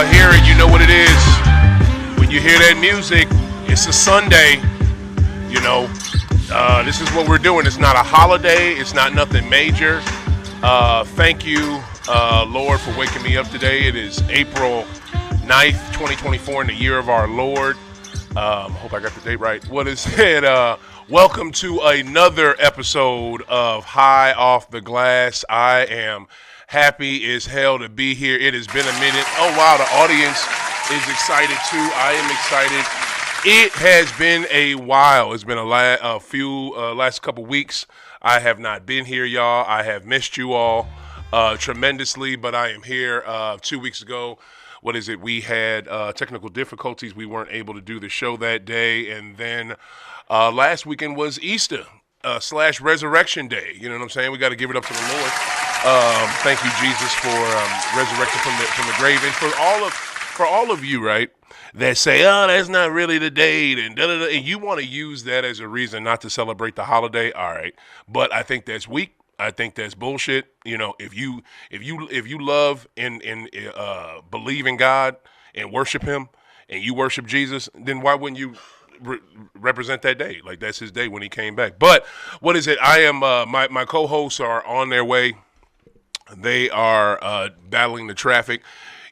y'all hear it, you know what it is. When you hear that music, it's a Sunday. You know, this is what we're doing. It's not a holiday. It's not nothing major. Thank you, Lord, for waking me up today. It is April 9th, 2024, in the year of our Lord. Hope I got the date right. What is it? Welcome to another episode of High Off the Glass. I am happy as hell to be here. It has been a minute. Oh, wow, the audience is excited too. I am excited. It has been a while. It's been a few last couple weeks. I have not been here, y'all. I have missed you all tremendously, but I am here 2 weeks ago. What is it? We had technical difficulties. We weren't able to do the show that day. And then last weekend was Easter / Resurrection Day. You know what I'm saying? We got to give it up to the Lord. Thank you, Jesus, for resurrecting from the grave. And for all of you, right, that say, oh, that's not really the date, and da-da-da, and you want to use that as a reason not to celebrate the holiday, all right. But I think that's weak. I think that's bullshit. You know, if you love and believe in God and worship Him, and you worship Jesus, then why wouldn't you represent that day? Like, that's His day when He came back. But what is it? I am my co-hosts are on their way. They are battling the traffic.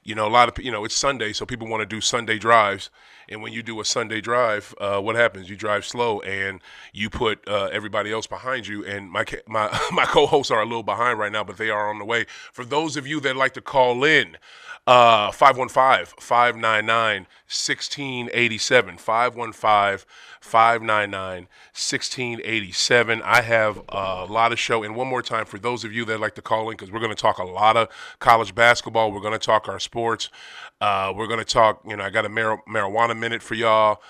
You know, a lot of it's Sunday, so people want to do Sunday drives. And when you do a Sunday drive, what happens? You drive slow, and you put everybody else behind you. And my co-hosts are a little behind right now, but they are on the way. For those of you that like to call in, 515-599-1687. 515-599-1687. I have a lot of show. And one more time, for those of you that like to call in, because we're going to talk a lot of college basketball. We're going to talk our sports. We're going to talk, I got a marijuana minute for y'all.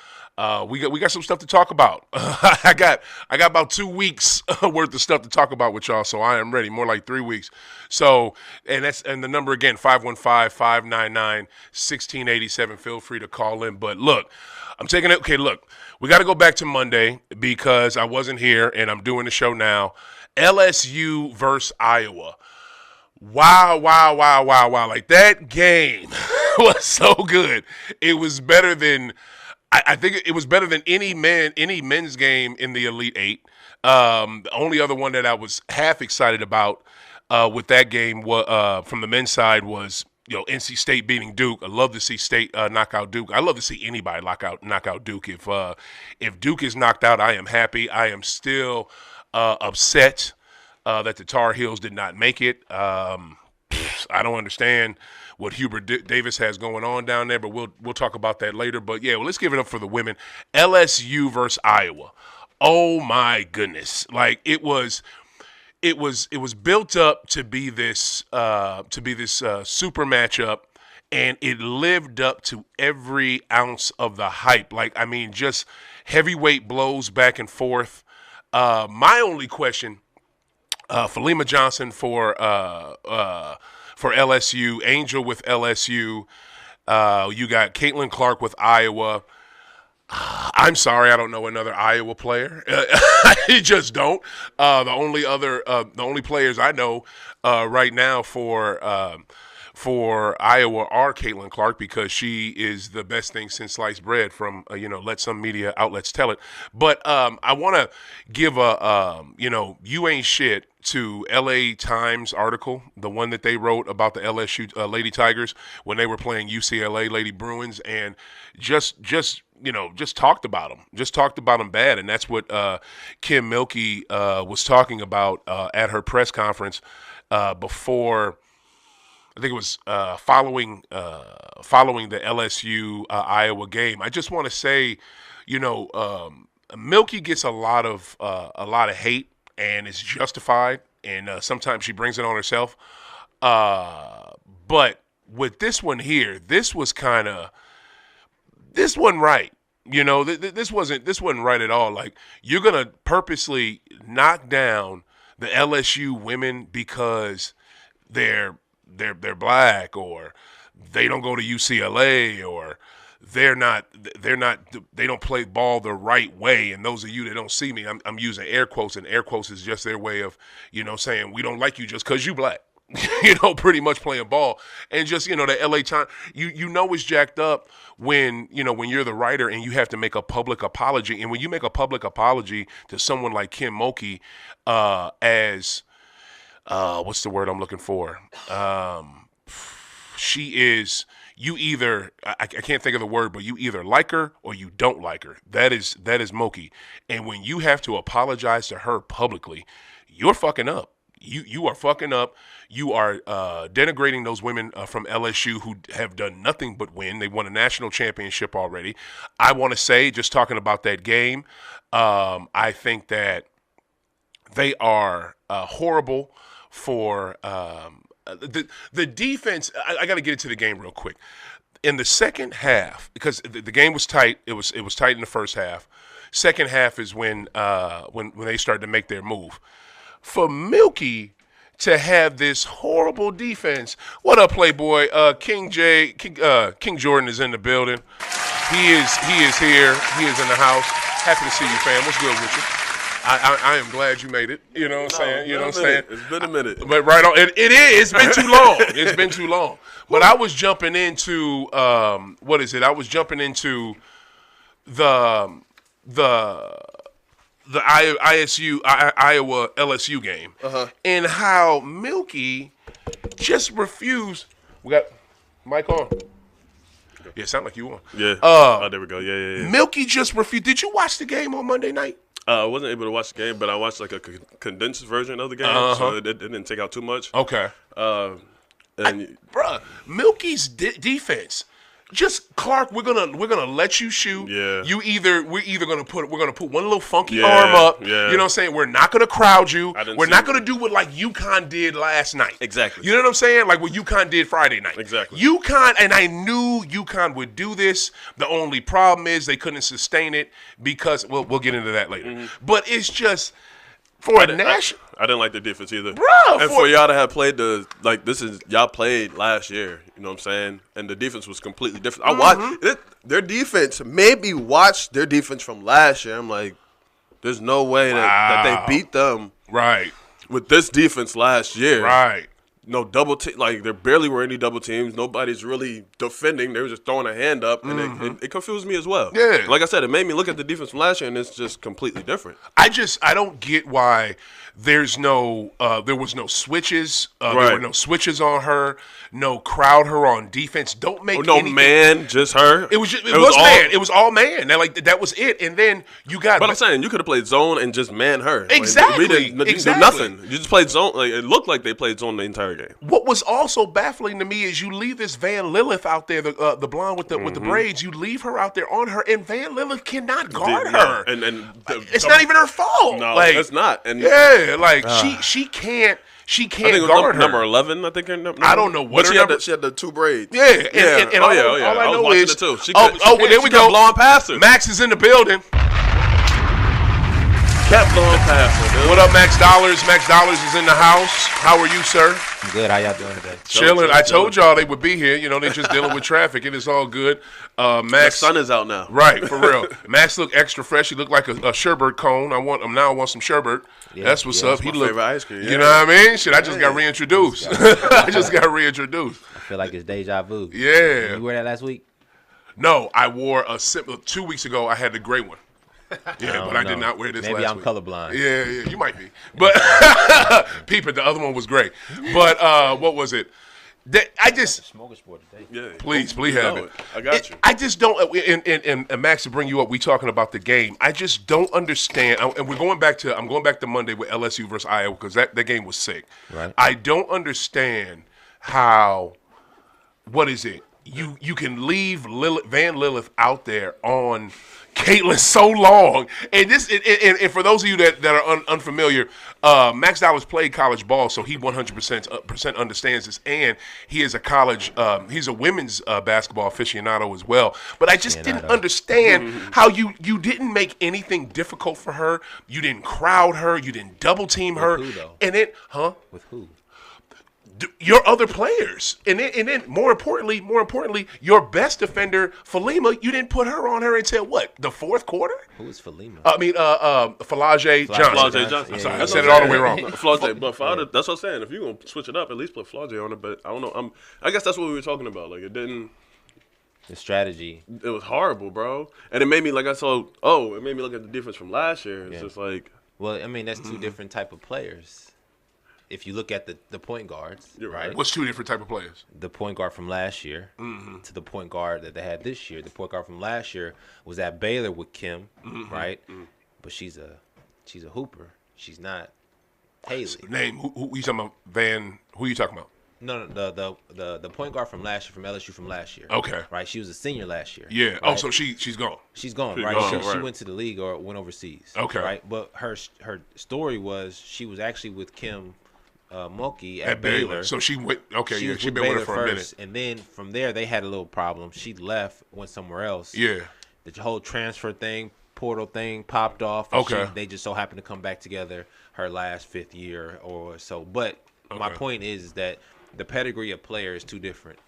We got some stuff to talk about. I got about 2 weeks worth of stuff to talk about with y'all, so I am ready. More like 3 weeks. So, and the number again, 515-599-1687. Feel free to call in. But look, I'm taking it. Okay, look, we got to go back to Monday because I wasn't here and I'm doing the show now. LSU versus Iowa. Wow. Like, that game was so good. It was better than, I think it was better than any men's game in the Elite Eight. The only other one that I was half excited about with that game from the men's side was, NC State beating Duke. I love to see State knock out Duke. I love to see anybody knock out Duke. If Duke is knocked out, I am happy. I am still upset that the Tar Heels did not make it. I don't understand what Hubert Davis has going on down there, but we'll talk about that later. But yeah, let's give it up for the women. LSU versus Iowa. Oh my goodness! Like, it was built up to be this super matchup, and it lived up to every ounce of the hype. Like, I mean, just heavyweight blows back and forth. My only question, Falima Johnson for LSU, Angel with LSU. You got Caitlin Clark with Iowa. I'm sorry, I don't know another Iowa player. I just don't. The only players I know right now for Iowa are Caitlin Clark, because she is the best thing since sliced bread, from let some media outlets tell it. But I want to give you ain't shit to LA Times article, the one that they wrote about the LSU Lady Tigers when they were playing UCLA Lady Bruins, and just talked about them. Just talked about them bad. And that's what Kim Milkey was talking about at her press conference before, I think it was following the LSU Iowa game. I just want to say, Milkey gets a lot of hate, and it's justified, and sometimes she brings it on herself. But with this one here, this wasn't right. This wasn't right at all. Like, you're gonna purposely knock down the LSU women because they're black, or they don't go to UCLA, or they don't play ball the right way. And those of you that don't see me, I'm using air quotes, and air quotes is just their way of saying we don't like you just because you black. pretty much playing ball. And just, the LA Times, you know it's jacked up when you're the writer and you have to make a public apology. And when you make a public apology to someone like Kim Mulkey as what's the word I'm looking for? She is, I can't think of the word, but you either like her or you don't like her. That is Mulkey. And when you have to apologize to her publicly, you're fucking up. You are fucking up. You are denigrating those women from LSU who have done nothing but win. They won a national championship already. I want to say, just talking about that game, I think that they are horrible for the defense. I got to get into the game real quick. In the second half, because the game was tight. It was tight in the first half. Second half is when they started to make their move. For Milky to have this horrible defense. What up, Playboy? King Jordan is in the building. He is here. He is in the house. Happy to see you, fam. What's good with you? I am glad you made it. You know what I'm saying? You know what I'm saying? It's been a minute. But right on. It is. It's been too long. It's been too long. But I was jumping into what is it? I was jumping into the Iowa LSU game, and how Milky just refused. We got mic on. Yeah, sound like you on. Yeah. There we go. Yeah. Milky just refused. Did you watch the game on Monday night? I wasn't able to watch the game, but I watched like a condensed version of the game, so it didn't take out too much. Okay. Bruh, Milky's defense. Just Clark, we're gonna let you shoot. Yeah. We're gonna put one little funky arm up. Yeah. You know what I'm saying? We're not gonna crowd you. We're not gonna do what like UConn did last night. Exactly. You know what I'm saying? Like what UConn did Friday night. Exactly. UConn, and I knew UConn would do this. The only problem is they couldn't sustain it because we'll get into that later. Mm-hmm. But it's just for a national. I didn't like the defense either. Bro, and for y'all to have played y'all played last year, you know what I'm saying? And the defense was completely different. I watched their defense, maybe watched their defense from last year. I'm like, there's no way that they beat them with this defense last year. Right. No double team. Like, there barely were any double teams. Nobody's really defending. They were just throwing a hand up, and it confused me as well. Yeah. Like I said, it made me look at the defense from last year, and it's just completely different. I don't get why there was no switches. There were no switches on her. No crowd her on defense. Don't make anything. Man, just her. It was man. It was all man. That was it. And then you got. But I'm saying you could have played zone and just man her. Exactly. Like, we didn't do nothing. You just played zone. Like, it looked like they played zone the entire game. What was also baffling to me is you leave this Van Lilith out there, the blonde with the braids. You leave her out there on her, and Van Lilith cannot guard her. And it's not even her fault. No, like, it's not. And she can't. She can't I think it was guard her. Number 11, I think. I don't know what. But she had the two braids. Yeah. And all I know is. It too. There we go. Blowing past her. Max is in the building. Kept blowing past her, dude. What up, Max Dollars? Max Dollars is in the house. How are you, sir? I'm good. How y'all doing today? Chilling. I told y'all they would be here. You know, they're just dealing with traffic. It is all good. Max, the sun is out now. Right, for real. Max look extra fresh. He looked like a sherbet cone. I want some sherbet. Yeah, that's what's up. He looked favorite ice cream. You know what I mean? Shit, I just got reintroduced. I just got reintroduced. I feel like it's deja vu. Yeah. Did you wear that last week? No, I wore 2 weeks ago. I had the gray one. Yeah, but I did not wear this last week. Maybe I'm colorblind. Yeah, you might be. But peep it, the other one was great. But what was it? I just smoking sport today. Yeah, please have it. I got you. I just don't. And Max, to bring you up, we talking about the game. I just don't understand. And I'm going back to Monday with LSU versus Iowa because that game was sick. Right. I don't understand how. What is it? You can leave Van Lilith out there on Caitlin so long, and and for those of you that are unfamiliar, Max Dollars played college ball, so he 100% understands this, and he is he's a women's basketball aficionado as well. But I just didn't understand how you didn't make anything difficult for her. You didn't crowd her. You didn't double team her. With who, though? And With who? your other players, and then more importantly, your best defender, Falima, you didn't put her on her until what, the fourth quarter? Who was Falima? Flau'jae Johnson. Flau'jae Johnson. Yeah, Sorry, yeah, I said yeah. it all the way wrong. Flau'jae, but that's what I'm saying. If you're gonna switch it up, at least put Flau'jae on it. But I don't know. I guess that's what we were talking about. Like it didn't. The strategy. It was horrible, bro. And it made me it made me look at the difference from last year. It's just like. Well, I mean, that's two different type of players. If you look at the point guards, You're right. What's two different type of players? the point guard from last year to the point guard that they had this year. The point guard from last year was at Baylor with Kim, right? But she's a hooper. She's not Haley. Name who you talking about? Who you talking about? No, the point guard from last year, from LSU from last year. Okay. Right, she was a senior last year. Yeah. Right? Oh, so she's gone. She's gone, She's right? gone, She right. went to the league or went overseas. Okay. Right, but her story was she was actually with Kim Mulkey at Baylor. So she went. Okay, She was she's with been Baylor with her for a minute. first, and then from there they had a little problem. She left, went somewhere else. Yeah. The whole transfer thing, portal thing popped off. And Okay. they just so happened to come back together her last fifth year or so. But my Okay. point is that the pedigree of player is too different.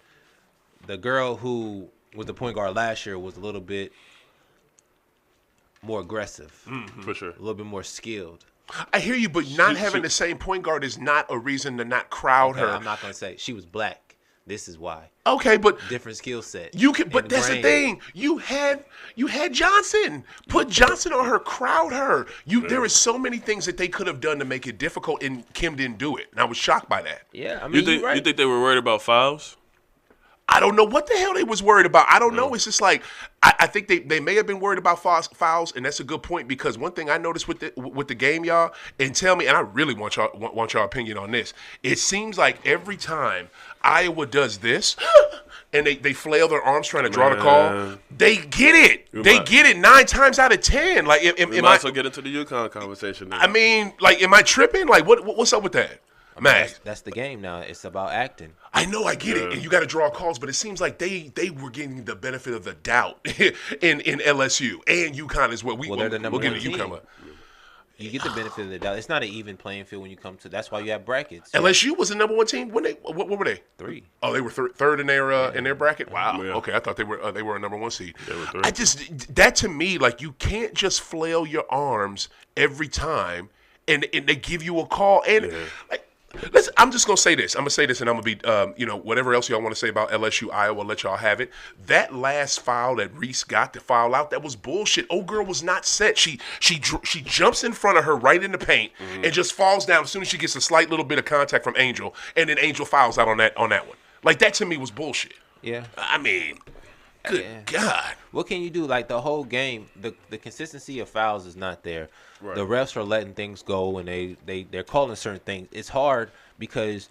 The girl who was the point guard last year was a little bit more aggressive, For sure. a little bit more skilled. I hear you, but not having the same point guard is not a reason to not crowd Okay, her. I'm not gonna say she was black. This is why. Okay, but Different skill set. you can. But and that's brain. the thing. You had Johnson. Put Johnson on her. Crowd her. There is so many things that they could have done to make it difficult, and Kim didn't do it. And I was shocked by that. Yeah, I mean, you're right. You think they were worried about fouls? I don't know what the hell they was worried about. I don't know. It's just like I think they may have been worried about fouls, and that's a good point because one thing I noticed with the game, y'all, and tell me, and I really want y'all opinion on this. It seems like every time Iowa does this, and they flail their arms trying to draw the call, they get it. They get it 9 times out of 10. Like, We might as well get into the UConn conversation now. I mean, like, am I tripping? Like, what's up with that? Mac. That's the game now. It's about acting. I know, I get it, and you got to draw calls, but it seems like they were getting the benefit of the doubt in LSU and UConn as well. They're the number we'll get one to team. UConn. You get the benefit of the doubt. It's not an even playing field when you come to. That's why you have brackets. LSU was the number one team. When what were they? 3. Oh, they were third in their bracket. Wow. Yeah. Okay, I thought they were a number one seed. They were 3. I just that to me, like, you can't just flail your arms every time, and they give you a call and like. I'm just gonna say this. I'm gonna say this, and I'm gonna be, whatever else y'all want to say about LSU, Iowa, let y'all have it. That last foul that Reese got to foul out, that was bullshit. Old girl was not set. She jumps in front of her right in the paint and just falls down as soon as she gets a slight little bit of contact from Angel, and then Angel fouls out on that one. Like, that to me was bullshit. Yeah. I mean, good God. What can you do? Like, the whole game, the consistency of fouls is not there. Right. The refs are letting things go, and they're calling certain things. It's hard because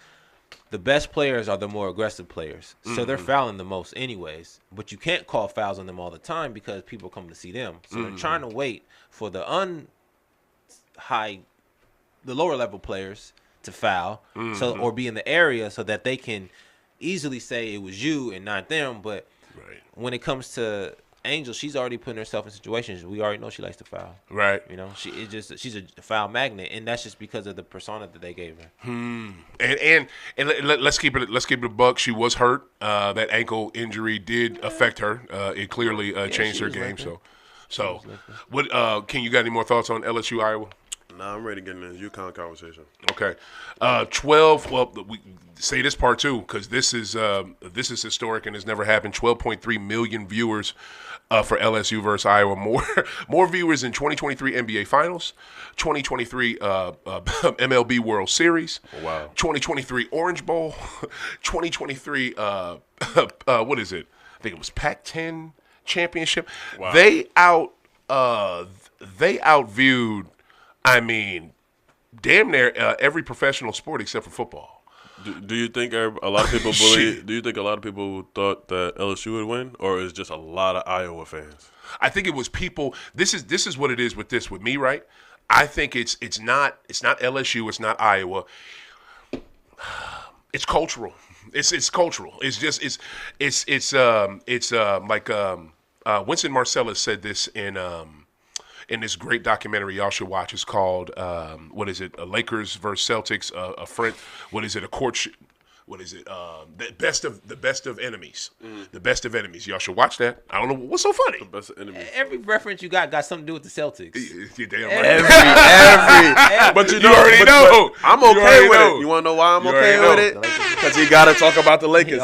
the best players are the more aggressive players, so they're fouling the most anyways. But you can't call fouls on them all the time because people come to see them. So they're trying to wait for the lower level players to foul, or be in the area so that they can easily say it was you and not them. But when it comes to Angel, she's already putting herself in situations. We already know she likes to foul. Right. You know, she's a foul magnet, and that's just because of the persona that they gave her. And let's keep it a buck. She was hurt. That ankle injury did affect her. It clearly changed she her was game. limping. So what? Can you got any more thoughts on LSU Iowa? Nah, I'm ready to get in this UConn conversation. Okay, 12. Well, we say this part too because this is historic and has never happened. 12.3 million viewers for LSU versus Iowa. More viewers in 2023 NBA Finals, 2023 MLB World Series. Oh, wow. 2023 Orange Bowl, 2023 what is it? I think it was Pac-10 championship. Wow. They outviewed. I mean, damn near every professional sport except for football. Do you think a lot of people believe? Do you think a lot of people thought that LSU would win, or is just a lot of Iowa fans? I think it was people. This is what it is with me, right? I think it's not LSU. It's not Iowa. It's cultural. It's cultural. It's just like Winston Marsalis said this in this great documentary y'all should watch. It's called Lakers versus Celtics. A courtship. what is it? The best of enemies. The best of enemies. Y'all should watch that. I don't know what's so funny. The best of enemies. Every reference you got something to do with the Celtics. You're damn right. Every. But you already know. But I'm okay with it. You want to know why I'm okay with it? Because he got to talk about the Lakers.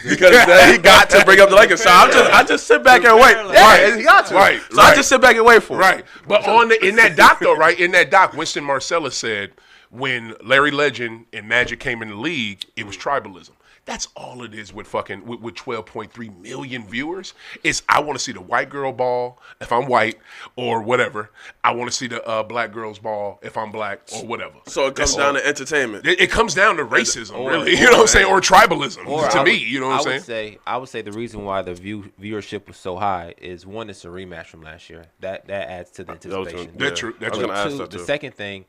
Because he got to bring up the Lakers. So I just sit back and wait. Right. He got to. Right. So I just sit back and wait for it. Right. But in that doc though, right? In that doc, Winston Marsalis said when Larry Legend and Magic came in the league, it was tribalism. That's all it is with 12.3 million viewers. It's I want to see the white girl ball if I'm white or whatever. I want to see the black girl's ball if I'm black or whatever. So it comes down to entertainment. It comes down to racism, really. You know what I'm saying? Or tribalism to me. You know what I'm saying? I would say the reason why the viewership was so high is one, it's a rematch from last year. That adds to the anticipation. That's true. That's true. The second thing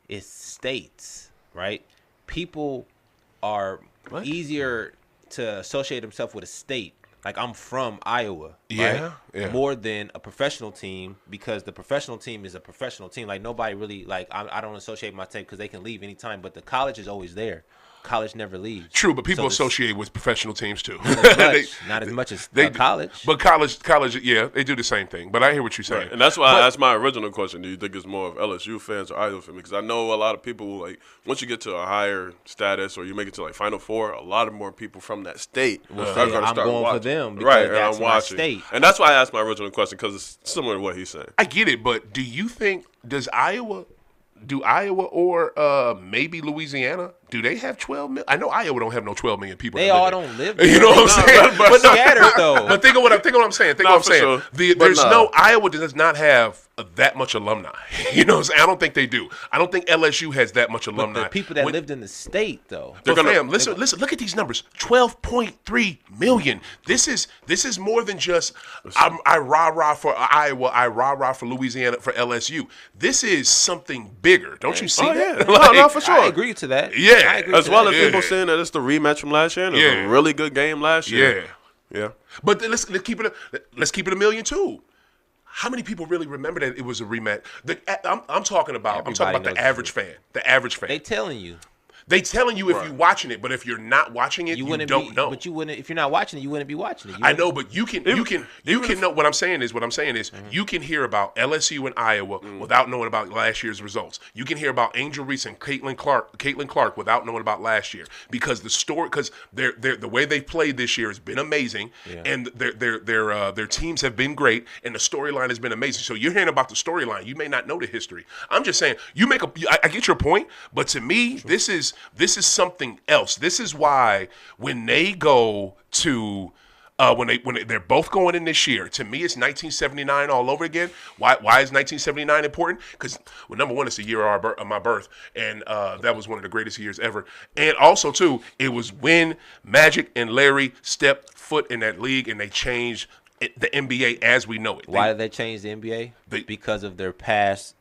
is states, right? People are easier to associate themselves with a state. Like I'm from Iowa, right? More than a professional team, because the professional team is a professional team. Like nobody really I don't associate my team because they can leave anytime. But the college is always there. College never leaves. True, but people associate with professional teams too. Not as much as college. But college, yeah, they do the same thing. But I hear what you're saying. Right. And that's why I asked my original question. Do you think it's more of LSU fans or Iowa fans? Because I know a lot of people, like, once you get to a higher status or you make it to, like, Final Four, a lot of more people from that state are going to start watching. I'm going for them because right, that's and I'm watching. My state. And that's why I asked my original question, because it's similar to what he's saying. I get it, but do you think, do Iowa or maybe Louisiana, do they have 12 million? I know Iowa don't have no 12 million people. They all don't live there. You know what I'm saying? But scattered, though. But think of what I'm saying. Sure. Iowa does not have that much alumni. You know what I'm saying? I don't think they do. I don't think LSU has that much alumni. But the people that lived in the state, though. Listen, look at these numbers. 12.3 million. This is more than just I rah-rah for Iowa, I rah-rah for Louisiana, for LSU. This is something bigger. Don't you see that? No, for sure. I agree to that. Yeah. As well as people saying that it's the rematch from last year and it was a really good game last year. Yeah. But let's keep it a million too. How many people really remember that it was a rematch? I'm talking about the average fan. The average fan. They telling you. They telling you if you're watching it, but if you're not watching it, you don't know. But you wouldn't. If you're not watching it, you wouldn't be watching it. I know, but you can know. What I'm saying is, you can hear about LSU and Iowa without knowing about last year's results. You can hear about Angel Reese and Caitlin Clark without knowing about last year, because the way they've played this year has been amazing, and their teams have been great, and the storyline has been amazing. So you're hearing about the storyline. You may not know the history. I'm just saying I get your point, but to me, this is something else. This is why when they go to when they're both going in this year, to me it's 1979 all over again. Why is 1979 important? Because number one, it's the year of my birth, and that was one of the greatest years ever. And also too, it was when Magic and Larry stepped foot in that league and they changed the NBA as we know it. Why did they change the NBA? Because of their past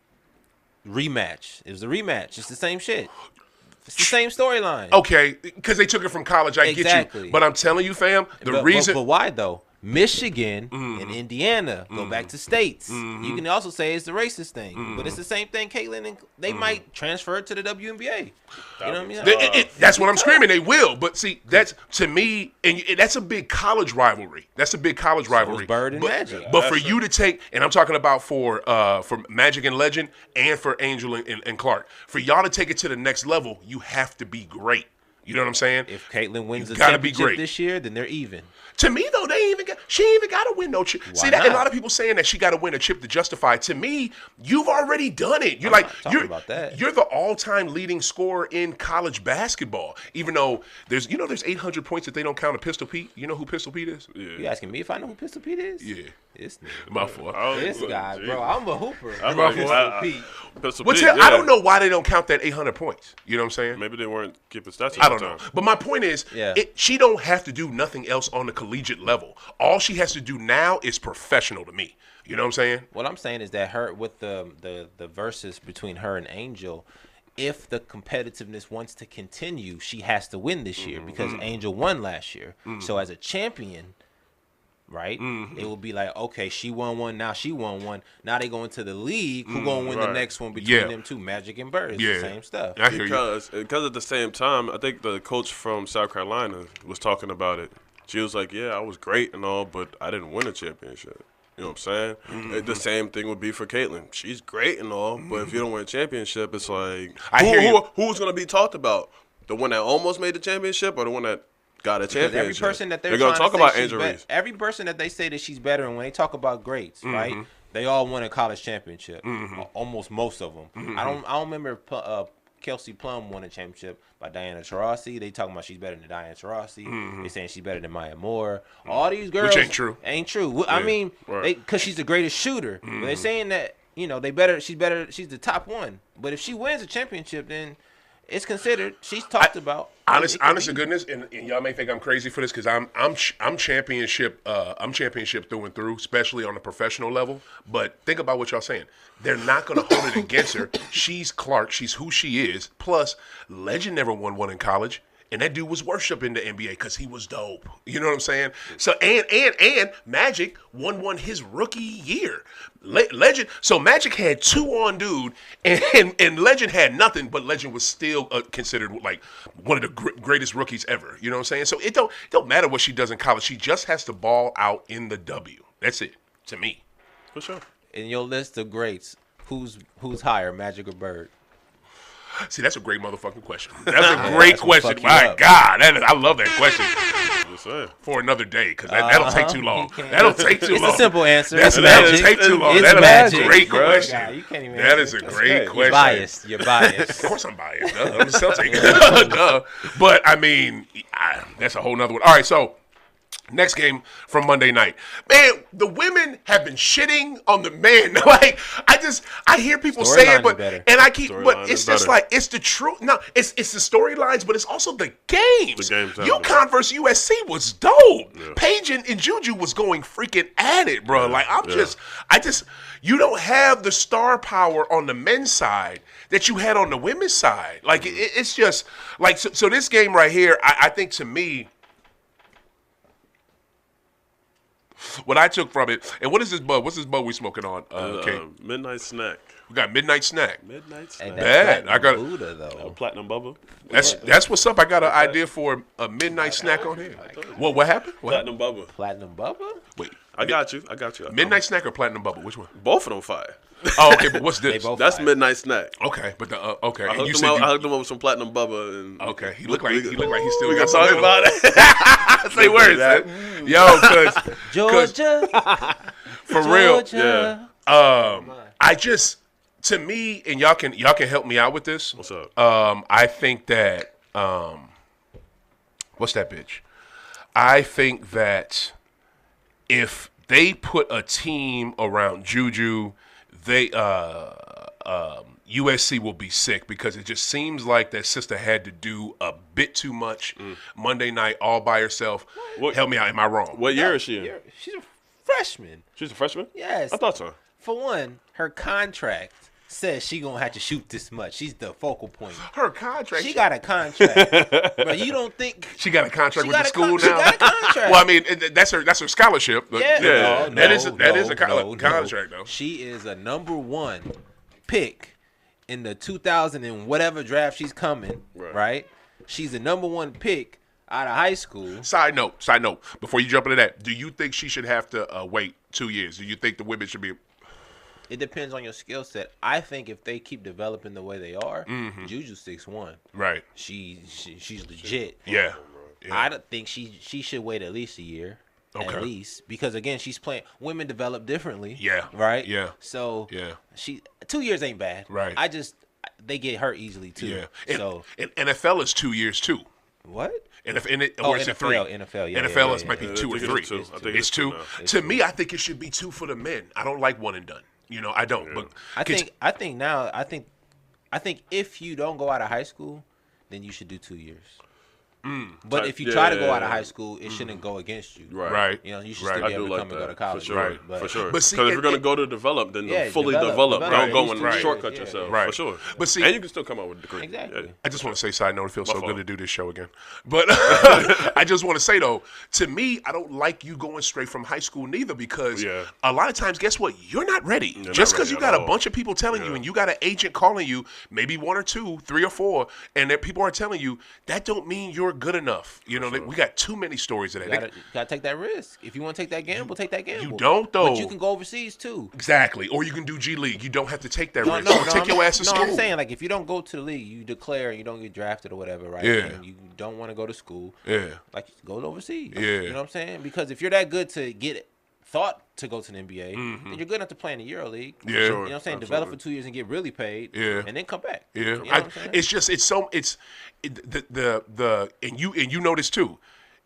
rematch. It was a rematch. It's the same shit. It's the same storyline. Okay, because they took it from college. I get you. But I'm telling you, fam, the reason. But why, though? Michigan and Indiana go back to states. You can also say it's the racist thing. But it's the same thing, Caitlin, and they might transfer it to the WNBA. You know what I mean? That's what I'm screaming. They will. But see, that's, to me, and that's a big college rivalry. That's a big college rivalry. Bird and Magic. But for you to take, and I'm talking about for Magic and Legend and for Angel and Clark, for y'all to take it to the next level, you have to be great. You know what I'm saying? If Caitlin wins the championship this year, then they're even. To me, though, she ain't even got to win no chip. See, that a lot of people saying that she got to win a chip to justify. To me, you've already done it. You're you're the all-time leading scorer in college basketball. Even though there's 800 points that they don't count a Pistol Pete. You know who Pistol Pete is? Yeah. You asking me if I know who Pistol Pete is? Yeah. This nigga. My fault. This guy, bro. I'm a hooper. Pistol Pete. I don't know why they don't count that 800 points. You know what I'm saying? Maybe they weren't keeping stats. I don't know. But my point is, she don't have to do nothing else on the collegiate level. All she has to do now is professional to me. You know what I'm saying? What I'm saying is that her with the versus between her and Angel, if the competitiveness wants to continue, she has to win this year because Angel won last year. So as a champion, right? It will be like, okay, she won one, now she won one. Now they go into the league. Who gonna win the next one between them two? Magic and Bird. It's the same stuff. I hear you. Because at the same time, I think the coach from South Carolina was talking about it. She was like, yeah, I was great and all, but I didn't win a championship. You know what I'm saying? The same thing would be for Caitlyn. She's great and all, but if you don't win a championship, it's like, who's going to be talked about? The one that almost made the championship or the one that got a championship? Every person that they're going to talk about say injuries. Every person that they say that she's better, and when they talk about greats, right? They all won a college championship. Almost most of them. I don't remember Kelsey Plum won a championship by Diana Taurasi. They talking about she's better than Diana Taurasi. They saying she's better than Maya Moore. All these girls, which ain't true. Ain't true. I mean, because she's the greatest shooter. But they're saying that they better. She's better. She's the top one. But if she wins a championship, then it's considered. She's talked about. Honest to goodness, and y'all may think I'm crazy for this because I'm championship through and through, especially on the professional level. But think about what y'all saying. They're not going to hold it against her. She's Clark. She's who she is. Plus, Legend never won one in college. And that dude was worship in the NBA because he was dope. You know what I'm saying? So and Magic won one his rookie year. Legend. So Magic had 2 on dude, and Legend had nothing, but Legend was still considered like one of the greatest rookies ever. You know what I'm saying? So it don't matter what she does in college. She just has to ball out in the W. That's it to me. For sure. In your list of greats, who's higher, Magic or Bird? See, that's a great motherfucking question. That's a great question. My God, I love that question. For another day, because that'll take too long. That'll take too long. It's a simple answer. That'll take too long. That's a great question. God, you can't even that is a great question. You're biased. Of course I'm biased. I'm a Celtic. But, I mean, that's a whole nother one. All right, so next game from Monday night. Man, the women have been shitting on the men. Like, I hear people say it, but it's just like, it's the truth. No, it's the storylines, but it's also the games. UConn versus USC was dope. Yeah. Paige and Juju was going freaking at it, bro. Like, you don't have the star power on the men's side that you had on the women's side. Like, it's just, like, so this game right here, I think to me, what I took from it, and what is this bud? What's this bud we smoking on? Midnight Snack. We got Midnight Snack. Midnight Snack. Bad. I got Buddha, though. Platinum Bubba. That's what's up. I got an idea for a Midnight Snack on here. What happened? Platinum Bubba. Platinum Bubba? Wait. I got you. Midnight Snack or Platinum Bubba? Which one? Both of them fire. Oh, okay, but what's this? That's fire. Midnight Snack. Okay, but okay. I hooked him up with some Platinum Bubba. And okay, he looked like he still. We can talk about it. Say words, yo, cause Georgia, for real. Yeah. To me, and y'all can help me out with this. What's up? I think that what's that bitch? I think that if they put a team around Juju, USC will be sick because it just seems like that sister had to do a bit too much Monday night all by herself. Help me out. Am I wrong? What year is she in? She's a freshman. She's a freshman? Yes. I thought so. For one, her contract says she gonna have to shoot this much. She's the focal point. Her contract. She got a contract, but you don't think she got a contract with the school now? She got a contract. Well, I mean, that's her scholarship. Yeah. That is a contract though. She is a number 1 pick in the 2000 and whatever draft she's coming. Right? She's a number 1 pick out of high school. Side note. Before you jump into that, do you think she should have to wait 2 years? Do you think the women should be? It depends on your skill set. I think if they keep developing the way they are, Juju's 6'1". Right. She's legit. Yeah. I don't think she should wait at least a year. Okay. At least because again she's playing. Women develop differently. Yeah. Right. Yeah. So 2 years ain't bad. Right. They get hurt easily too. Yeah. So and NFL is 2 years too. What? Or it's NFL, a 3. NFL, yeah. NFL might be 2 or 3. It's 2. To me, I think it should be 2 for the men. I don't like one and done. You know, I don't. Yeah. But I think if you don't go out of high school, then you should do 2 years. But if you try to go out of high school, it shouldn't go against you. Right. You know, you should Right. still be I do able to like come and that. go to college. For sure. Right. For sure. But Because see, if you're going to go to develop, then fully develop. Don't Right. go and Right. shortcut Yeah. yourself. Right. For sure. But see- and you can still come out with a degree. Exactly. Yeah. I just want to say, side note, it feels so fault. good to do this show again. But I just want to say, though, to me, I don't like you going straight from high school neither because a lot of times, guess what? You're not ready. Just because you got a bunch of people telling you and you got an agent calling you, maybe 1 or 2, 3 or 4, and that people are telling you, that don't mean you're good enough. You know, we got too many stories of that. You gotta take that risk. If you want to take that gamble, take that gamble. You don't, though. But you can go overseas too. Exactly. Or you can do G League. You don't have to take that risk. Take your ass to no, school. I'm saying, like, if you don't go to the league, you declare and you don't get drafted or whatever, right? Yeah. And you don't want to go to school. Yeah. Like, go overseas. Yeah. You know what I'm saying? Because if you're that good to get thought to go to the NBA, then you're good enough to play in the Euro League. Yeah. You know what I'm saying? Develop for 2 years and get really paid. Yeah. And then come back. Yeah, You know what I'm saying? it's just and you know this too.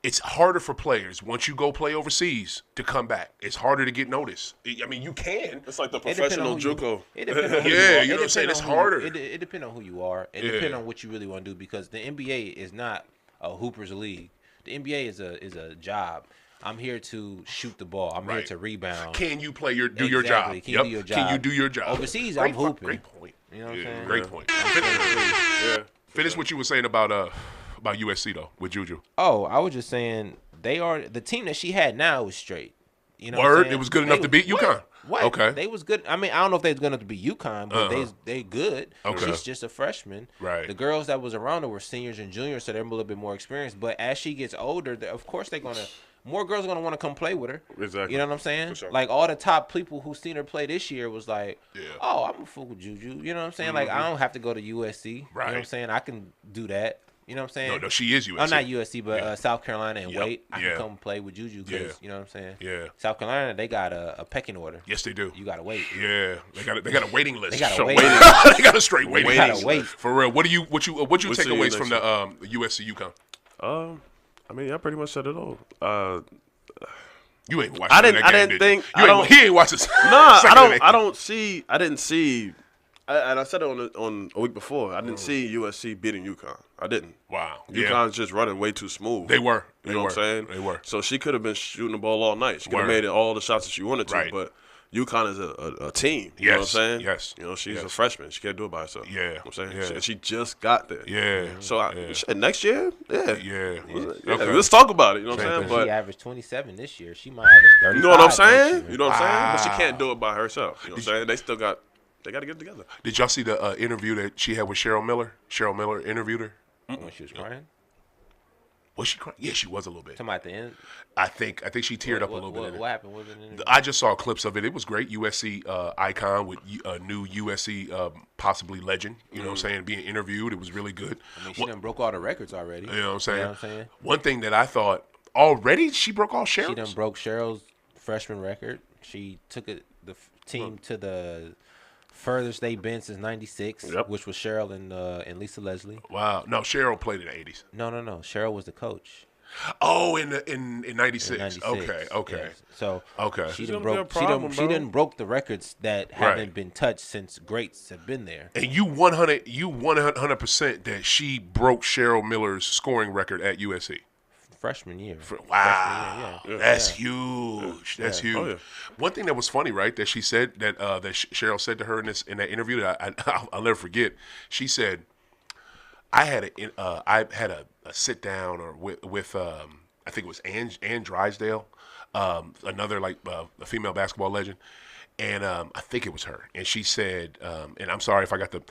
It's harder for players once you go play overseas to come back. It's harder to get noticed. I mean, you can. It's like the It depend professional on who you- JUCO. It depends on who Yeah, you are. you know what I'm saying? It's It depend on harder. It depends on who you are. It Yeah. depends on what you really want to do because the NBA is not a hooper's league. The NBA is a job. I'm here to shoot the ball. I'm here Right. to rebound. Can you play your do your job? Exactly. Can you do your job? Can you do your job? Overseas, Great I'm hooping. Great point. You know what I'm saying? Great point. Yeah. Finish what you were saying about USC though with Juju. Oh, I was just saying they are the team that she had now is straight. You know, what I'm Word, saying? it was good enough to beat UConn. What? Okay. They was good. I mean, I don't know if they was good enough to beat UConn, but they good. Okay. She's just a freshman. Right. The girls that was around her were seniors and juniors, so they're a little bit more experienced. But as she gets older, of course more girls are gonna want to come play with her. Exactly. You know what I'm saying? For sure. Like all the top people who seen her play this year was like, Yeah. oh, I'm a fool with Juju. You know what I'm saying? Like I don't have to go to USC. You know what I'm Right. saying? I can do that. You know what I'm saying? No, she is USC. Oh, not USC, but Yeah. South Carolina and Yep. Wait. I Yeah. can come play with Juju because Yeah. you know what I'm saying. Yeah. South Carolina, they got a pecking order. Yes, they do. You gotta wait. Yeah, they got a waiting list. They gotta So wait. they got a straight waiting They gotta list. wait. For real. What you We'll take see you away next from the USC UConn? I mean, I pretty much said it all. You ain't watching I that didn't- game, I didn't did think- you? I don't- He ain't watching. Nah, I didn't see. And I said it on a week before. I didn't see USC beating UConn. I didn't. Wow. Yeah. UConn's just running way too smooth. They were. You know what I'm saying? They were. So she could have been shooting the ball all night. She could have Word. made it all the shots that she wanted to. Right. But UConn is a team. You know what I'm Yes, saying? yes, You know, she's yes. a freshman. She can't do it by herself. Yeah, You know what I'm saying? yeah. She just got there. Yeah. So yeah. shit, next year, yeah. Yeah. Yeah, Okay. let's talk about it. You know what Same I'm thing. saying? She But averaged 27 this year. She might average 35. you know what I'm saying? next year. You know what I'm saying? But she Wow. can't do it by herself. You know what I'm saying? They still got. They got to get it together. Did y'all see the interview that she had with Cheryl Miller? Cheryl Miller interviewed her. When she was crying. Was she crying? Yeah, she was a little bit. Talking about the end. I think she teared up a little bit. In it. What happened? Was it in I just saw clips of it. It was great. USC icon with a new USC possibly legend. You know what I'm saying? Being interviewed. It was really good. I mean, she done broke all the records already. You know what I'm saying? You know what I'm saying? One thing that I thought already she broke all Cheryl's. She done broke Cheryl's freshman record. She took the team to the furthest they've been since '96, Yep. which was Cheryl and Lisa Leslie. Wow. No, Cheryl played in the 80s. No. Cheryl was the coach. Oh, in '96. In 96. Okay. Yes. So Okay. she She's done gonna be a broke. She problem, done bro. broke the records that Right. haven't been touched since greats have been there. And you 100% that she broke Cheryl Miller's scoring record at USC. Freshman year. Wow, Freshman year, that's huge. That's huge. Oh, yeah. One thing that was funny, right? That she said that Cheryl said to her in that interview that I'll never forget. She said, "I had a sit down or with I think it was Ann Drysdale, another a female basketball legend." And I think it was her. And she said, and I'm sorry if I got the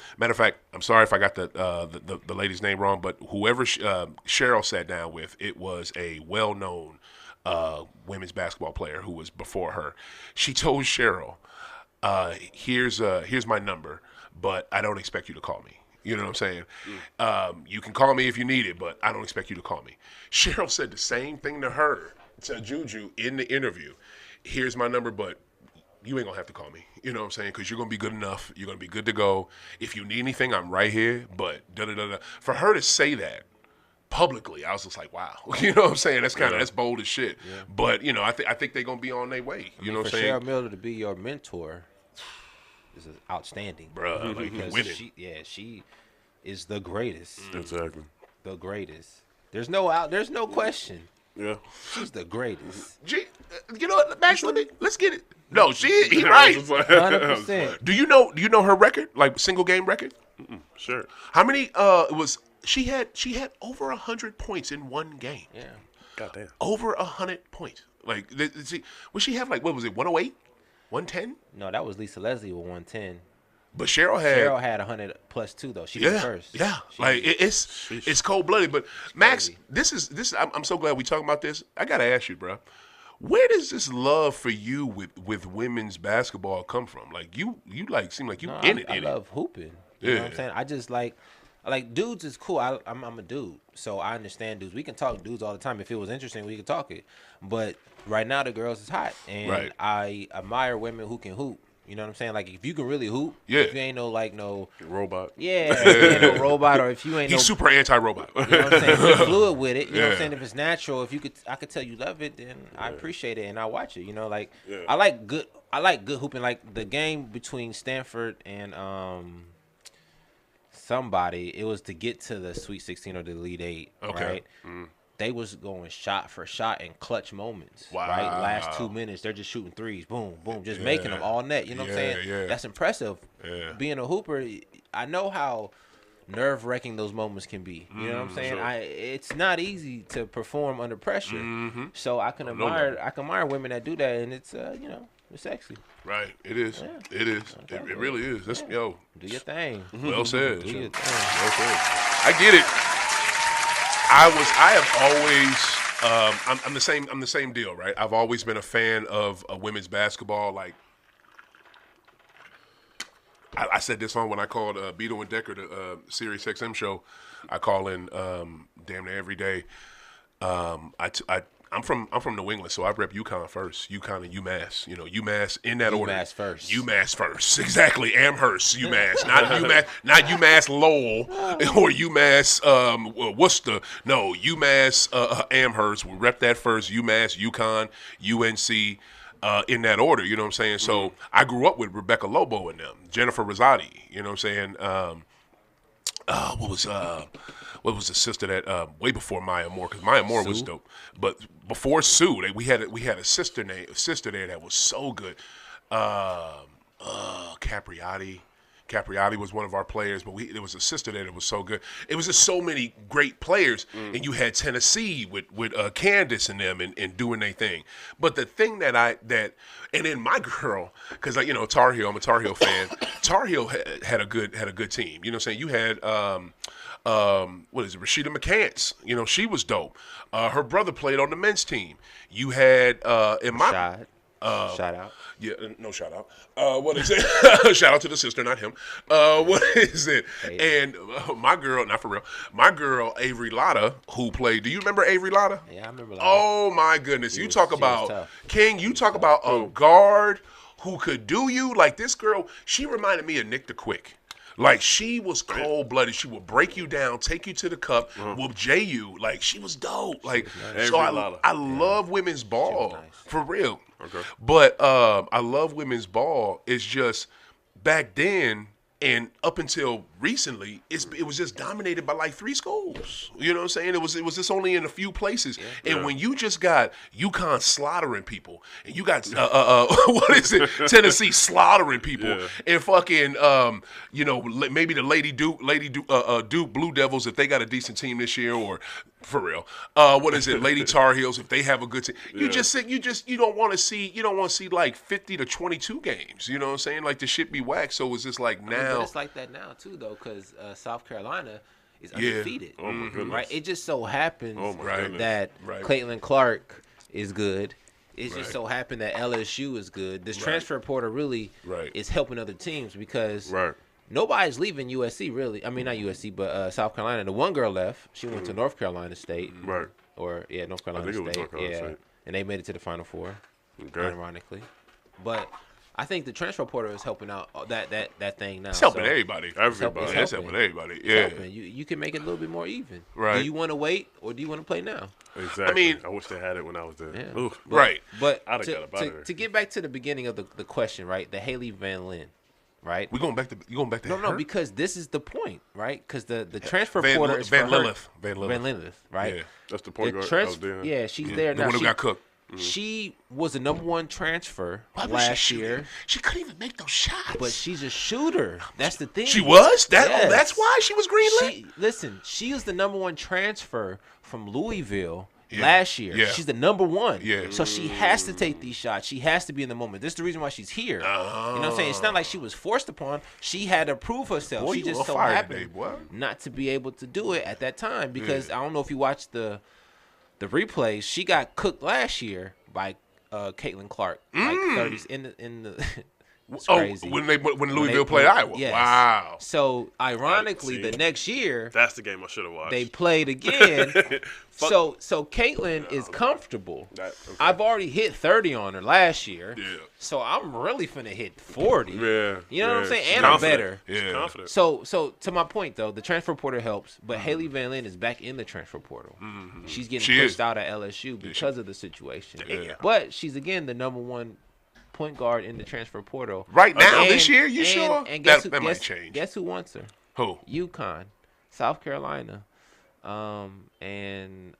lady's name wrong, but whoever Cheryl sat down with, it was a well-known women's basketball player who was before her. She told Cheryl, here's my number, but I don't expect you to call me. You know what I'm saying? You can call me if you need it, but I don't expect you to call me. Cheryl said the same thing to her, to Juju, in the interview. Here's my number, but you ain't gonna have to call me. You know what I'm saying? Because you're gonna be good enough. You're gonna be good to go. If you need anything, I'm right here. But da-da-da-da. For her to say that publicly, I was just like, wow. You know what I'm saying? That's that's bold as shit. Yeah. But you know, I think they're gonna be on their way. You know what I'm saying? For Cheryl Miller to be your mentor is outstanding, Bruh, like because winning. she is the greatest. Exactly. The greatest. There's no question. Yeah. She's the greatest. You know what, Max? Let's get it. No, he right. 100%. Do you know her record? Like single game record? Sure. How many? It was she had over 100 points in one game. Yeah. Goddamn. Over 100 points. Like, would she have like what was it? 108, 110? No, that was Lisa Leslie with 110. But Cheryl had 100 plus 2 though. She was first. Yeah, like it's cold blooded. But Max, this is I'm so glad we talking about this. I gotta ask you, bro, where does this love for you with women's basketball come from? Like you like seem like you in it. I love hooping. You know what I'm saying? I just like dudes is cool. I'm a dude, so I understand dudes. We can talk dudes all the time. If it was interesting, we could talk it. But right now the girls is hot, and I admire women who can hoop. You know what I'm saying? Like, if you can really hoop, if you ain't no robot. Yeah, if you ain't no robot, or if you ain't He's super anti-robot. You know what I'm saying? If you're fluid with it, you know what I'm saying? If it's natural, if I could tell you love it, then I appreciate it and I watch it. You know, like I like good hooping. Like the game between Stanford and somebody, it was to get to the Sweet 16 or the Elite 8, right? They was going shot for shot in clutch moments. Wow. Right? Last 2 minutes, they're just shooting threes. Boom, boom, just making them all net. You know what I'm saying? Yeah. That's impressive. Yeah. Being a hooper, I know how nerve-wracking those moments can be. You know what I'm saying? Sure. It's not easy to perform under pressure. So I can admire women that do that, and it's it's sexy. Right. It is. Yeah. It is. It really is. That's Do your thing. Well said. Do your thing. Well said. I get it. I have always I'm the same deal, right? I've always been a fan of women's basketball. Like I said this on when I called Beto and Decker the Sirius XM show. I call in damn near every day. I'm from New England, so I rep UConn first. UConn and UMass. You know, UMass in that order. UMass first. UMass first. Exactly. Amherst, UMass. Not UMass Lowell or UMass Worcester. No, UMass Amherst. We rep that first. UMass, UConn, UNC. In that order, you know what I'm saying? So I grew up with Rebecca Lobo and them, Jennifer Rosati, you know what I'm saying? What was the sister that way before Maya Moore? Because Maya Moore was dope, but before Sue, we had a sister there that was so good. Capriati. Capriati was one of our players, but there was a sister there that was so good. It was just so many great players, and you had Tennessee with Candace and them and doing their thing. But the thing and then my girl, because Tar Heel, I'm a Tar Heel fan. Tar Heel had a good team. You know what I'm saying? You had what is it, Rashida McCants? You know, she was dope. Her brother played on the men's team. You had shout out. Yeah, no shout out. What is it? Shout out to the sister, not him. What is it? Hey. And my girl, not for real, my girl Avery Lotta, who played. Do you remember Avery Lotta? Yeah, I remember. Lotta. Oh my goodness! You talk about King. You talk about a guard who could do you like this girl. She reminded me of Nick the Quick. Like, she was cold-blooded. She would break you down, take you to the cup, whoop you. Like, she was dope. Like, so I love women's ball, for real. Okay. But I love women's ball. It's just back then and up until recently, it was just dominated by like 3 schools. You know what I'm saying? It was just only in a few places. Yeah. And when you just got UConn slaughtering people, and you got what is it? Tennessee slaughtering people, and fucking maybe the Lady Duke Blue Devils, if they got a decent team this year, or for real, what is it? Lady Tar Heels, if they have a good team. You don't want to see like 50 to 22 games. You know what I'm saying? Like, the shit be whack. So it's just like now. But it's like that now too, though, because South Carolina is undefeated. Oh my goodness! Right? It just so happens that Right. Caitlin Clark is good. It just so happened that LSU is good. This transfer portal really is helping other teams because nobody's leaving USC, really. I mean, not USC, but South Carolina. The one girl left. She went to North Carolina State. Right. Or North Carolina State. North Carolina State. And they made it to the Final Four. Okay. Ironically, but I think the transfer portal is helping out that thing now. It's helping everybody. Everybody. It's helping everybody. Yeah. You can make it a little bit more even. Right. Do you want to wait or do you want to play now? Exactly. I mean, I wish they had it when I was there. Yeah. Right. But I'd have got up out of there. To get back to the beginning of the question, right? The Haley Van Lin. right? You going back to No, her? because this is the point, right? Because the transfer Van portal is Van for her. Lilith. Van Lilith, right? Yeah. That's the point guard. Yeah, she's there The now. one who got cooked. She was the number 1 transfer Why was she last shooting? year, She couldn't even make those shots. but she's a shooter. That's the thing. She was? Yes. That's why she was greenlit? Listen, she was the number 1 transfer from Louisville Yeah. last year. Yeah. She's the number 1. Yeah. So she has to take these shots. She has to be in the moment. This is the reason why she's here. You know what I'm saying? It's not like she was forced upon. She had to prove herself. Boy, she you just on so fire happened today, boy. not to be able to do it at that time because I don't know if you watched the replays. She got cooked last year by Caitlin Clark, like 30s in the. It's crazy. When Louisville played Iowa. Yes. Wow. So ironically, see. the next year That's the game I should have watched. they played again. so Caitlin is comfortable. Okay. I've already hit 30 on her last year. Yeah. So I'm really finna hit 40. Yeah. You know what I'm saying? She's And I'm confident. better. She's Yeah. confident. So to my point though, the transfer portal helps, but Haley Van Linen is back in the transfer portal. She's getting She pushed is. out of LSU because of the situation. Damn. But she's again the number 1 point guard in the transfer portal. Right now, And- this year, you sure? And guess That who, might guess, change. guess who wants her? Who? UConn, South Carolina, and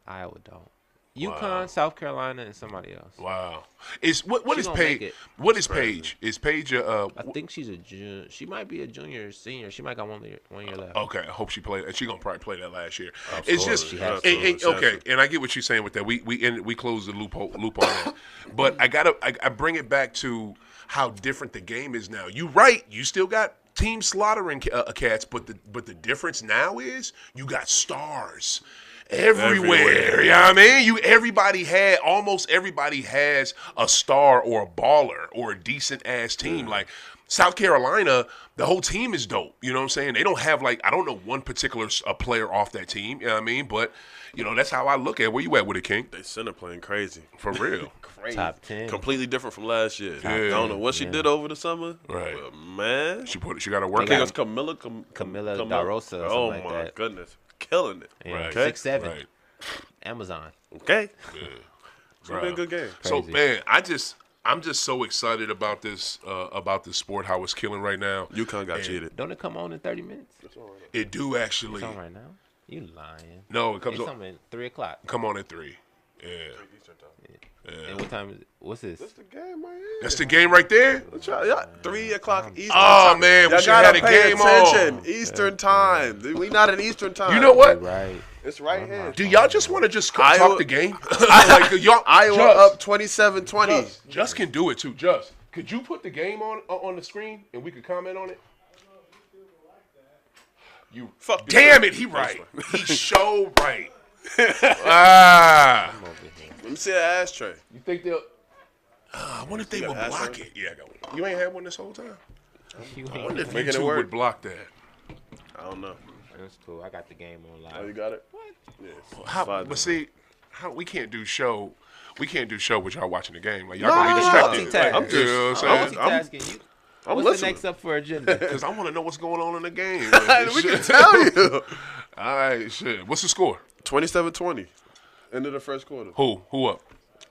Iowa don't. UConn, South Carolina, and somebody else. Wow. What She is gonna make Paige? it. What is Paige? Is Paige I think she's a junior. She might be a junior or senior. She might got one year left. Okay, I hope she played. And she gonna probably play that last year. Of It's course, just she has to. okay, and I get what you're saying with that. We close the loop on that, but I bring it back to how different the game is now. You're right. You still got team slaughtering cats, but the difference now is you got stars everywhere. You know what I mean? Almost everybody has a star or a baller or a decent ass team. Like South Carolina, the whole team is dope. You know what I'm saying? They don't have I don't know one particular player off that team. You know what I mean? But that's how I look at it. Where you at with it, King? They center playing crazy. For real. Crazy. Top 10. Completely different from last year. Yeah. I don't know what she did over the summer. Right. But man. She got to I work think it was out. Camilla DaRosa or something Oh like my that. goodness. Killing it. Yeah, Right. 6'7". Right. Amazon. Okay. Yeah. It's gonna be a good game. So Crazy. man, I'm just so excited about this sport, how it's killing right now. UConn got cheated. Don't it come on in 30 minutes? It do actually. It's on right now. You lying? No, it comes It's on. on at 3 o'clock. Come on at 3. Yeah. And what time is it? What's this? That's the game right here. That's the game right there. Yeah, 3 o'clock Eastern Oh time. man, we Y'all should have gotta had a pay game attention. on. Eastern time. We not in Eastern time. You know what? Right. It's right here. Do y'all just want to just Iowa- talk the game? Like y'all, Iowa Just- up 27-20. Just can do it too. Just could you put the game on the screen and we could comment on it? You Fuck you. damn it, he right. He so right. Ah. Let me see an ashtray. You think they'll? I wonder if they You will got block ashtray? it. Yeah, I got one. You ain't had one this whole time. I wonder if Making it YouTube work. would block that. I don't know. That's cool. I got the game on live. Oh, you got it? What? Yeah. How, Slide but that. see, how we can't do show. We can't do show with y'all watching the game. Like y'all No, gonna be distracted. multitasking. I'm You know what I'm saying? Multitasking. You, I'm what's listening. the next up for agenda? Because I want to know what's going on in the game. We can tell you. All right, shit. What's the score? 27-20. End of the first quarter. Who up?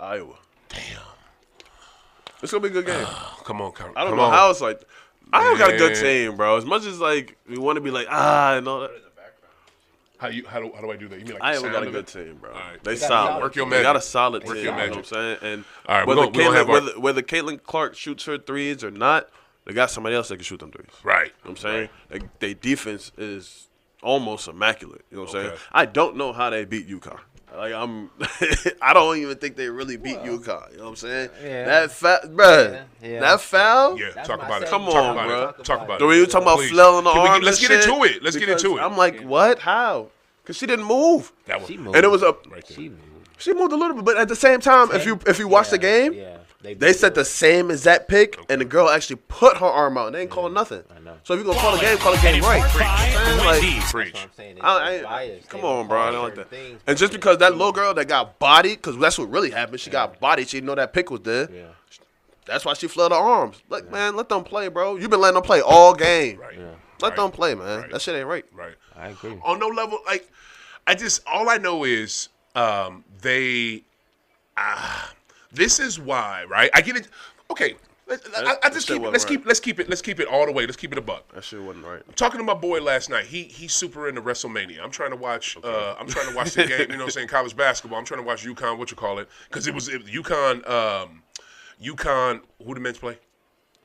Iowa. Damn. It's gonna be a good game. Come on, Kyrie. I don't Come know on. how it's like. Iowa got a good Man. team, bro. As much as like we want to be like and all that. How do I do that? You mean like the Iowa sound got a of good it? team, bro. right. They got a solid. solid Work your They got a magic. solid Work team. your You know what I'm magic. saying? And All right, whether we gonna have our- whether Caitlin Clark shoots her threes or not, they got somebody else that can shoot them threes. Right. You know what I'm saying? Like, their defense is almost immaculate. You know what I'm saying? Okay. I don't know how they beat UConn. Like I don't even think they really beat UConn. You know what I'm saying? Yeah. That bruh. Yeah. That foul. Yeah, That's talk my about it. segment. Come Talk on, about bro. it. Talk about The it. way you talking about Please. flailing the Can we arms let's and get shit? into it. Let's get Because into it. I'm like, what? How? Because she didn't move. That one. She moved. And it was a Right there. She moved. she moved a little bit, but at the same time, if you watch the game, Yeah. they set the same exact pick, and the girl actually put her arm out. And they ain't call nothing. I know. So if you're gonna call the game right. Preach. That's what I'm saying. Come on, bro. I don't like that. And just because that little girl that got bodied, because that's what really happened. She got bodied. She didn't know that pick was there. Yeah. That's why she flailed her arms. Like, man, let them play, bro. You've been letting them play all game. Right. Let Right. them play, man. Right. That shit ain't right. Right. I agree. On no level, like all I know is they. This is why, right? I get it. Okay, Let's keep it all the way. Let's keep it a buck. That shit wasn't right. I'm talking to my boy last night. He's super into WrestleMania. I'm trying to watch. I'm trying to watch the game. You know what I'm saying? College basketball. I'm trying to watch UConn. Because it was UConn. UConn. Who the men's play?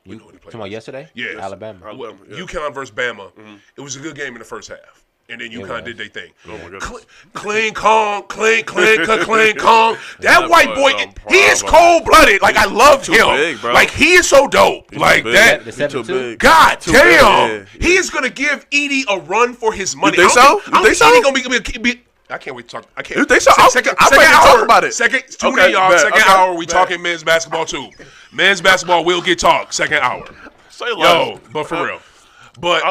We know who they play. Talking about yesterday? Yeah, Alabama. Yeah. UConn versus Bama. Mm-hmm. It was a good game in the first half. And then UConn did their thing. Oh my goodness. Clean, Kong, clean, Kong. That white boy, he is cold-blooded. Like, I love him. Big, bro. Like, he is so dope. He's like, that. The 7-2? God damn. Big. He is going to give Edie a run for his money. You think so? I think Edie going to be I can't wait to talk. I can't. You think so? Second I'm ready to hour. talk about it. Second, tune in, y'all. Second hour, we talking men's basketball, too. Men's basketball will get talk. Second hour. Yo, but for real. But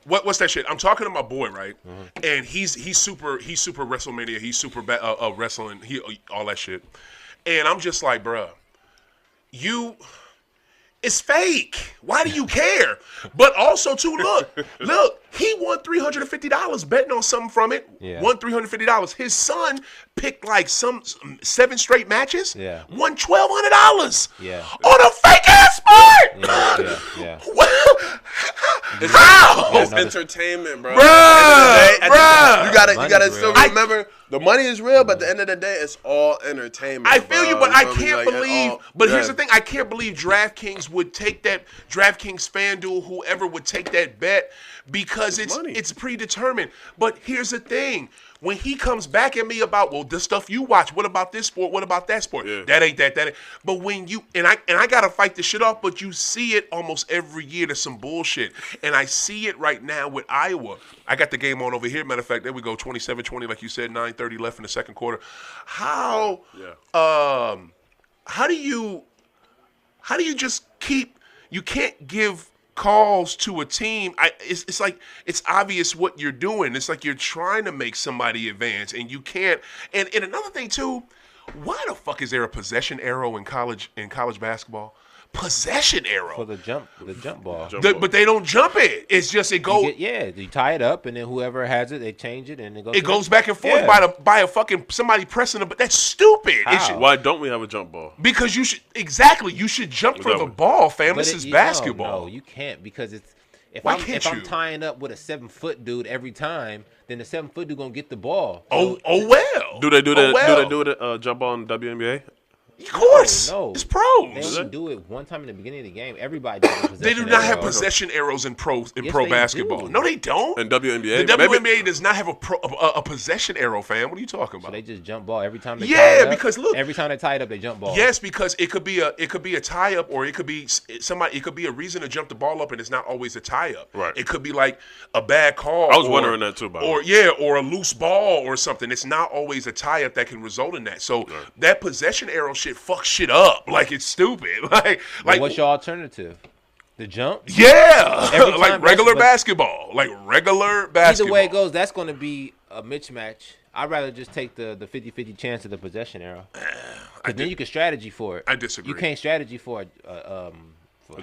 what's that shit? I'm talking to my boy, right? Mm-hmm. And he's super WrestleMania. He's super wrestling. All that shit. And I'm just like, bruh, it's fake. Why do you care? But also, too, look, he won $350 betting on something from it. Yeah. Won $350. His son picked like some 7 straight matches. Yeah. Won $1,200. Yeah. On a fake ass sport. Yeah. How? It's entertainment, bro. Bruh. You gotta still remember the money is real, but at the end of the day, it's all entertainment. I feel you, but I can't like, believe. But here's the thing: I can't believe DraftKings would take that. DraftKings, FanDuel, whoever would take that bet because it's predetermined. But here's the thing: when he comes back at me about, well, the stuff you watch, what about this sport? What about that sport? Yeah. That ain't that. That ain't. But when you and I gotta fight this shit off. But you see it almost every year. There's some bullshit, and I see it right now with Iowa. I got the game on over here. Matter of fact, there we go, 27-20, like you said, 9:30 left in the second quarter. How do you just keep? You can't give calls to a team. It's like it's obvious what you're doing. It's like you're trying to make somebody advance, and you can't. And another thing too, why the fuck is there a possession arrow in college basketball? Possession arrow for the jump ball. But they don't jump it. It's just it goes. You tie it up, and then whoever has it, they change it, and it goes back and forth by a fucking somebody pressing it. But that's stupid. Why don't we have a jump ball? Because you should jump for the ball, fam. This is basketball. No, you can't because it's. If I'm tying up with a 7-foot dude every time, then the 7-foot dude gonna get the ball. So, well. Do they do that? Do they jump ball in the WNBA? Of course. No. It's pros. They only do it one time in the beginning of the game. Everybody does possession. They do not have possession arrows in pro basketball. No, they don't. In WNBA? The WNBA does not have a possession arrow, fam. What are you talking about? So they just jump ball every time they tie it up? Because look. Every time they tie it up, they jump ball. Yes, because it could be a tie up or it could be somebody. It could be a reason to jump the ball up, and it's not always a tie up. Right. It could be like a bad call. I was wondering that too, or a loose ball or something. It's not always a tie up that can result in that. So that possession arrow shit fucks shit up. Like it's stupid. Like what's your alternative? The jump? Yeah, like regular basketball. Like regular basketball. Either way it goes, that's going to be a mismatch. I'd rather just take the 50-50 chance of the possession arrow. Because then you can strategy for it. I disagree. You can't strategy for a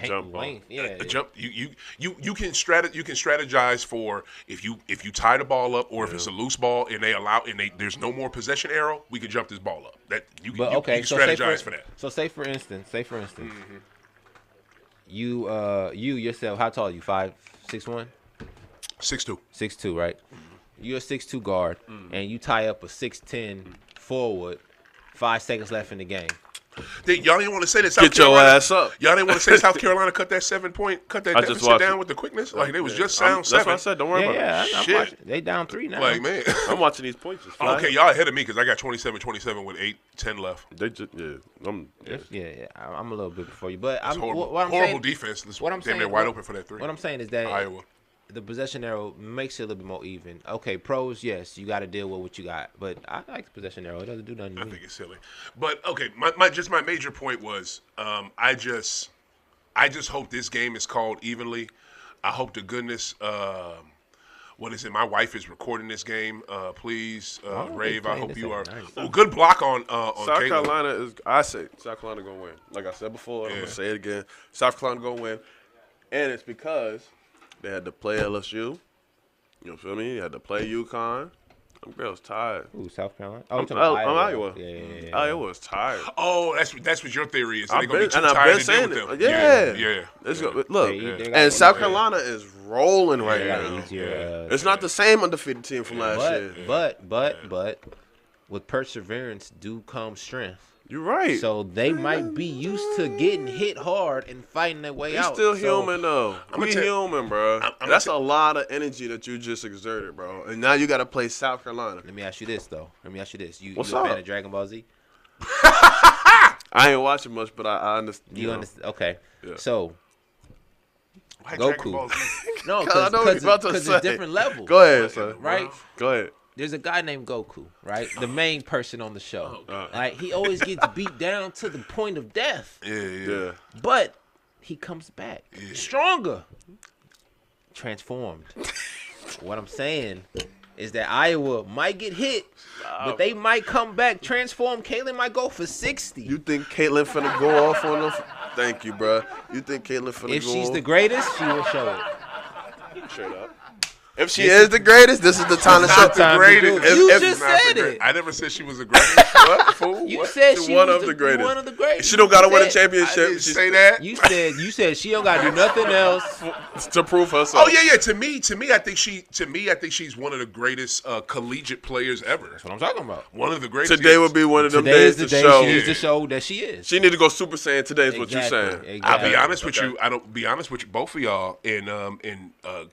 jump ball. Yeah, a jump. You can strategize for if you tie the ball up or if it's a loose ball and there's no more possession arrow, we can jump this ball up. That you can strategize for that. So say for instance, mm-hmm. you yourself, how tall are you? 5'6", 6'1"? 6'2". 6'2", right? Mm-hmm. You're a 6'2" guard, and you tie up a 6'10" forward. 5 seconds left in the game. Y'all didn't want to say that Get your ass up. Y'all didn't want to say South Carolina cut that deficit down with the quickness. Like they was just sound 7. That's what I said. Don't worry about it. I'm watching. They down 3 now. Like man, I'm watching these points. Okay, y'all ahead of me because I got 27 with 8-10 left. They just I'm a little bit before you, but I'm horrible defense. What I'm saying, they're wide open for that 3. What I'm saying is that Iowa. The possession arrow makes it a little bit more even. Okay, pros, yes, you got to deal with what you got. But I like the possession arrow. It doesn't do nothing to me. I think it's silly. But, okay, my major point was I just hope this game is called evenly. I hope to goodness, what is it? My wife is recording this game. Please, Rave, I hope you are. Nice. Good block on South Caitlin. Carolina is, I say, South Carolina going to win. Like I said before, I'm going to say it again. South Carolina going to win. And it's because they had to play LSU. You feel me? They had to play UConn. Them girls tired. Ooh, South Carolina. Oh, I'm Iowa. Yeah. Iowa was tired. Oh, that's what your theory is. They're I've gonna be been, too and I've tired been to deal saying with it. them. Yeah. Yeah. Look, They got and South easier. Carolina is rolling right They got now. easier. It's not the same undefeated team from last year. But with perseverance do come strength. You're right. So they might be used to getting hit hard and fighting their way He's out. still So, human though. We human, bro. That's a lot of energy that you just exerted, bro. And now you got to play South Carolina. Let me ask you this though. You What's a up? fan of Dragon Ball Z? I ain't watching much, but I understand. You understand? Okay. Yeah. So Why Dragon Goku. Ball Z? no, I know what you're about to because say. it's different levels. Go ahead, son. Right? Go ahead. There's a guy named Goku, right? The main person on the show. Oh, Like he always gets beat down to the point of death. Yeah. But he comes back stronger, transformed. What I'm saying is that Iowa might get hit, but they might come back, transform. Caitlyn might go for 60. You think Caitlyn finna go off on them? Thank you, bro. You think Caitlyn finna If go she's off? the greatest, she will show it. Straight up. If she is the greatest, this is the time to show. Not the greatest. You If- just Not the said great- it. I never said she was the greatest. What? Fool? You What? said She's she one was of the greatest. One of the greatest. She don't gotta You win a said- I championship. didn't She's say that. You said she don't gotta do nothing else. to prove herself. Oh yeah. To me, I think she's one of the greatest collegiate players ever. That's what I'm talking about. One of the greatest. Today would be one of them Today is days the to day show. she needs to show that she is. She need to go Super Saiyan. Today is what you're Exactly, saying. I'll be exactly. honest with you. I don't be honest with you, both of y'all. And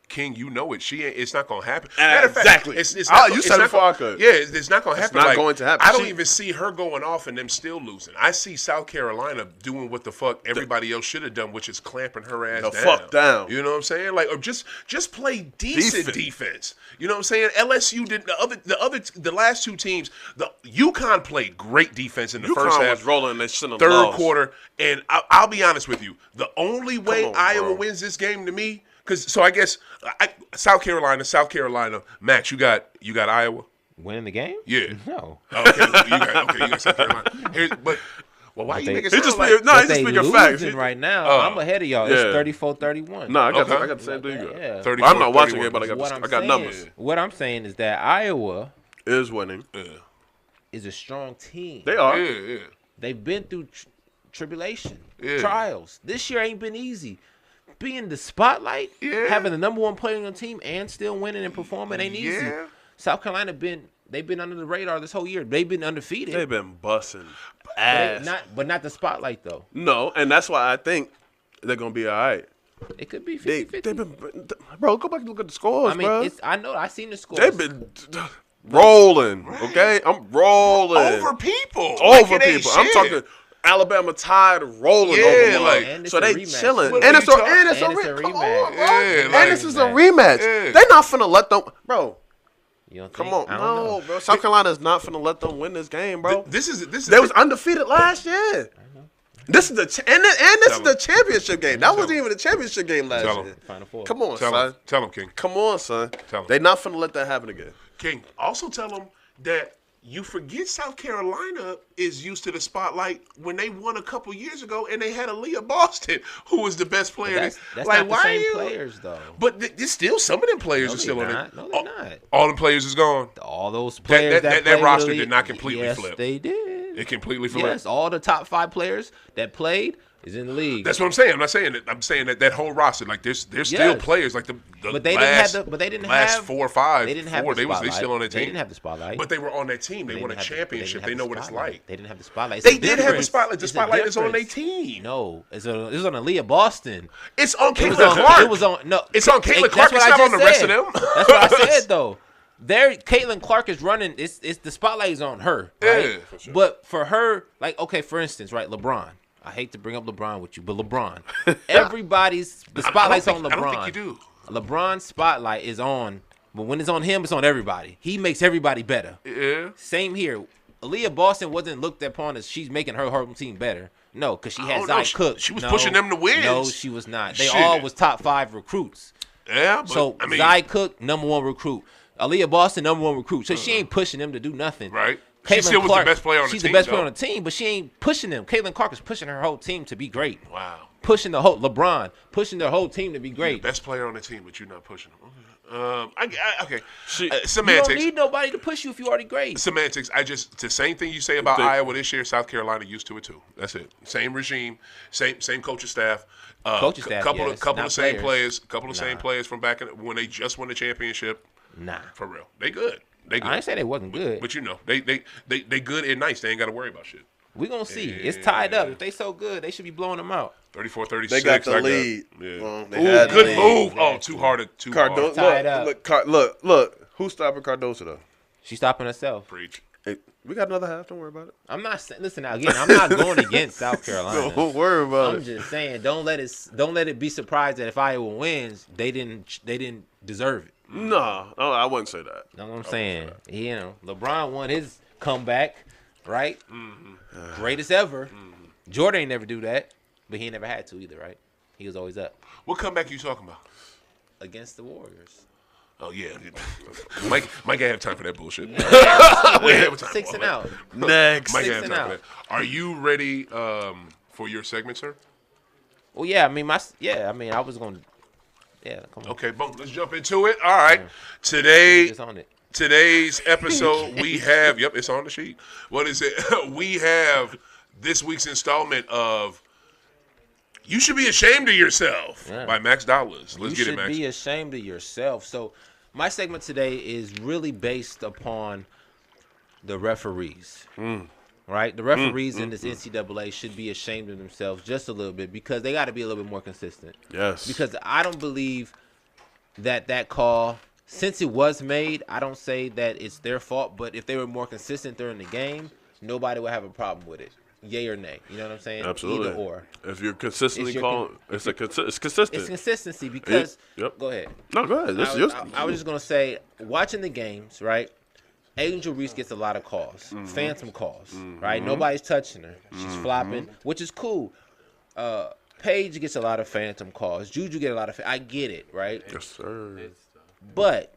King, you know it. It's not gonna happen. Matter of fact, Exactly. It's Oh, not, you it's said it not before gonna- I could. Yeah, it's not gonna happen. not Like, going to happen. I don't She- even see her going off and them still losing. I see South Carolina doing what the fuck everybody else should have done, which is clamping her ass The down. fuck down. You know what I'm saying? Like, or just play decent defense. You know what I'm saying? LSU did the last two teams. The UConn played great defense in the first UConn half. was rolling and they shouldn't have Third lost. quarter, and I'll be honest with you. The only way on, Iowa bro. wins this game to me, I guess South Carolina. Max, you got Iowa. Winning the game? Yeah. No. Okay, you got South Carolina. Why you they- making He it just sound speaking, like? no, he's just speaking facts. losing right now. Oh. I'm ahead of y'all. Yeah. It's 34-31. No, I got Okay. the same thing you got. Yeah. 34, I'm not watching 31. it, but I What got I'm I got saying- numbers. What I'm saying is that Iowa Is winning. is a strong team. They are. Yeah. They've been through tribulation, Yeah. trials. This year ain't been easy. Being the spotlight, having the number one player on the team, and still winning and performing ain't easy. Yeah. South Carolina they've been under the radar this whole year. They've been undefeated. They've been busting But ass. not the spotlight though. No, and that's why I think they're gonna be all right. It could be They've 50-50. been, bro. Go back and look at the scores, I mean, bro. I know. I seen the scores. They've been rolling. Okay, I'm rolling Over people. Over Like, it ain't people. I'm shit. talking Alabama Tide rolling Yeah, over them. like- And it's So a they rematch. chilling. What And are it's you a talking- and it's a and it's a rematch. Come rematch. on, bro. Yeah, And like- this is a rematch. Yeah. They not finna let them, bro. You don't Come think? on, I don't know. no, bro. South Carolina is not finna let them win this game, bro. This is They was undefeated last year. This is this is the championship game. That wasn't even the championship game last Tell 'em. year. Final four. Come on, Tell son. him, King. Come on, son. Tell 'em. They not finna let that happen again. King. Also tell them that you forget South Carolina is used to the spotlight when they won a couple years ago and they had Aaliyah Boston, who was the best player. That's like, not the why same are you? players though. But there's still some of them players No, are still they're on not. it. No, they're not. All the players is gone. All those players that played with roster Aaliyah- did not completely yes, flip. They did. It completely flipped. Yes, all the top 5 players that played is in the league. That's what I'm saying. I'm not saying that. I'm saying that whole roster, like there's still Yes. players like the But they last, didn't have last 4 or 5. They didn't have four, the they spotlight. still on that team. They didn't have the spotlight. But they were on that team. They They won a didn't have the- championship. They didn't know have what the it's spotlight. like. They didn't have the spotlight. It's They a did have the difference. spotlight. The It's a spotlight is on their difference. team. No, it was on Aaliyah Boston. It's on It was Caitlin on. Clark. It was on. No, It's on Caitlin that's Clark. what It's I not on just the rest of said. them. That's what I said though. Caitlin Clark is running. It's the spotlight is on her. Right? Yeah, for sure. But for her, like okay, for instance, right, LeBron. I hate to bring up LeBron with you, but LeBron. The spotlight's on LeBron. I don't think you do. LeBron's spotlight is on, but when it's on him, it's on everybody. He makes everybody better. Yeah. Same here. Aaliyah Boston wasn't looked upon as she's making her home team better. No, because she I had don't know. Zy Cook. She was No, pushing them to wins. No, she was not. They Shit. all was top 5 recruits. Yeah. But, So I mean, Zy Cook, number 1 recruit. Aaliyah Boston, number 1 recruit. So she ain't pushing them to do nothing. Right. She Caitlin still was the best player on the she's team, the best player though. on the team, but she ain't pushing them. Caitlin Clark is pushing her whole team to be great. Wow. Pushing the whole LeBron, pushing their whole team to be great. Best player on the team, but you're not pushing them. Okay. You Semantics. don't need nobody to push you if you already great. Semantics. It's the same thing you say about Iowa this year. South Carolina used to it too. That's it. Same regime, same coaching staff. Coaching staff, couple yes, of not same players. same players from back when they just won the championship. Nah, For real, they good. They good. I ain't say they wasn't good. But they good and nice. They ain't got to worry about shit. We gonna see. It's tied up. If they so good, they should be blowing them out. 34-36. They got the lead. Yeah. Well, they Ooh, had the good lead. move. Oh, too hard. Tied up. Look. Who's stopping Cardoso though? She's stopping herself. Preach. Hey, we got another half. Don't worry about it. I'm not saying. Listen now. Again, I'm not going against South Carolina. Don't worry about I'm it. just saying, don't let it be surprised that if Iowa wins, they didn't deserve it. No, I wouldn't say that. You know what I'm saying? LeBron won his comeback, right? Greatest ever. Jordan ain't never do that, but he ain't never had to either, right? He was always up What comeback you talking about? against the Warriors. Oh yeah, Mike ain't have time for that bullshit. We ain't have time 6 for and it. out. Next. Mike ain't 6 have and time for out. that. Are you ready for your segment, sir? Well, yeah. I mean, I was gonna. Yeah, come on. Okay, boom. Let's jump into it. All right. Today, It's on it. today's episode, we have. Yep, it's on the sheet. What is it? We have this week's installment of "You Should Be Ashamed of Yourself" by Max Dollars. Let's You get it, should Max. be ashamed of yourself. So, my segment today is really based upon the referees. Right? The referees in this NCAA should be ashamed of themselves just a little bit because they got to be a little bit more consistent. Yes. Because I don't believe that call, since it was made, I don't say that it's their fault, but if they were more consistent during the game, nobody would have a problem with it. Yay or nay. You know what I'm saying? Absolutely. Either or. If you're consistently It's your calling, it's consistent. It's consistency because Yep. Go ahead. No, go ahead. This is yours. I was just gonna say, watching the games, right? Angel Reese gets a lot of calls, phantom calls, right? Nobody's touching her. She's flopping, which is cool. Paige gets a lot of phantom calls. Juju get a lot of. I get it, right? Yes, sir. But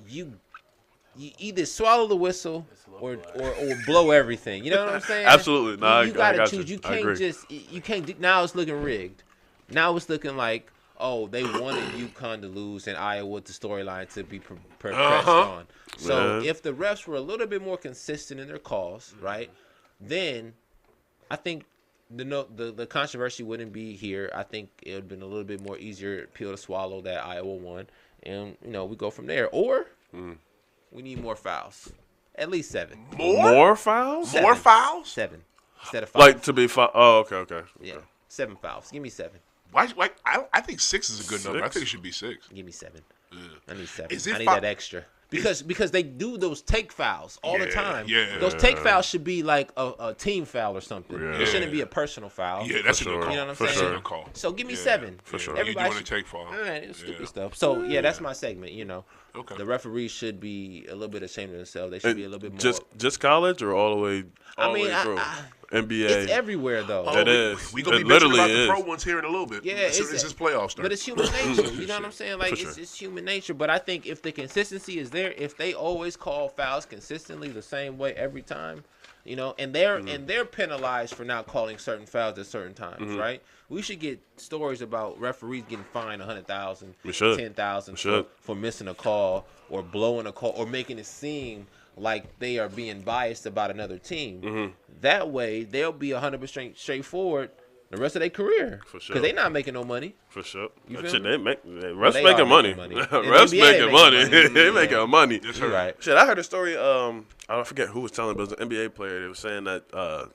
you either swallow the whistle or blow everything. You know what I'm saying? Absolutely. No, you I gotta got choose. you. You I agree. can't. Now it's looking rigged. Now it's looking like, oh, they wanted UConn to lose and Iowa the storyline to be pressed on. So Yeah. if the refs were a little bit more consistent in their calls, right, then I think the controversy wouldn't be here. I think it would have been a little bit more easier pill to swallow that Iowa won, and we go from there. Or we need more fouls, at least 7. More fouls? More fouls? 7 instead of 5. Like to be Oh, okay. Yeah, 7 fouls. Give me 7. Why? I think 6 is a good number. I 6? think it should be 6. Give me 7. I need 7. Is it I need fi- that extra. Because they do those take fouls all the time. yeah. Those take fouls should be like a team foul or something. Yeah. It shouldn't be a personal foul. Yeah, that's a sure. good call. You know what I'm For saying? That's a sure. good call. So give me Yeah, 7. for sure. You Everybody doing a take fall. All right, it's stupid Yeah. stuff. So yeah, that's my segment. Okay. The referees should be a little bit ashamed of themselves. They should be a little bit more. Just college or all the way I mean, through? NBA. it's everywhere though. It is. We gonna It be bitching literally about the is. pro ones here in a little bit. Yeah, as soon as this playoff starts. But it's human nature. You know what I'm saying? Like, For it's sure. human nature. But I think if the consistency is there, if they always call fouls consistently the same way every time, and they're penalized for not calling certain fouls at certain times, right? We should get stories about referees getting fined $100,000, We should. $10,000 for missing a call or blowing a call or making it seem like they are being biased about another team. That way, they'll be 100% straightforward the rest of their career. For sure. Because they're not making no money. For sure. You That feel shit, me? refs they making are money. making money. Refs In the NBA, making they money. making money. They Yeah. making money. Yes, You're sir. right. Shit, I heard a story. I forget who was telling it, but it was an NBA player. They was saying that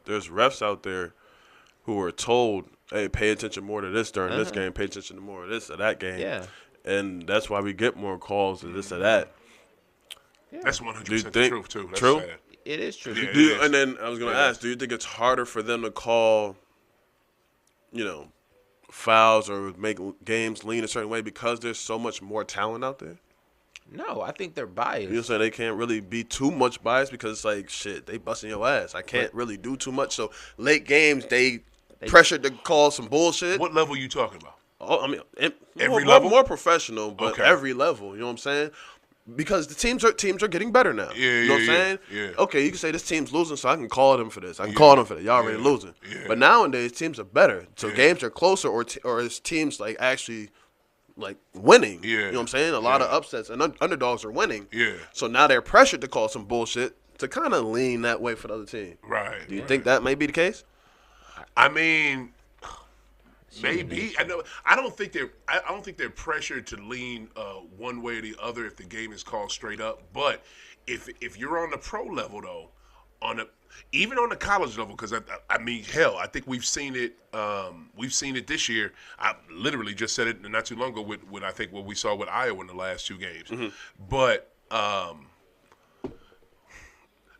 there's refs out there who were told, "Hey, pay attention more to this during this game. Pay attention to more of this or that game." Yeah. And that's why we get more calls and this or that. That's 100% Do you the think- truth too. That's true? sad. It is true. Yeah. Do you, and then I was gonna Yeah. ask, do you think it's harder for them to call, fouls or make games lean a certain way because there's so much more talent out there? No, I think they're biased. You know, so they can't really be too much biased because it's like, shit, they busting your ass. I can't really do too much. So late games, they pressured to call some bullshit. What level you talking about? Oh, I mean, Every more, level? more professional, but Okay. every level. You know what I'm saying? Because the teams are getting better now. Yeah, you know what I'm yeah, saying? yeah. Okay, you can say this team's losing, so I can call them for this. I can call them for that. Y'all already losing. Yeah. But nowadays, teams are better. So Yeah. games are closer, or it's teams like actually like winning. Yeah. You know what I'm saying? A lot of upsets and underdogs are winning. Yeah. So now they're pressured to call some bullshit to kind of lean that way for the other team. Right. Do you think that may be the case? I mean, maybe. I don't think they're pressured to lean one way or the other if the game is called straight up. But if you're on the pro level though, even on the college level, because I mean, hell, I think we've seen it. We've seen it this year. I literally just said it not too long ago with I think what we saw with Iowa in the last 2 games. Mm-hmm. But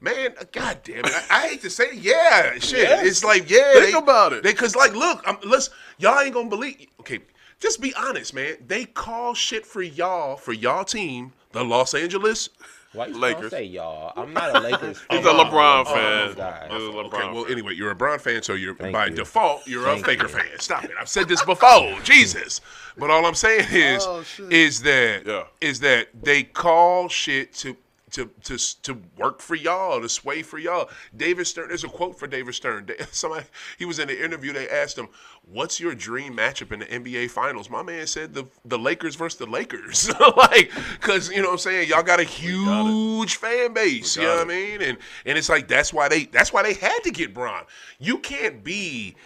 man, God damn it! I hate to say it. Yeah, shit. Yes. It's like, think about it. Because like, look, y'all ain't gonna believe. Okay, just be honest, man. They call shit for y'all team, the Los Angeles. Why you Lakers. say y'all? I'm not a Lakers fan. He's a LeBron fan. Okay, well, anyway, you're a Brown fan, so you're by default you're a Faker fan. Stop it. I've said this before. Jesus. But all I'm saying is that they call shit to work for y'all, to sway for y'all. David Stern, there's a quote for David Stern. He was in the interview. They asked him, "What's your dream matchup in the NBA Finals?" My man said the Lakers versus the Lakers, like, because you know what I'm saying. Y'all got a huge fan base. You know what I mean? And it's like that's why they had to get Bron. You can't be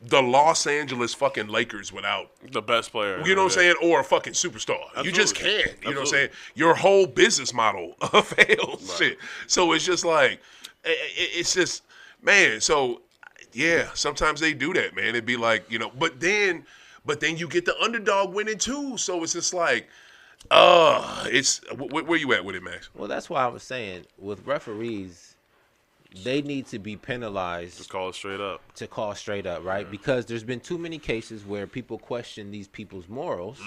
the Los Angeles fucking Lakers without the best player. You know what I'm saying? Or a fucking superstar. Absolutely. You just can't. You Absolutely. know what I'm saying? Your whole business model fails. Right. Shit. So it's just like, it's just, man. So, yeah, sometimes they do that, man. It'd be like, you know, but then you get the underdog winning too. So it's just like, it's, where you at with it, Max? Well, that's why I was saying with referees, they need to be penalized. Just call it straight up. To call straight up, right? Yeah. Because there's been too many cases where people question these people's morals,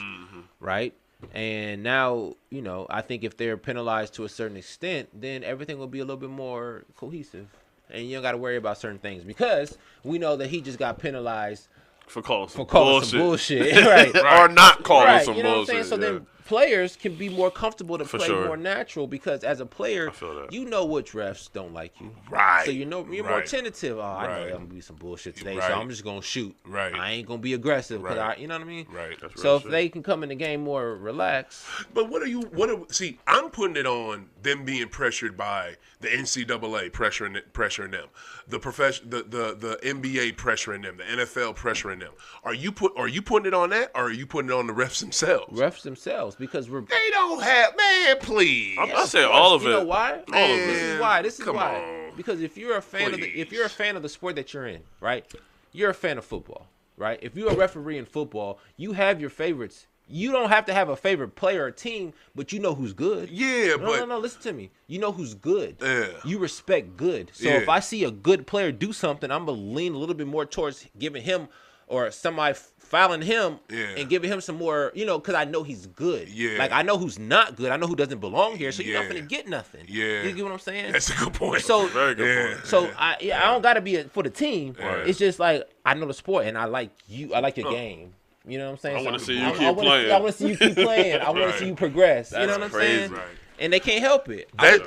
right? And now, you know, I think if they're penalized to a certain extent, then everything will be a little bit more cohesive. And you don't got to worry about certain things because we know that he just got penalized for calling some bullshit. Right. Or not calling some you know bullshit. What I'm saying? So then players can be more comfortable to play more natural because as a player, you know which refs don't like you. Right. So you know you're more tentative. Oh, I know I'm going to be some bullshit today, so I'm just going to shoot. Right. I ain't going to be aggressive because you know what I mean? Right. So if they can come in the game more relaxed. But see, I'm putting it on them being pressured by the NCAA pressuring them, the NBA pressuring them, the NFL pressuring them. Are you putting it on that, or are you putting it on the refs themselves? Refs themselves, because they don't have, man. Please, I say all of it. You know why? Man, this is why. Because if you're a fan of the sport that you're in, right? You're a fan of football, right? If you're a referee in football, you have your favorites. You don't have to have a favorite player or team, but you know who's good. Yeah, No, listen to me. You know who's good. Yeah. You respect good. So if I see a good player do something, I'm going to lean a little bit more towards giving him or somebody fouling him and giving him some more, you know, because I know he's good. Yeah. Like, I know who's not good. I know who doesn't belong here, so you're not going to get nothing. Yeah. You get what I'm saying? That's a good point. So, very good point. So, I don't got to be for the team. Right. It's just like, I know the sport, and I like you. I like your game. You know what I'm saying? I want to see you keep playing. I want to see you keep playing. I want to see you progress. That's you know what I'm saying? Right. And they can't help it. That's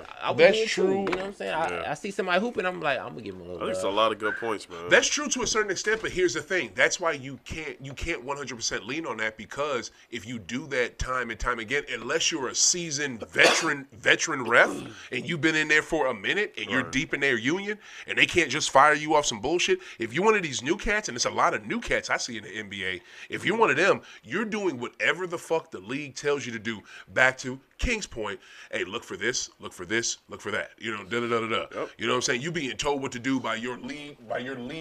true. You know what I'm saying? I see somebody hooping, I'm like, I'm gonna give him a little. I think it's a lot of good points, man. That's true to a certain extent, but here's the thing. That's why you can't 100% lean on that, because if you do that time and time again, unless you're a seasoned veteran ref and you've been in there for a minute and you're deep in their union and they can't just fire you off some bullshit. If you're one of these new cats, and it's a lot of new cats I see in the NBA, if you're one of them, you're doing whatever the fuck the league tells you to do. Back to King's point, hey, look for this, look for this, look for that. You know, Yep. You know what I'm saying? You being told what to do by your lead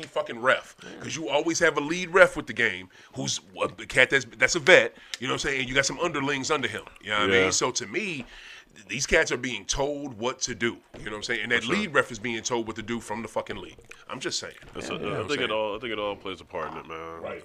fucking ref, because you always have a lead ref with the game who's a cat that's a vet. You know what I'm saying? And you got some underlings under him. You know what I mean? So to me, these cats are being told what to do. You know what I'm saying? And that lead ref is being told what to do from the fucking league. I'm just saying. I think it all plays a part in it, man. Right.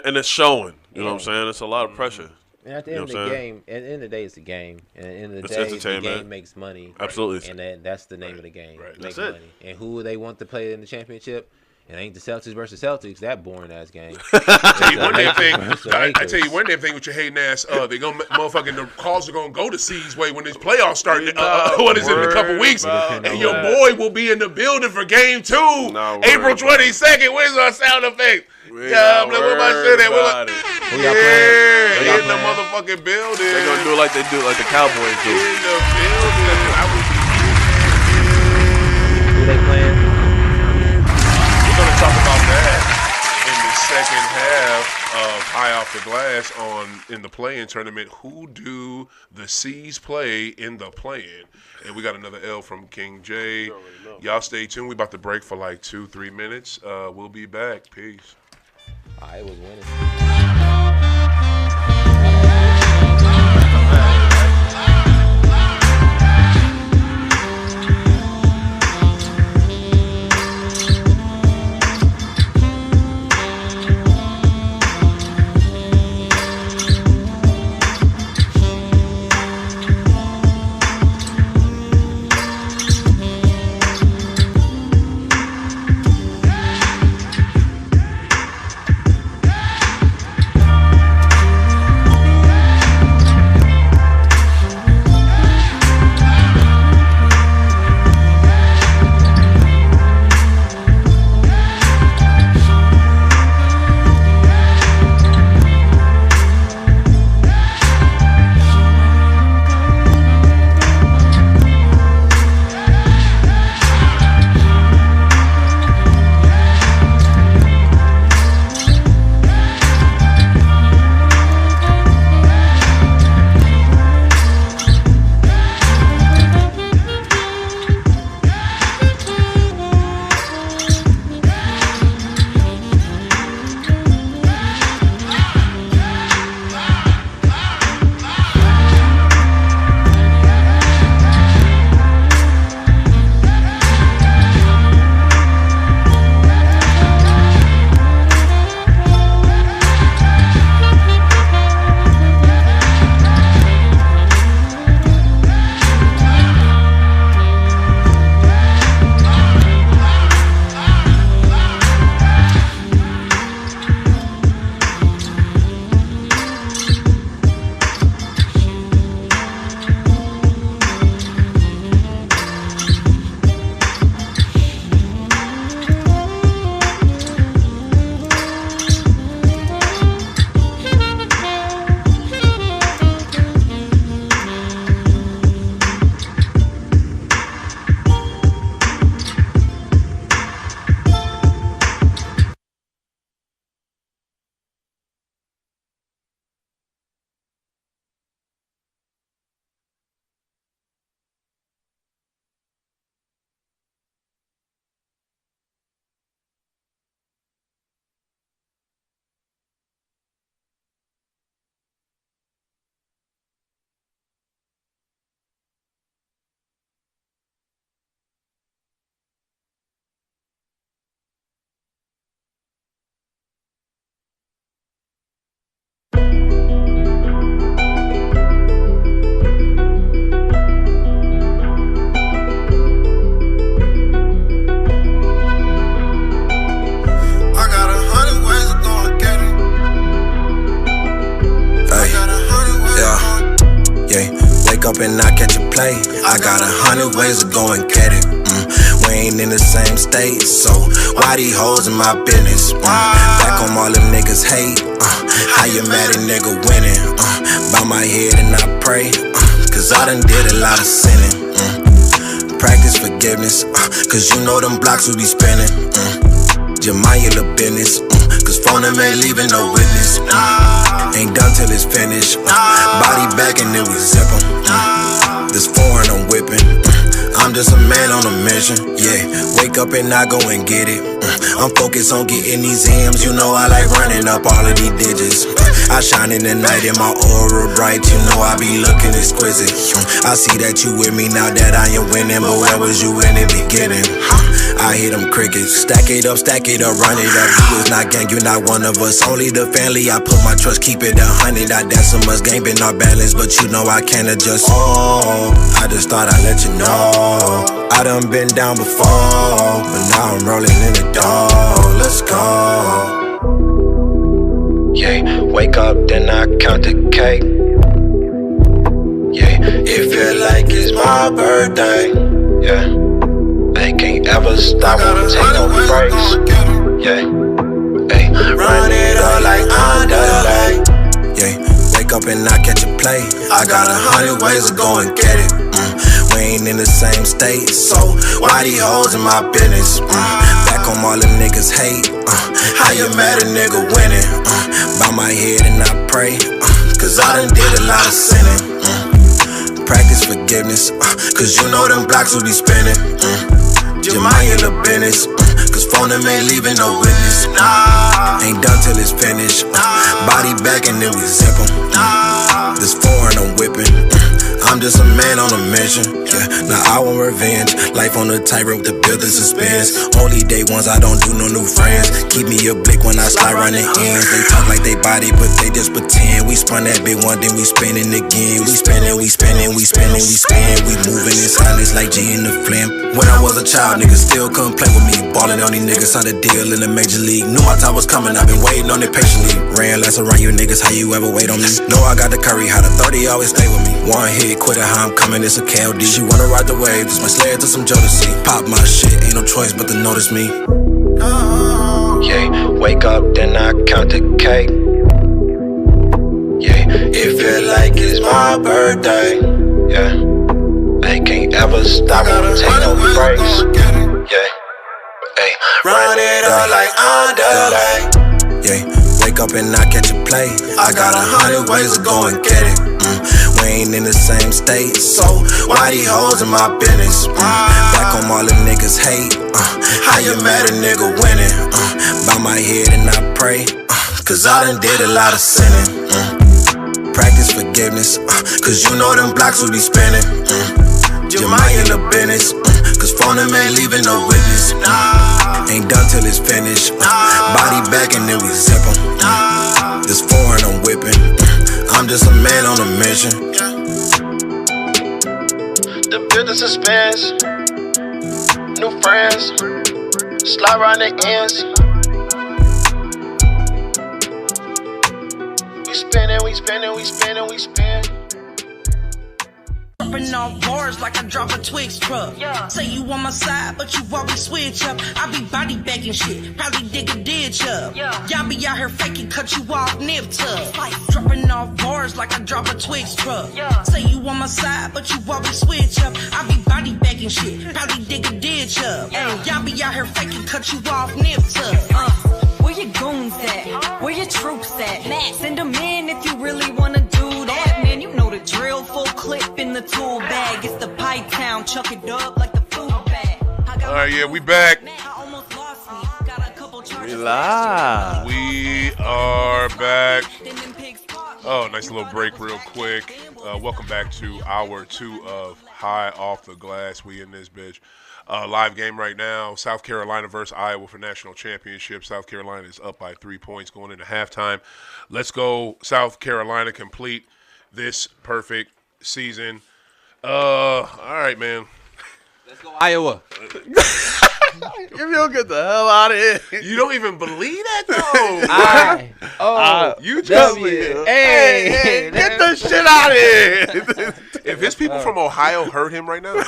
And it's showing. You know what I'm saying? It's a lot of pressure. And at the end of the game, at the end of the day, it's a game. And at the end of the day, the game makes money. Absolutely. And that's the name of the game. Right. Make money. And who they want to play in the championship? It ain't the Celtics versus Celtics. That boring ass game. I tell you one damn thing with your hating ass. They gonna motherfucking the calls are gonna go to C's way when this playoffs start. What is it, in a couple weeks? And your boy will be in the building for game 2, April 22nd. Where's our sound effect? What am I saying? Who y'all playing? Who y'all In the playing? motherfucking building. They're gonna do it like they do, like the Cowboys do. In the building. I was Who they playing? We're gonna talk about that in the second half of High Off the Glass in the play-in tournament. Who do the C's play in the play-in? And we got another L from King J. Y'all stay tuned. We about to break for like 2-3 minutes. We'll be back. Peace. I was winning. up and I catch a play. I got 100 ways to go and get it. We ain't in the same state, so why these hoes in my business? Back on all them niggas hate. How you mad at nigga winning? Bow my head and I pray, cause I done did a lot of sinning. Practice forgiveness, cause you know them blocks we be spinning. Just mind your little business, cause phone them ain't leaving no witness. Ain't done till it's finished. Body back and then we zip 'em. This foreign I'm whipping. I'm just a man on a mission, yeah. Wake up and I go and get it. I'm focused on getting these M's. You know I like running up all of these digits. I shine in the night and my aura bright. You know I be looking exquisite. I see that you with me now that I am winning, but where was you in the beginning? I hear them crickets. Stack it up, run it up. You is not gang, you not one of us. Only the family, I put my trust, keep it 100. I dance so much, game been our balance, but you know I can't adjust. Oh, I just thought I'd let you know. I done been down before, but now I'm rolling in the door. Let's go. Yeah, wake up, then I count the cake. Yeah, it feel like it's my birthday. Yeah, they can't ever stop, won't take no breaks. Yeah, hey, run it up like underlay. and I catch a play. I got 100 ways of go and get it. We ain't in the same state, so why these hoes in my business? Back on all the niggas hate. How you mad a nigga winning? Bow my head and I pray, cause I done did a lot of sinning. Practice forgiveness, cause you know them blocks will be spinning. Just mind your business, cause phone them ain't leaving no witness. Ain't done till it's finished. Body back and then we zip 'em. This foreign I'm whipping. I'm just a man on a mission. Yeah, now I want revenge. Life on the tightrope to build the suspense. Only day ones, I don't do no new friends. Keep me a blick when I slide round the ends. They talk like they body, but they just pretend. We spun that big one, then we spinning again. We spinning, we spinning, we spinning, we spin. We moving in silence like G in the flim. When I was a child, niggas still couldn't play with me. Ballin' on these niggas, signed a deal in the major league. Knew my time was coming, I've been waiting on it patiently. Ran less around you niggas, how you ever wait on me? Know I got the curry, how the 30 always stay with me. One hit, quit it, how I'm coming, it's a KLD. She wanna ride the wave, this my slayer to some Jodeci. Pop my shit, ain't no choice but to notice me. Yeah, wake up, then I count the cake. Yeah, it feel like it's my birthday. Yeah, I can't ever stop, won't take no breaks. Yeah, hey, run it up like underlay. Yeah, wake up and I catch a play. I got 100 ways of go and get it. We ain't in the same state, so why these hoes in my business? Back on all the niggas hate. How you mad a nigga winning? Bow my head and I pray, cause I done did a lot of sinning. Practice forgiveness, cause you know them blocks will be spinning. Just mind your business, cause phone them ain't leaving no witness. Ain't done till it's finished. Body back and then we zip 'em. This foreign I'm whipping. I'm just a man on a mission. The business suspense. New friends. Slide around the ends. We spinning, we spinning, we spinning, we spin. Dropping off bars like I drop a Twix truck. Yeah. Say you on my side, but you always switch up. I be body bagging shit, probably dig a ditch up. Yeah. Y'all be out here faking, cut you off, nip tuck. Like dropping off bars like I drop a Twix truck. Yeah. Say you on my side, but you always switch up. I be body bagging shit, probably dig a ditch up. Yeah. Y'all be out here faking, cut you off, nip tuck. Where your goons at? Where your troops at? Send them in if you really wanna do that. Man, you know the drill, full clip in the tool bag. It's the Pie Town, chuck it up like the food bag. Alright, yeah, we back. We live. We are back. Oh, nice little break real quick. Welcome back to hour 2 of High Off the Glass. We in this bitch. Live game right now. South Carolina versus Iowa for national championship. South Carolina is up by 3 points going into halftime. Let's go South Carolina complete this perfect season. All right, man. Let's go Iowa. If you don't get the hell out of here. You don't even believe that, though. You just hey, get the shit out of here. If his people from Ohio heard him right now,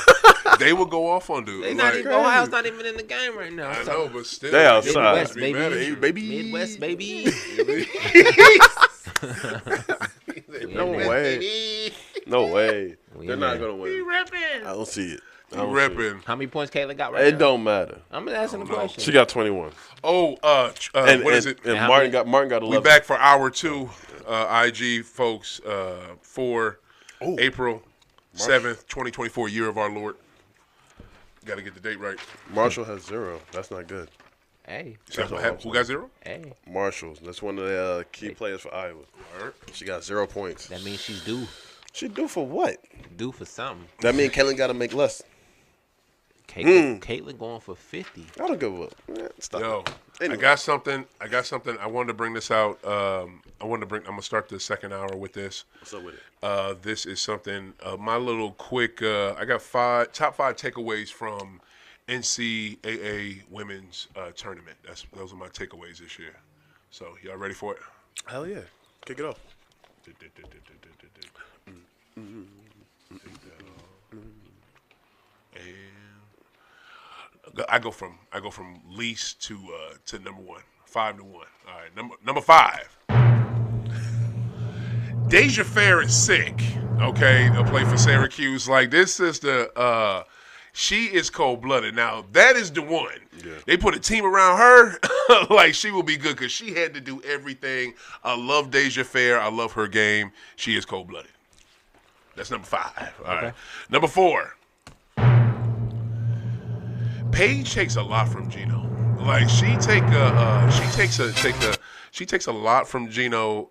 they would go off on dude. They not even, Ohio's not even in the game right now. I know, but still. They outside. Midwest, baby. Midwest, baby. No way. No way. They're not going to win. I don't see it. Repping. How many points Kayla got right now? It don't matter. I'm asking the question. She got 21. What is it? And Martin got 11. We back for hour 2, IG folks, for April 7th, 2024, year of our Lord. Got to get the date right. Marshall has 0. That's not good. Hey. Who got 0? Hey. Marshall. That's one of the key players for Iowa. She got 0 points. That means she's due. She due for what? Due for something. That means Caitlin got to make less. Caitlin going for 50. I don't give a stop. Yo, Anyway. I got something. I wanted to bring this out. I'm gonna start the second hour with this. What's up with it? This is something. My little quick. I got top 5 takeaways from NCAA women's tournament. Those are my takeaways this year. So y'all ready for it? Hell yeah. Kick it off. And I go from least to number 1, 5 to 1. All right, number 5. Deja Fair is sick. Okay, they'll play for Syracuse. Like, this sister, she is cold-blooded. Now, that is the one. Yeah. They put a team around her, like, she will be good because she had to do everything. I love Deja Fair. I love her game. She is cold-blooded. That's number 5. All right. Number 4. Paige takes a lot from Gino. Like, she takes a lot from Gino.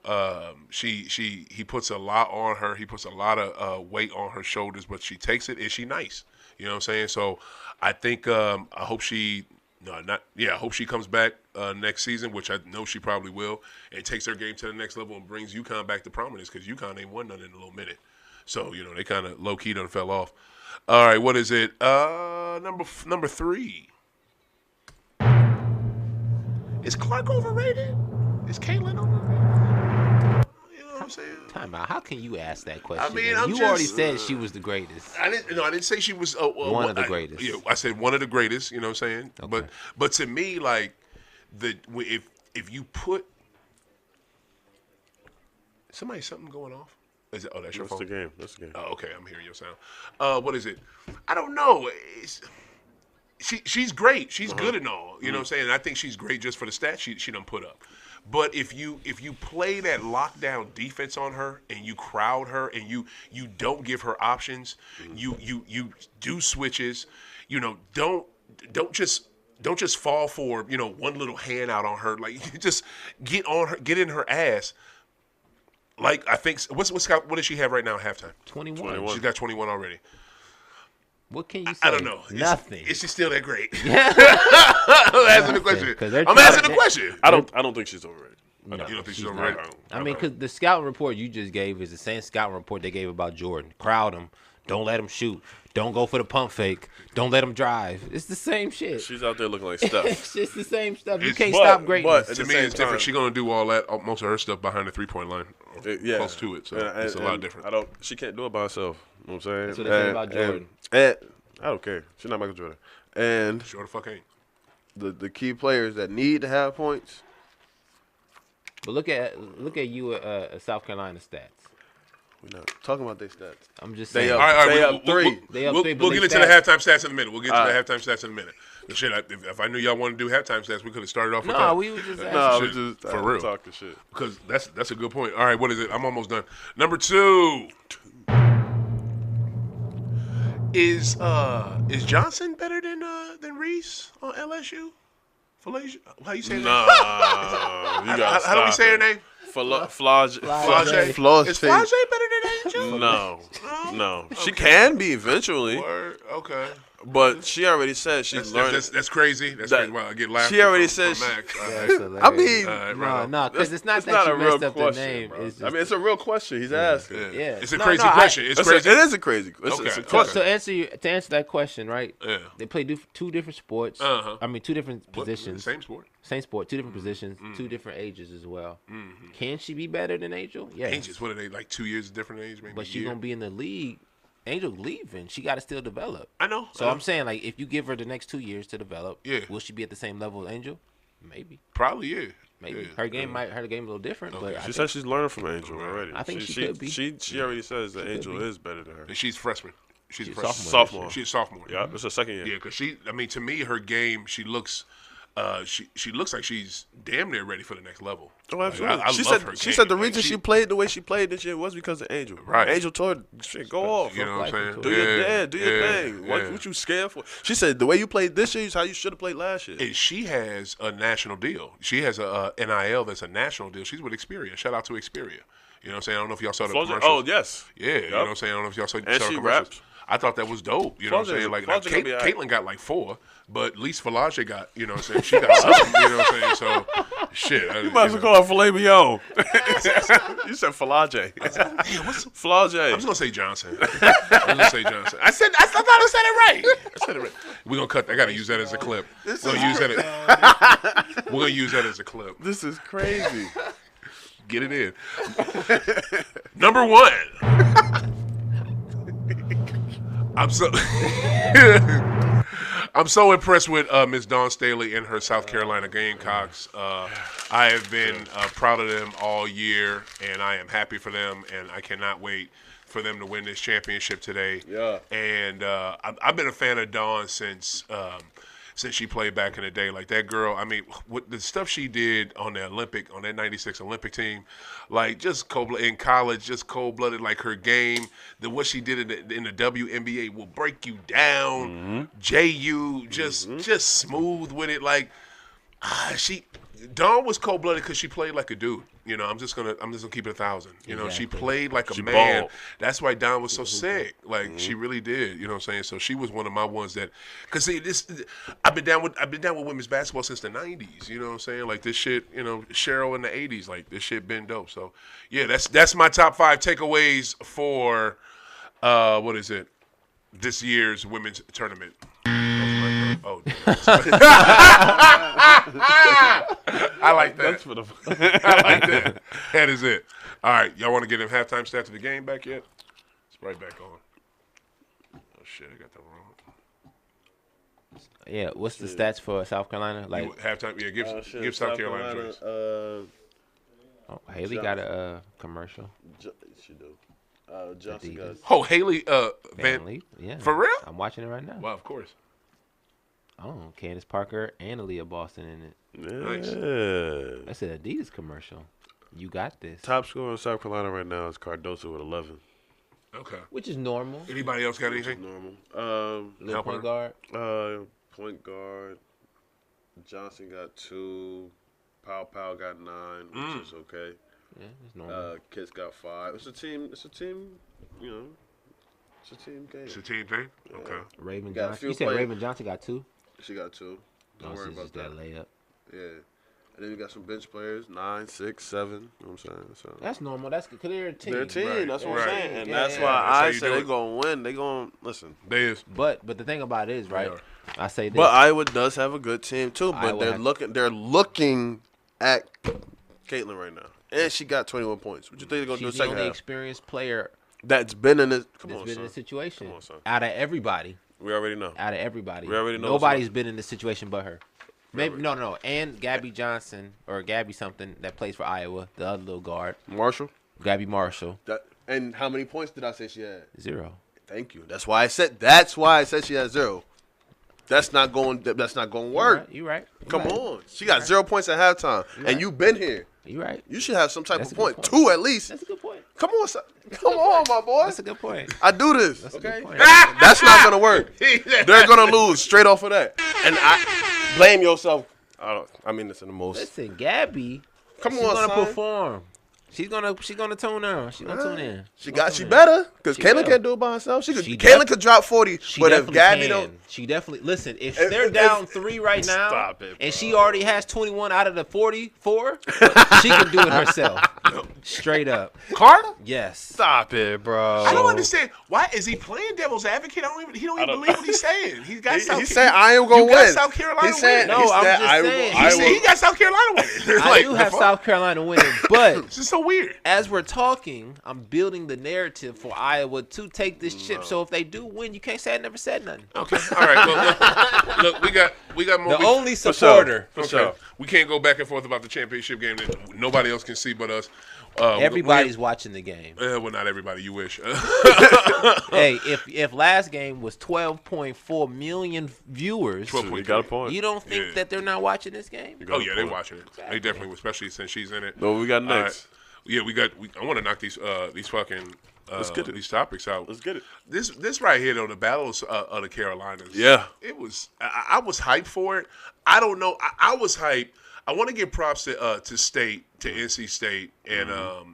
He puts a lot on her. He puts a lot of weight on her shoulders, but she takes it. Is she nice? You know what I'm saying? So I think I hope she comes back next season, which I know she probably will, and takes her game to the next level and brings UConn back to prominence because UConn ain't won none in a little minute. So, you know, they kind of low-key done fell off. All right, what is it? Number 3. Is Clark overrated? Is Caitlin overrated? You know what I'm saying? Time out. How can you ask that question? I mean, you already said she was the greatest. I didn't say she was one of the greatest. I said one of the greatest. You know what I'm saying? Okay. But to me, like, if you put something going off. Is it, that's your phone? That's the game. Oh, okay. I'm hearing your sound. What is it? I don't know. She's great. She's good and all. You know what I'm saying? And I think she's great just for the stats she done put up. But if you play that lockdown defense on her and you crowd her and you don't give her options, you do switches, you know, don't just fall for, you know, one little hand out on her. Like, you just get in her ass. Like, I think what does she have right now at halftime? 21. She's got 21 already. What can you say? I don't know. Nothing. Is she still that great? Yeah. I'm asking the question. I'm asking the question. I don't think she's overrated. No, you don't think she's overrated? I mean, because the scouting report you just gave is the same scouting report they gave about Jordan. Crowd him. Don't let him shoot. Don't go for the pump fake. Don't let him drive. It's the same shit. She's out there looking like Steph. It's just the same stuff. You can't stop greatness. But to me, it's different. She's going to do all that, most of her stuff behind the three-point line. Close to it. So it's a lot different. She can't do it by herself. You know what I'm saying? That's what they say about Jordan. And I don't care. She's not Michael Jordan. And sure the fuck ain't. The key players that need to have points. But look at you South Carolina stats. We're not talking about their stats. I'm just saying. All right, they up 3. We'll get into the halftime stats in a minute. The halftime stats in a minute. Shit, if I knew y'all wanted to do halftime stats, we could have started off with that. No, we were just asking. We just for real talking shit. Because that's a good point. All right, what is it? I'm almost done. Number 2. Is Johnson better than Reese on LSU? How you say that? You gotta how do we say her name? Flage. Is Flage better than Angel? No. She can be eventually. Word. Okay. But she already said she's learning. That's crazy. That's crazy. Wow, I get laughter. She already said. I mean, no, because it's not that you messed up the name. I mean, it's a real question. He's asking. Yeah. It's a crazy question. It's crazy. It is a crazy question. It's a question. To answer that question, right? Yeah. They play 2 different sports. I mean, 2 different positions. Same sport. Same sport, 2 different positions, 2 different ages as well. Can she be better than Angel? Yeah. Ages, what are they, like 2 years of different age, maybe? But she's going to be in the league. Angel leaving. She got to still develop. I know. So I'm saying, like, if you give her the next 2 years to develop, yeah, will she be at the same level as Angel? Maybe. Probably, yeah. Maybe. Yeah. Her game a little different, but she said she's learning from Angel already. I think she could be. She already says that Angel is better than her. And she's freshman. She's a sophomore. She's a sophomore. Yeah, it's her second year. Yeah, because to me, her game, she looks like she's damn near ready for the next level. Oh, absolutely. Like, she said the reason she played the way she played this year was because of Angel. Right. Angel told her, go off. You know what I'm saying? Do your thing. What you scared for? She said the way you played this year is how you should have played last year. And she has a national deal. She has a NIL that's a national deal. She's with Xperia. Shout out to Xperia. You know what I'm saying? I don't know if y'all saw the commercials. Oh, yes. Yeah, you know what I'm saying? I don't know if y'all saw the commercials. Raps. I thought that was dope. You know what I'm saying? Like Caitlin got like 4, but at least Falage got, you know what I'm saying? She got something, you know what I'm saying? So, shit. You might as well call her filet mignon. You said Falage. What's Falage? I was going to say Johnson. I thought I said it right. We're going to cut that. I got to use that as a clip. We're going to use that as a clip. This is crazy. Get it in. Number 1. I'm so I'm so impressed with Miss Dawn Staley and her South Carolina Gamecocks. I have been proud of them all year, and I am happy for them, and I cannot wait for them to win this championship today. Yeah. And I've been a fan of Dawn since she played back in the day. Like, that girl, I mean, what the stuff she did on that 96 Olympic team, like, just cold-blooded in college, just cold-blooded, like her game, what she did in the WNBA will break you down. JU, just smooth with it. Like, Dawn was cold-blooded because she played like a dude. You know, I'm just gonna keep it 1,000. You know, she played like a man. balled. That's why Dawn was so sick. Like, she really did. You know what I'm saying? So she was one of my ones that, cause see, I've been down with women's basketball since the '90s. You know what I'm saying? Like, this shit. You know, Cheryl in the '80s. Like, this shit been dope. So yeah, that's my top 5 takeaways for what is it? This year's women's tournament. Oh, I like that. That's for the. I like that. That is it. All right, y'all want to get them halftime stats of the game back yet? It's right back on. Oh shit, I got that wrong. Yeah, what's the stats for South Carolina? Like Halftime, yeah. Give South Carolina joints. Haley got a commercial. She do. Johnson got. Oh, Haley Van Leap, yeah. For real? I'm watching it right now. Well, of course. Oh, Candace Parker and Aaliyah Boston in it. Yeah. That's an Adidas commercial. You got this. Top scorer in South Carolina right now is Cardoso with 11. Okay. Which is normal. Anybody else got anything? Normal. Little point guard. Point guard. Johnson got 2. Powell got 9, which is okay. Yeah, it's normal. Kids got 5. It's a team. You know. It's a team game. It's a team thing. Okay. Raven Got a Johnson. few You said players. Raven Johnson got 2. She got 2. Don't worry about that. Layup. Yeah. And then you got some bench players, 9, 6, 7. You know what I'm saying? So That's normal. That's because they're a team. they're a team. Right. That's what Right. I'm saying. And Yeah, that's yeah. why That's how I you say do they're it. going to win. They're going to listen. They is. But the thing about it is, right? are. I say this. But Iowa does have a good team too. But Iowa they're has- looking at Caitlin right now, and she got 21 points. What you think they're going to do She's the the second only half? experienced player That's been in this. Come that's on, been son. in this situation. Come on, son. Out of everybody. We already know. Out of everybody. We already know Nobody's what's been in this situation but her. Maybe no. And Gabby Johnson or Gabby something that plays for Iowa, the other little guard. Marshall. Gabby Marshall. And how many points did I say she had? 0. Thank you. That's why I said she had 0. That's not going to work. You right. Come on. She got 0 points at halftime. And you've been here. You right. You should have some type That's of a good point. point. 2 at least. That's a good point. Come on, son. Come on, my boy. That's a good point. I do this. That's a okay? good point. That's not going to work. They're going to lose straight off of that. And I blame yourself. I mean this in the most. Listen, Gabby. Come She's on, gonna son. perform. She's gonna tune in. She's gonna tune in. She better because She Caitlin will. can't do it by herself. She Caitlin could drop 40, She but if definitely Gabby can. don't, She definitely listen. If If- they're if- down 3 right now, Stop it, and bro. she already has 21 out of the 44, she can do it herself. Straight up. Carter? Yes. stop it, bro. I don't understand. Why is he playing devil's advocate? He don't even believe what he's saying. He's got South He said I am gonna You got win. South Carolina He said, winning. No, I'm just saying. He said he got South Carolina winning. I do have South Carolina winning, but This is so weird. as we're talking, I'm building the narrative for Iowa to take this chip. So if they do win, you can't say I never said nothing. Okay. All right. Well, look, we got more. The only supporter. For Okay. sure. We can't go back and forth about the championship game that nobody else can see but us. Everybody's watching the game. Well, not everybody. You wish. Hey, if last game was 12.4 million viewers, 12.3. You got a point. you don't think Yeah. that they're not watching this game? Oh yeah, they're watching it. They definitely, especially since she's in it. What we got All right. next? Yeah, I want to knock these fucking Let's get it. these topics out. Let's get it. This right here though, the battles of the Carolinas. Yeah. it was. I was hyped for it. I don't know. I was hyped. I want to give props to State, to NC State, and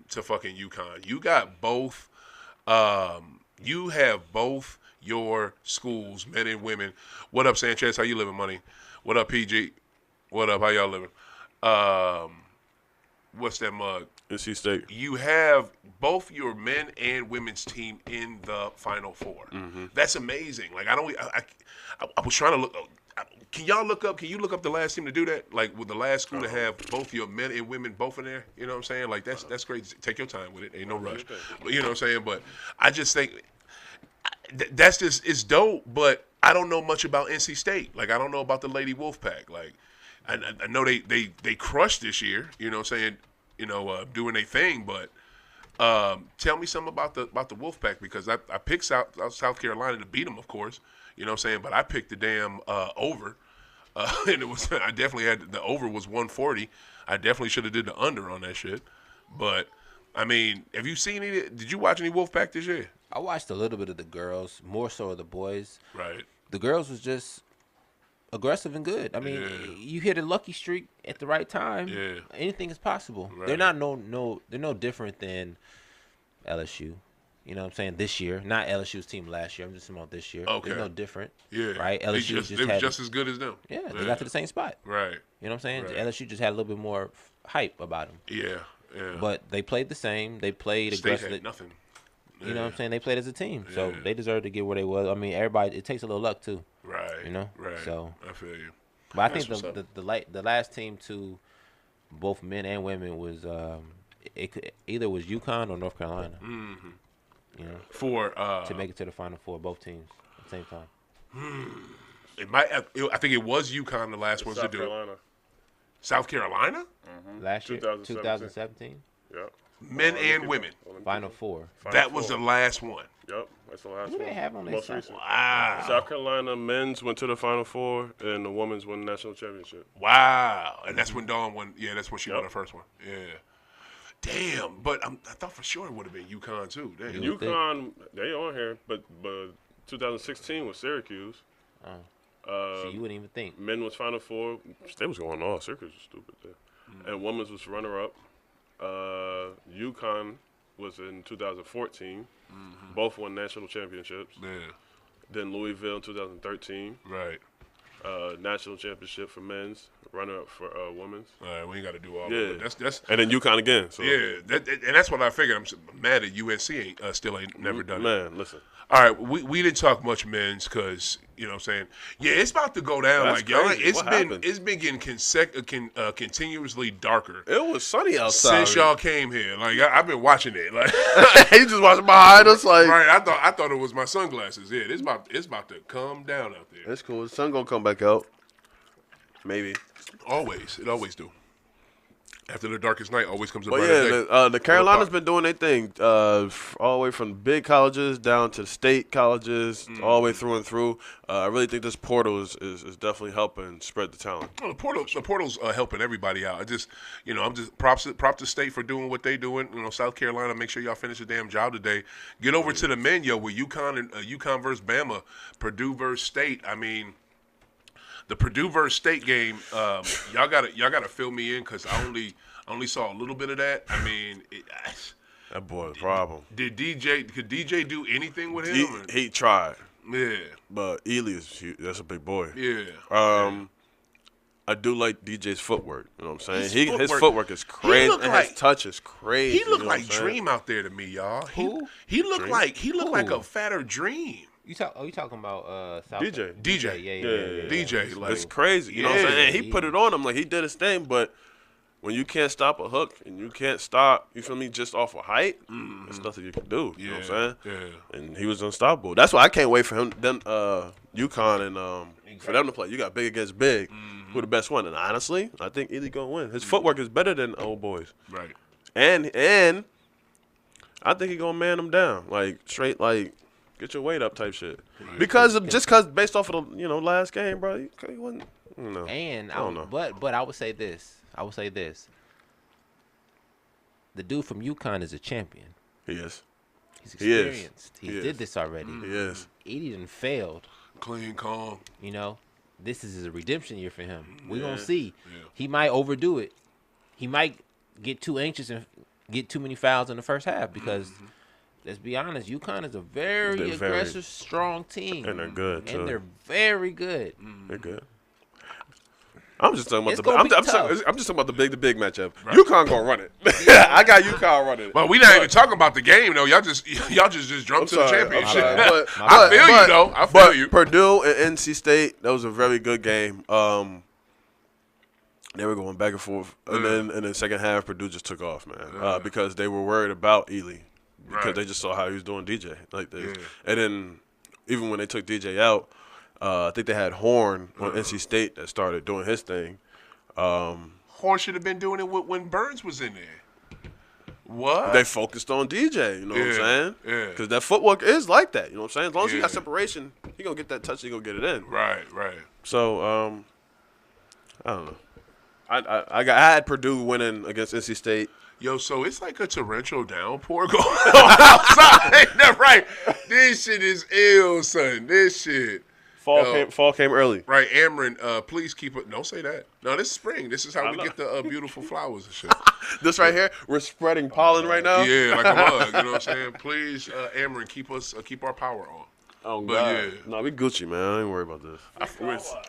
to fucking UConn. You got both. You have both your schools, men and women. What up, Sanchez? How you living, money? What up, PG? What up? How y'all living? What's that mug? NC State. You have both your men and women's team in the Final Four. That's amazing. Like I was trying to look. Can y'all look up? Can you look up the last team to do that? Like with the last school to have both your men and women both in there. You know what I'm saying? Like that's crazy. Take your time with it. Ain't no rush. But you know what I'm saying? But I just think that's just it's dope. But I don't know much about NC State. Like I don't know about the Lady Wolfpack. Like I know they crushed this year. You know what I'm saying? You know, doing their thing. But tell me something about the Wolfpack because I picked South Carolina to beat them, of course. You know what I'm saying? But I picked the damn over. And it was I definitely had the over was 140. I definitely should have did the under on that shit. But I mean, have you seen any? Did you watch any Wolfpack this year? I watched a little bit of the girls, more so of the boys. Right. The girls was just aggressive and good. I mean, you hit a lucky streak at the right time. Yeah. Anything is possible. Right. They're not they're no different than LSU. You know what I'm saying? This year, not LSU's team last year. I'm just talking about this year. Okay. They're no different. Yeah. Right? LSU They was just as good as them. Yeah, they got to the same spot. Right. You know what I'm saying? Right. LSU just had a little bit more hype about them. Yeah. Yeah. But they played the same. They played State aggressively. had nothing. You know what I'm saying? They played as a team. So Yeah. they deserve to get where they was. I mean, everybody, it takes a little luck too. Right. You know? Right. So I feel you. But I That's think what's the last team to both men and women was either was UConn or North Carolina. Mm-hmm. You know, For to make it to the Final Four, both teams at the same time. I think it was UConn the last ones to do it. Carolina. South Carolina? Last year, 2017. 2017, Yep. Men and women. Final Four. That was the last one. Yep. That's the last Who one. they have on their Most side? recent. Wow. South Carolina men's went to the Final Four, and the women's won the national championship. Wow. And that's when Dawn won. Yeah, that's when she won Yep. her first one. Yeah. Damn. But I thought for sure it would have been UConn too. Damn. You would think. UConn, they on here, but 2016 was Syracuse. So you wouldn't even think. Men was Final Four. They was going off. Syracuse was stupid there. And women's was runner-up. UConn was in 2014. Both won national championships. Yeah. Then Louisville in 2013. Right. National championship for men's. Runner-up for women's. All right. We ain't got to do all Yeah. of it. That's And then UConn again. So. yeah. And that's what I figured. I'm mad at UNC still ain't never done it. Man, listen. All right, we didn't talk much men's because you know what I'm saying. Yeah, it's about to go down. That's like y'all, crazy. it's What been happened? it's been getting continuously darker It was sunny outside. since y'all came here. Like I've been watching it. Like You just watching behind us like. right, I thought it was my sunglasses. Yeah, it's about to come down out there. That's cool. The sun gonna come back out. Maybe. It always do. After the darkest night, always comes a But brighter day. yeah, the Carolinas been doing their thing, all the way from big colleges down to state colleges, all the way through and through. I really think this portal is definitely helping spread the talent. Well, the portal's helping everybody out. I'm just props to state for doing what they doing. You know, South Carolina, make sure y'all finish the damn job today. Get over to the men, yo, with UConn and UConn versus Bama, Purdue versus State. I mean, the Purdue versus State game, y'all gotta fill me in because I only saw a little bit of that. I mean, That boy, a problem. could DJ do anything with him? He tried, Yeah, but Ely that's a big boy. yeah. I do like DJ's footwork. You know what I'm saying? His His footwork is crazy. look And like- his touch is crazy. He looked you know what like I'm saying? Dream out there to me, y'all. Who? He looked like Who? a fatter Dream. You talking about South DJ. DJ. Yeah. DJ, like It's crazy. You know what I'm Yeah. saying? And he put it on him. Like, he did his thing, but when you can't stop a hook and you can't stop, you feel me, just off of height, there's nothing you can do. You know what I'm saying? Yeah. And he was unstoppable. That's why I can't wait for UConn and for them to play. You got big against big. Who the best one? And honestly, I think Ely gonna win. His footwork is better than old boys. Right. And I think he gonna man them down. Like, straight, like, get your weight up type shit. Right. Because based off of the last game, bro, he wasn't. No. And I don't know. But I would say this. The dude from UConn is a champion. He is. He's He is. experienced. He He did is. this already. He is. He didn't failed. Clean, calm. You know, this is a redemption year for him. We're Yeah. gonna see. Yeah. He might overdo it. He might get too anxious and get too many fouls in the first half because, let's be honest, UConn is a very They're very- aggressive, strong team, And they're good, too. and they're very good. They're good. I'm just talking about It's the. gonna I'm be just tough. talking about the big matchup. UConn gonna run it. I got UConn running it. But we not even talking about the game though. Y'all just jumped to the sorry, championship. I'm sorry. I feel you though. I feel you. Purdue and NC State, that was a very good game. They were going back and forth, and then in the second half, Purdue just took off, man, because they were worried about Ely because Right. they just saw how he was doing DJ like this, Yeah. and then even when they took DJ out, I think they had Horn on NC State that started doing his thing. Horn should have been doing it when Burns was in there. What? They focused on DJ, you know what I'm saying? Yeah. Because that footwork is like that, you know what I'm saying? As long as you got separation, he going to get that touch, he going to get it in. Right. So, I don't know. I had Purdue winning against NC State. Yo, so it's like a torrential downpour going on outside. That's right. This shit is ill, son. This shit. Fall came early. Right, Amron, please keep it. Don't say that. No, this is spring. This is how we get the beautiful flowers and shit. This right here, we're spreading pollen right now. Yeah, like a mug. You know what I'm saying? Please, Amron, keep our power on. Oh, but God. yeah. No, we Gucci, man. I ain't worry about this.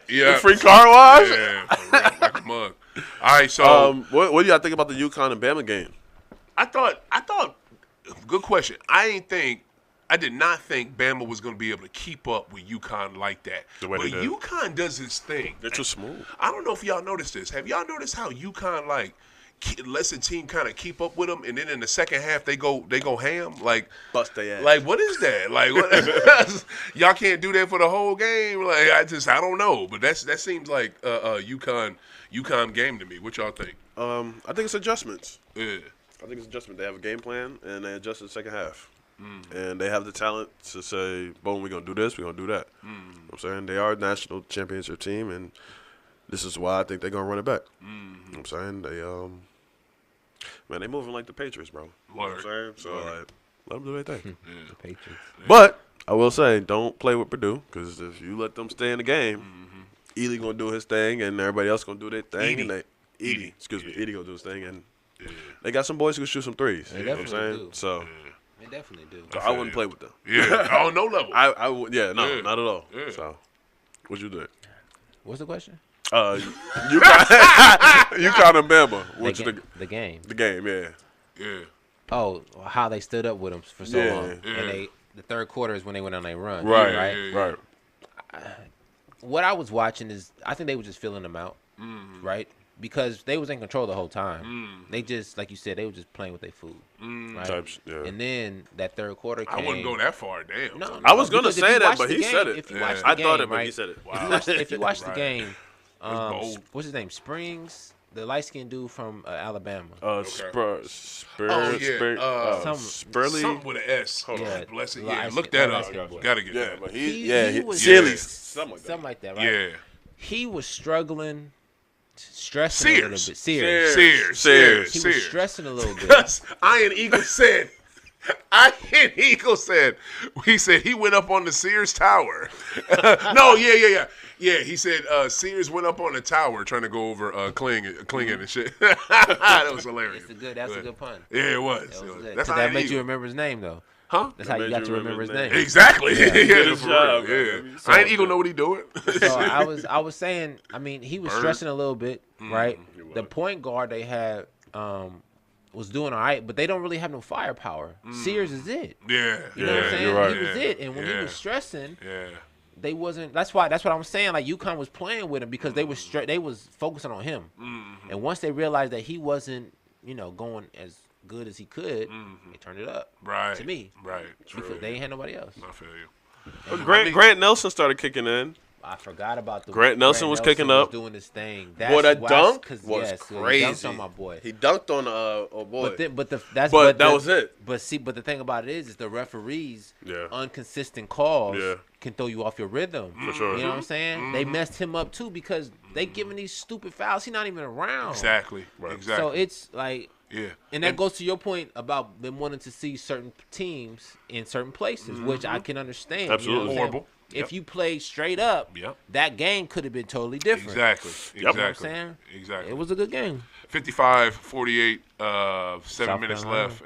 Yeah. Free car wash? Yeah, for real, like a mug. All right, so. What do y'all think about the UConn and Bama game? I thought, good question. I did not think Bama was going to be able to keep up with UConn like that. The way but they did. UConn does this thing. They're too smooth. I don't know if y'all noticed this. Have y'all noticed how UConn lets the team kind of keep up with them, and then in the second half they go ham, like Bust their ass. Like, what is that? Like, what? Y'all can't do that for the whole game. Like, I don't know. But that seems like UConn game to me. What y'all think? I think it's adjustments. Yeah. I think it's adjustment. They have a game plan, and they adjust in the second half. And they have the talent to say, boom, we're going to do this, we're going to do that. You know what I'm saying? They are a national championship team, and this is why I think they're going to run it back. You know what I'm saying? They moving like the Patriots, bro. You know what I'm saying? So, let them do their thing. The Patriots. But I will say, don't play with Purdue, because if you let them stay in the game, Ely going to do his thing, and everybody else going to do their thing. Edie going to do his thing, and they got some boys who can shoot some threes. They You know what I'm definitely saying? do. So They definitely do. I wouldn't play with them. Yeah. On no level. I would. Yeah, no, Yeah. not at all. Yeah. So, what you doing? What's the question? You kind of Bama. What you think? The game. The game, yeah. Yeah. Oh, how they stood up with them for so Yeah, long. yeah. And the third quarter is when they went on their run. Right. Yeah. What I was watching is I think they were just filling them out, right? Because they was in control the whole time. They just, like you said, they were just playing with their food, right? Types, yeah. And then that third quarter came. I wouldn't go that far. Damn. No, I was gonna because if say you that, watch but the he game- said it. If you Yeah. watch the I game, thought it, but right? he said it. If you watch the game, bold. what's his name? Springs, the light skinned dude from Alabama. Spurley. Something with an S. Hold Yeah. on. Bless it. Light Yeah. skin- Look that light up. skin boy. Gotta get Yeah, that. but He was- Silly. Yeah. Something like that, right? Yeah. He was struggling, stressing a little bit. Sears. He was stressing a little bit. Because Iron Eagle said, he said he went up on the Sears Tower. No, yeah. Yeah, he said Sears went up on the tower trying to go over Klingon and shit. That was hilarious. That's a good pun. Yeah, it was. That was good. That's 'Cause Iron that makes you Eagle. remember his name, though. Huh? That's how you got to remember his name. Exactly. Yeah, his for job, real. man. Yeah. Iron Eagle know what he doing. So I was saying, I mean, he was stressing a little bit, right? The point guard they had was doing all right, but they don't really have no firepower. Sears is it. Yeah. You know what I'm saying? you're right. He was it, and when he Yeah. was stressing, Yeah. they wasn't. That's what I'm saying. Like UConn was playing with him because they was they was focusing on him, and once they realized that he wasn't, going as good as he could, they turned it up. Right. To me, Right. because True. they ain't had nobody else. I feel you. Grant Nelson started kicking in. I forgot about the Grant Nelson was kicking up. doing his thing. Boy, that why- dunk 'cause, was yes, crazy. He dunked on my boy. He dunked on boy. But that was it. But the thing about it is the referees Yeah. inconsistent calls Yeah. can throw you off your rhythm. For sure. You know what I'm saying? They messed him up too because they giving these stupid fouls. He's not even around. Exactly. Exactly. So it's like, yeah. and that goes to your point about them wanting to see certain teams in certain places, which I can understand. Absolutely. You know what I'm saying? Horrible. If you played straight up, Yep. that game could have been totally different. Exactly. You know what I'm Exactly. saying? Exactly. It was a good game. 55-48, 7 South minutes Carolina. left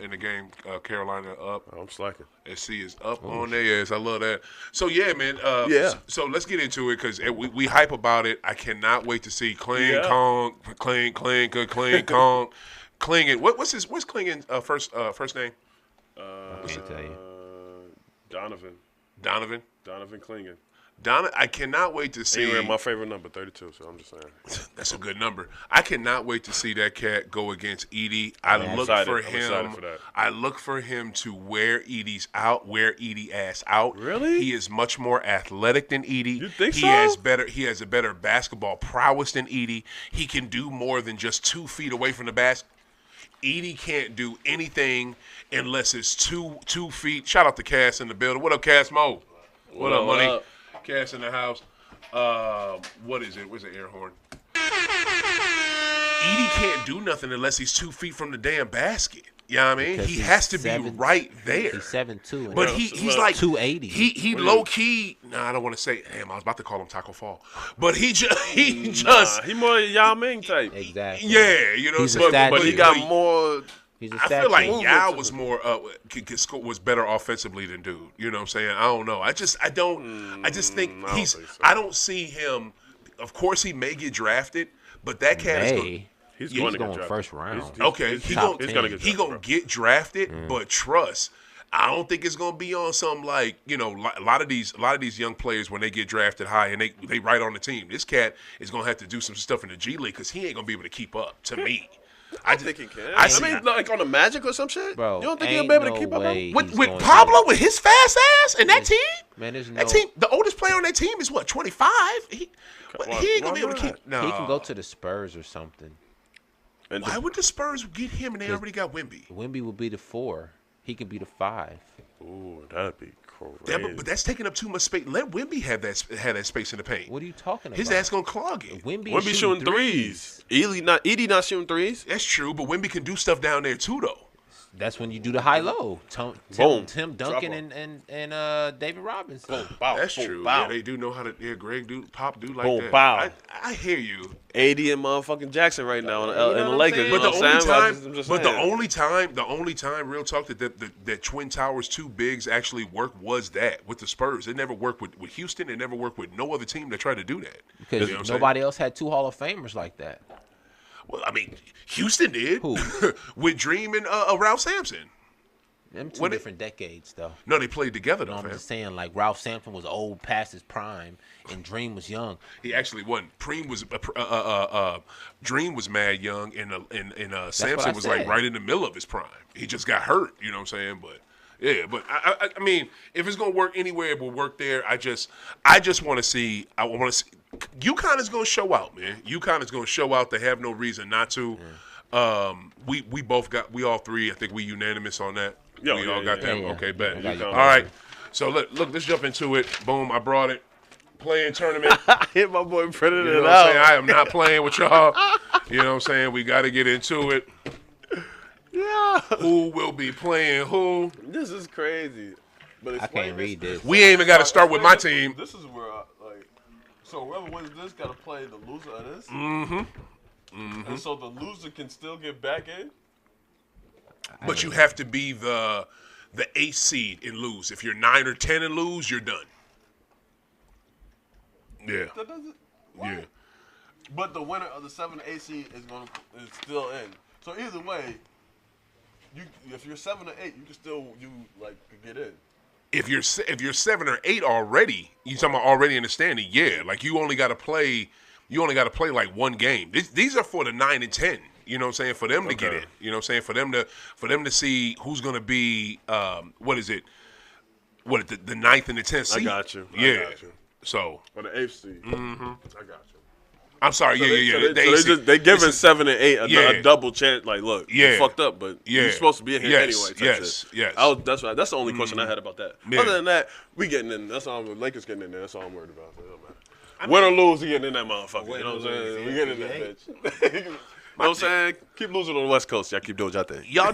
in the game. Carolina up. I'm slacking. SC is up on their ass. I love that. So yeah, man. Yeah. So let's get into it because we hype about it. I cannot wait to see Kling Yeah. Kong, Kling Kong, Klingen. What's Klingen's first name? Let me tell you. Donovan Donovan. Klingen. I cannot wait to see. He ran my favorite number, 32. So I'm just saying. That's a good number. I cannot wait to see that cat go against Edie. I'm excited for that. I look for him to wear Edie's out, wear Edie ass out. Really? He is much more athletic than Edie. You think he so? He has a better basketball prowess than Edie. He can do more than just 2 feet away from the basket. Edie can't do anything unless it's two feet. Shout out to Cass in the building. What up, Cass Mo? What up, money? Cass in the house. What is it? Where's the air horn? Edie can't do nothing unless he's 2 feet from the damn basket. You know what I mean? Because he has to be right there. He's 7'2". But he's like 280. He low key. Nah, I don't want to say. Damn, I was about to call him Taco Fall, but he just he more Yao Ming type. Exactly. Yeah, you know. He's a But he got statue. more. He's a I statue. feel like Yao was more was better offensively than dude. You know what I'm saying? I don't know. I just think he's. think so. I don't see him. Of course, he may get drafted, but that cat is going. He's He's going to going get drafted. first round. Okay, He's top he's 10. gonna get He drafted, gonna bro. get drafted, but trust. I don't think it's gonna be on some like a lot of these young players when they get drafted high and they right on the team. This cat is gonna have to do some stuff in the G League because he ain't gonna be able to keep up. To me, I think he can. I I mean, like on the Magic or some shit. Bro, You don't think he'll ain't be able to no keep up? way with he's going Pablo to. with his fast ass and that team. Man, there's That no. team, the oldest player on that team is what 25. He ain't gonna be able to keep. No, He can go to the Spurs or something. And Why would the Spurs get him and they already got Wemby? Wemby will be the 4. He could be the 5. Ooh, that'd be crazy. Yeah, but that's taking up too much space. Let Wemby have that space in the paint. What are you talking about? His ass gonna clog it. Wemby Wemby is shooting threes. Edie not shooting threes. That's true, but Wemby can do stuff down there too, though. That's when you do the high-low. Boom. Tim Drop Duncan and David Robinson. Boom, bow, That's boom, true. bow. Yeah, they do know how to. Yeah, Greg do like Boom, that. bow. I hear you. 80 and motherfucking Jackson right now in You know the what I'm Lakers. saying? You But know the what I'm only saying? time, I'm just but saying. the only time, real talk, that Twin Towers 2 bigs actually worked was that with the Spurs. It never worked with Houston. It never worked with no other team that tried to do that. Because You know what I'm saying? nobody else had 2 Hall of Famers like that. Well, I mean, Houston did. Who? With Dream and Ralph Sampson. Them 2 What it- different decades, though. No, they played together though, I'm fam. just saying, like, Ralph Sampson was old past his prime, and Dream was young. He actually wasn't. Dream was mad young, and Sampson I was like said. right in the middle of his prime. He just got hurt. You know what I'm saying? But yeah, but I mean, if it's gonna work anywhere, it will work there. I just want to see. I want to see. UConn is gonna show out, man. UConn is gonna show out. They have no reason not to. We all three. I think we unanimous on that. Yeah, we yeah, all got yeah, that. yeah. Okay, bet. I got you. All right. So look, let's jump into it. Boom, I brought it. Playing tournament. I hit my boy printed You know it what I'm saying? out. I am not playing with y'all. You know what I'm saying? We got to get into it. Yeah. Who will be playing who? This is crazy. But I can't read this. We ain't even got to start with my team. This is where so whoever wins this got to play the loser of this. And so the loser can still get back in. But you have to be the 8th seed and lose. If you're 9 or 10 and lose, you're done. Yeah. That doesn't. What? Yeah. But the winner of the 7 and 8 seed is still in. So either way, if you're 7 or 8, you can still could get in. If you're 7 or 8 already, you talking about already in the standing? Yeah. Like you only got to play like one game. These are for the 9 and 10. You know what I'm saying? For them to get in. You know what I'm saying? For them to see who's going to be the 9th and the 10th seed. I got you. So For the 8th seed. Mm-hmm. I got you. I'm sorry. So Yeah. They giving 7 and 8 a double chance. Like, look, Yeah. you fucked up, but Yeah. you're supposed to be in here Yes. anyway. type Yes. shit. Yes. That's the only question I had about that. Yeah. Other than that, we getting in. That's all. Lakers getting in there. That's all I'm worried about. So it don't matter. Win or lose, we getting in that motherfucker. You know what I'm saying? We getting in that bitch. You know what I'm saying? Keep losing on the West Coast. Y'all keep doing y'all thing. Y'all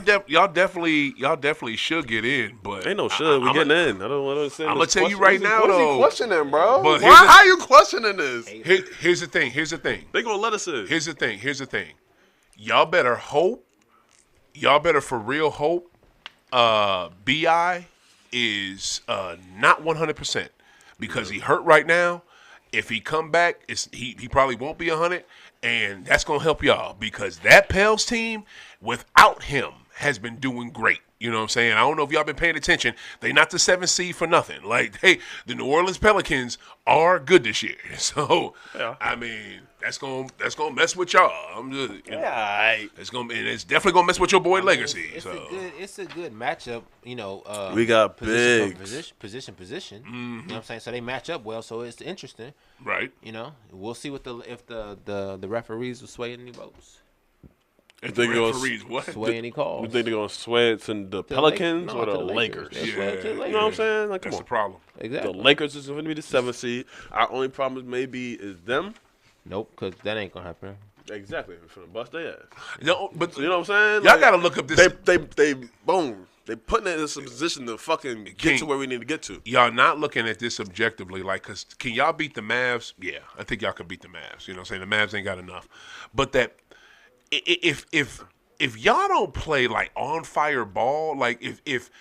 definitely should get in, but Ain't no should. We getting in. I don't understand. I'm gonna this tell you question. right now, What is though. he questioning, bro? But How you questioning this? Here's the thing. They gonna let us in. Here's the thing. Y'all better hope. Y'all better for real hope. Bi is not 100% because he hurt right now. If he come back, he probably won't be 100, and that's gonna help y'all because that Pels team without him has been doing great. You know what I'm saying? I don't know if y'all been paying attention. They not the 7th seed for nothing. Like, the New Orleans Pelicans are good this year. So, I mean, that's gonna mess with y'all. I'm just, it's definitely gonna mess with your boy Legacy. It's a good matchup. You know, we got position. You know what I'm saying? So they match up well. So it's interesting, right? You know, we'll see if the referees will sway any votes. If they sway any calls. You think they're gonna sway it to the Pelicans or the Lakers? Yeah. You know what I'm saying? Like, come That's on. the problem. Exactly. The Lakers is going to be the 7th seed. Our only problem maybe is them. Nope, because that ain't gonna happen. Exactly. We're finna bust their ass. No, but you know what I'm saying? Y'all gotta look up this. They boom. They putting it in this position to fucking get to where we need to get to. Y'all not looking at this objectively, like, cause can y'all beat the Mavs? Yeah, I think y'all can beat the Mavs. You know what I'm saying? The Mavs ain't got enough. But that if y'all don't play like on fire ball, like if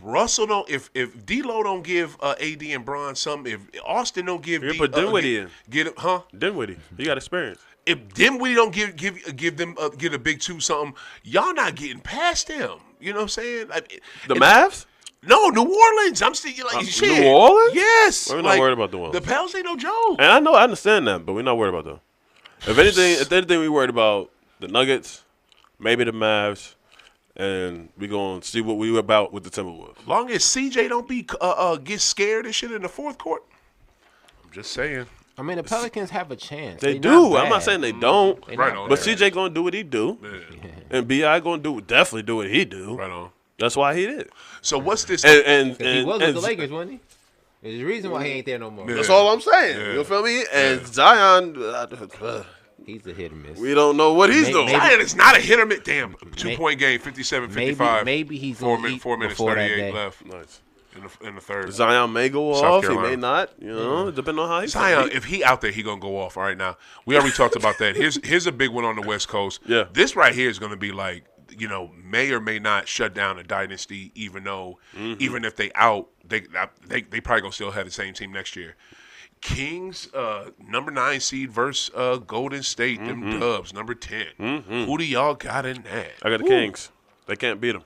Russell don't, if D'Lo don't give AD and Bron something, if Austin don't give, put Dinwiddie in, get it, huh? Dinwiddie, he got experience. If Dinwiddie don't give them get a big 2 something, y'all not getting past them. You know what I'm saying? Like, the Mavs? No, New Orleans. I'm still like shit. New Orleans? Yes. We're not worried about New Orleans. The Pels ain't no joke. And I understand that, but we're not worried about them. If anything, we worried about the Nuggets. Maybe the Mavs, and we gonna see what we about with the Timberwolves. Long as CJ don't be get scared and shit in the fourth quarter. I'm just saying. I mean, the Pelicans have a chance. They do. I'm not saying they don't. Right on. But CJ gonna do what he do, and Bi gonna definitely do what he do. Right on. That's why he did. So what's this? And he was with the Lakers, wasn't he? There's a reason why he ain't there no more. That's all I'm saying. You feel me? And Zion. He's a hit or miss. We don't know what he's doing. Zion is not a hit or miss. Damn, 2-point game, 57-55. Maybe he's 4 minutes, 38 left. Nice. In the third. Zion may go off. He may not. You know, depending on how he's Zion, if he out there, he gonna go off. All right, now we already talked about that. Here's a big one on the West Coast. Yeah. This right here is gonna be like, you know, may or may not shut down a dynasty. Even though, even if they out, they probably gonna still have the same team next year. Kings, number 9 seed versus Golden State. Them Dubs, number 10. Who do y'all got in that? I got the Kings. They can't beat them.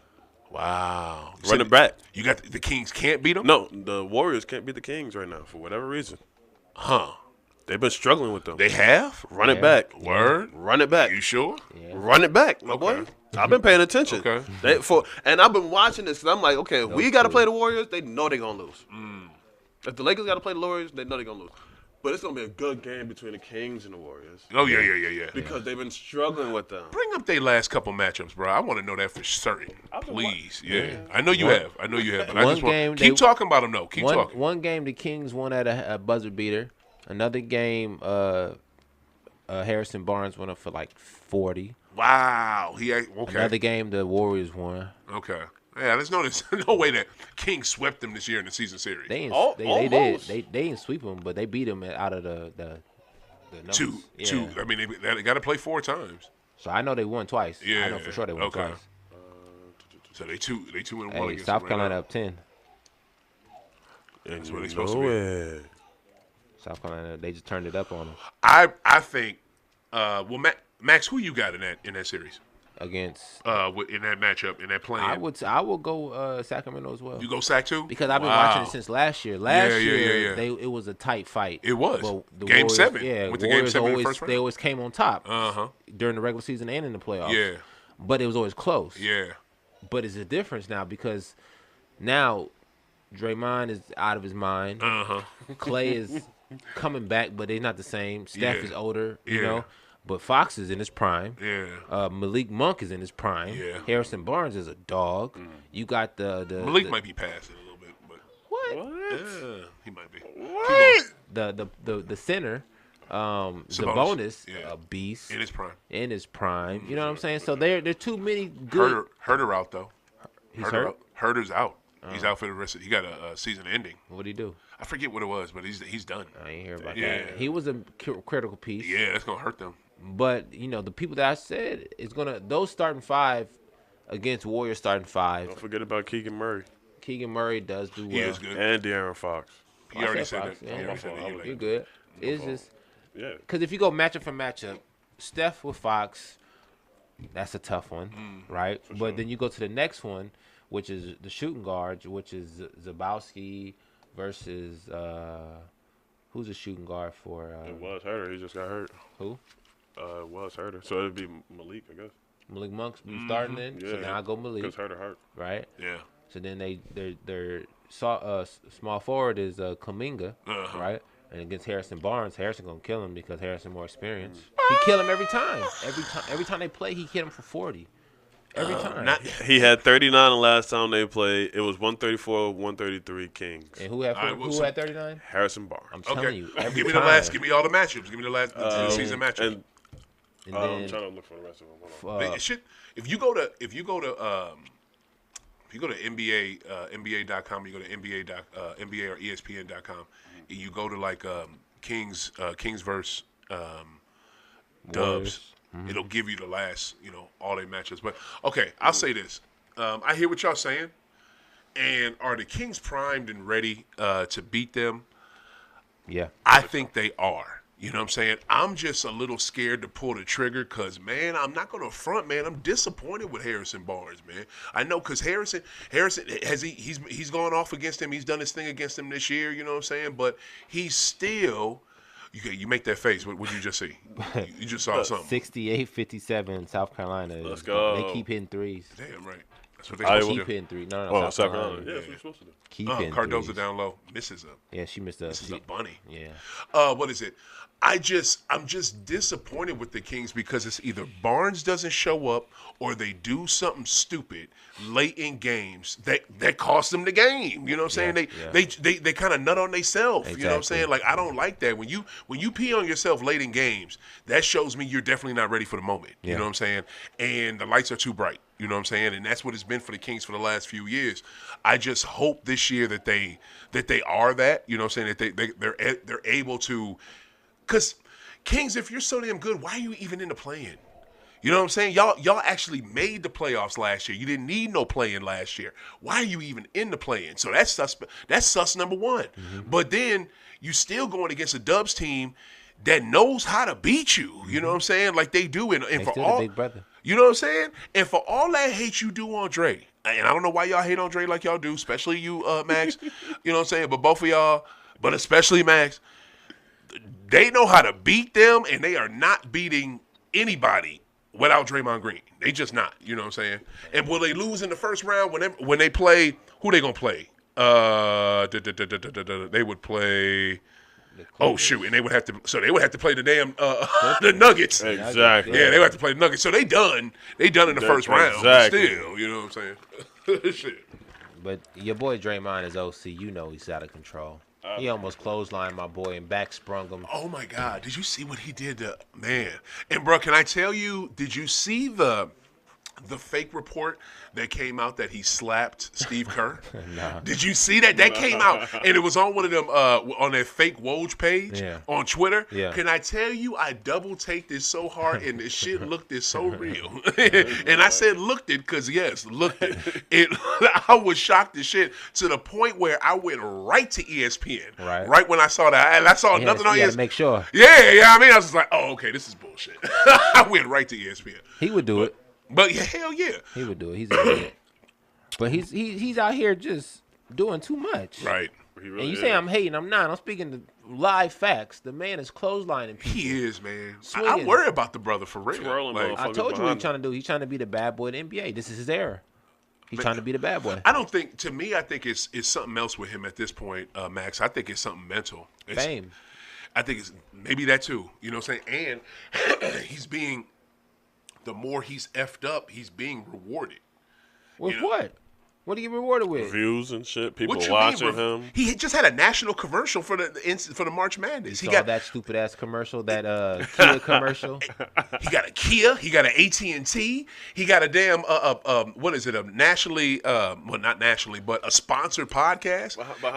Wow. Run it back. You got the Kings can't beat them? No, the Warriors can't beat the Kings right now for whatever reason. Huh. They've been struggling with them. They have? Run it back. Word? Run it back. You sure? Yeah. Run it back, my boy. I've been paying attention. Okay. And I've been watching this because I'm like, okay, if we got to play the Warriors, they know they're going to lose. If the Lakers got to play the Warriors, they know they're going to lose. But it's going to be a good game between the Kings and the Warriors. Oh, yeah. Because they've been struggling with them. Bring up their last couple matchups, bro. I want to know that for certain. Please. Yeah. I know you have. But I just want keep talking about them, though. Keep talking. One game, the Kings won at a buzzer beater. Another game, Harrison Barnes went up for like 40. Wow. Okay. Another game, the Warriors won. Okay. Yeah, there's no way that Kings swept them this year in the season series. They did. They didn't sweep them, but they beat them out of the numbers. Two. I mean, they got to play 4 times. So I know they won twice. Yeah. I know for sure they won twice. So they 2-1 Hey, against South them Carolina right up 10. That's what they're supposed to be. South Carolina, they just turned it up on them. I think. Max, who you got in that series? Against in that matchup, in that play. I will go Sacramento as well. You go Sac too? Because I've been watching it since last year. Last year, yeah. it was a tight fight. It was. But the Game Warriors, 7. Yeah, Went to Warriors Game 7 in the always, first round. they always came on top during the regular season and in the playoffs. Yeah. But it was always close. Yeah. But it's a difference now because now Draymond is out of his mind. Clay is coming back, but they're not the same. Steph is older, you know. But Fox is in his prime. Yeah. Malik Monk is in his prime. Yeah. Harrison Barnes is a dog. You got the Malik might be past it a little bit, but what? Yeah, he might be. What? The center, Sabonis, a beast in his prime. You know what I'm saying? So there are too many good. Herter out though. He's hurt. Herter's out. He's out for the rest of. He got a season ending. What'd he do? I forget what it was, but he's done. I ain't hear about that. He was a critical piece. Yeah, that's gonna hurt them. But you know the people that I said is gonna those starting 5 against Warriors starting 5. Don't forget about Keegan Murray. Keegan Murray does do well. He is good. And De'Aaron Fox. He already said Fox. that. Yeah. He already said that. You're good. It's just Yeah. because if you go matchup for matchup, Steph with Fox, that's a tough one, right? But then you go to the next one which is the shooting guards, which is Zabowski versus who's a shooting guard for? It was Herter. He just got hurt. Who? It was Herter. So it'd be Malik, I guess. Malik Monk's be starting in. Yeah. So now I go Malik. Because Herter hurt. Right. Yeah. So then their small forward is Kuminga, right? And against Harrison Barnes, Harrison gonna kill him because Harrison more experienced. He kill him every time. Every time they play, he hit him for 40. Every time. He had 39 the last time they played. It was 134, 133 Kings. And who had 39? Harrison Barnes. I'm telling you. Every Give me time. the last. Give me all the matchups. Give me the last season matchups. And And I'm then, trying to look for the rest of them. Hold on. It should, if you go to NBA NBA.com, you go to NBA or ESPN.com, and you go to like Kings versus Dubs. It'll give you the last, all their matches. But okay, I'll say this: I hear what y'all saying, and are the Kings primed and ready to beat them? yeah. I think they are. You know what I'm saying? I'm just a little scared to pull the trigger because, man, I'm not going to front, man. I'm disappointed with Harrison Barnes, man. I know because Harrison he's gone off against him. He's done his thing against him this year, you know what I'm saying? But he's still – you make that face. What did you just see? You just saw something. 68-57 South Carolina. Let's go. They keep hitting threes. Damn right. That's what they Iowa. supposed to Keep do. hitting threes. No, Oh, South Carolina. Yeah, that's what you're supposed to do. Keep hitting Cardoza threes. down low. Misses up. Yeah, she missed a This is a bunny. Yeah. What is it? I'm just disappointed with the Kings because it's either Barnes doesn't show up or they do something stupid late in games that cost them the game. You know what I'm saying? They kind of nut on themselves. Exactly. You know what I'm saying? Like, I don't like that. When you pee on yourself late in games, that shows me you're definitely not ready for the moment. You know what I'm saying? And the lights are too bright. You know what I'm saying? And that's what it's been for the Kings for the last few years. I just hope this year that they are that. You know what I'm saying? That they're able to. Because, Kings, if you're so damn good, why are you even in the play-in? You know what I'm saying? Y'all actually made the playoffs last year. You didn't need no play-in last year. Why are you even in the play-in? So that's sus number one. But then you still going against a Dubs team that knows how to beat you. You know what I'm saying? Like they do. And They for still all, the big brother. you know what I'm saying? And for all that hate you do on Dre, and I don't know why y'all hate on Dre like y'all do, especially you, Max. You know what I'm saying? But both of y'all, but especially Max, they know how to beat them, and they are not beating anybody without Draymond Green. They just not. You know what I'm saying? And will they lose in the first round when they play? Who they gonna play? They would play. Oh shoot! And they would have to. So they would have to play the damn the Nuggets. Exactly. Yeah, they would have to play the Nuggets. So they done. They done in the first round. But Exactly. still, you know what I'm saying? Shit. But your boy Draymond is OC. You know he's out of control. He almost clotheslined my boy and back sprung him. Oh my God! Did you see what he did to man? And bro, can I tell you? Did you see the fake report that came out that he slapped Steve Kerr? Nah. Did you see that? That came out, and it was on one of them on that fake Woj page on Twitter. Yeah. Can I tell you? I double taked this so hard, and this shit looked it so real. And I said looked it because yes, looked it. I was shocked as shit to the point where I went right to ESPN. Right when I saw that, and I saw nothing on ESPN. Make sure. Yeah. I mean, I was just like, oh, okay, this is bullshit. I went right to ESPN. He would do it. But yeah, hell yeah. He would do it. He's a idiot. But he's out here just doing too much. Right. And you say I'm hating. I'm not. I'm speaking the live facts. The man is clotheslining people. He is, man. I Swinging. worry about the brother for real. Twirling Like, I told you what he's trying to do. He's trying to be the bad boy of the NBA. This is his era. He's trying to be the bad boy. I don't think, to me, I think it's something else with him at this point, Max. I think it's something mental. Fame. I think it's maybe that too. You know what I'm saying? And he's being, the more he's effed up, he's being rewarded. With You know? what? What do you get rewarded with? Views and shit. People What you watching mean, bro? him. He had just had a national commercial for the March Madness. He Saw got that stupid ass commercial, that Kia commercial. He got a Kia. He got an AT&T. He got a damn what is it? A nationally, well, not nationally, but a sponsored podcast. But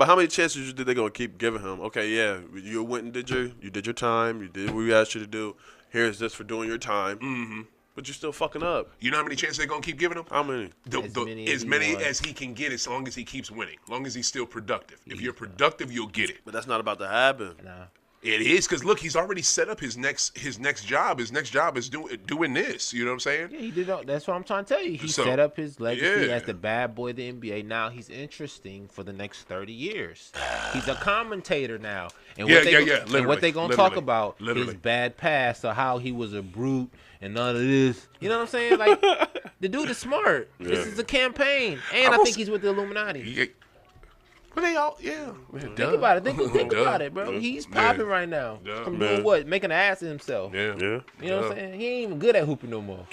how many chances did they gonna keep giving him? Okay, yeah, you went and did your time. You did what we asked you to do. Here's this for doing your time. Mm-hmm. But you're still fucking up. You know how many chances they're gonna keep giving him? How many? As many as he can get, as long as he keeps winning, as long as he's still productive. If you're productive, you'll get it. But that's not about to happen. Nah. It is because look, he's already set up his next job. His next job is doing this. You know what I'm saying? Yeah, he did. That's what I'm trying to tell you. He set up his legacy as the bad boy of the NBA. Now he's interesting for the next 30 years. He's a commentator now. And what they gonna talk about is bad past or how he was a brute and none of this. You know what I'm saying? Like the dude is smart. Yeah. This is a campaign, and I think he's with the Illuminati. But they all, think about it. Think about it, bro. He's popping right now. From doing what? Making an ass of himself. Yeah. You know what I'm saying? He ain't even good at hooping no more.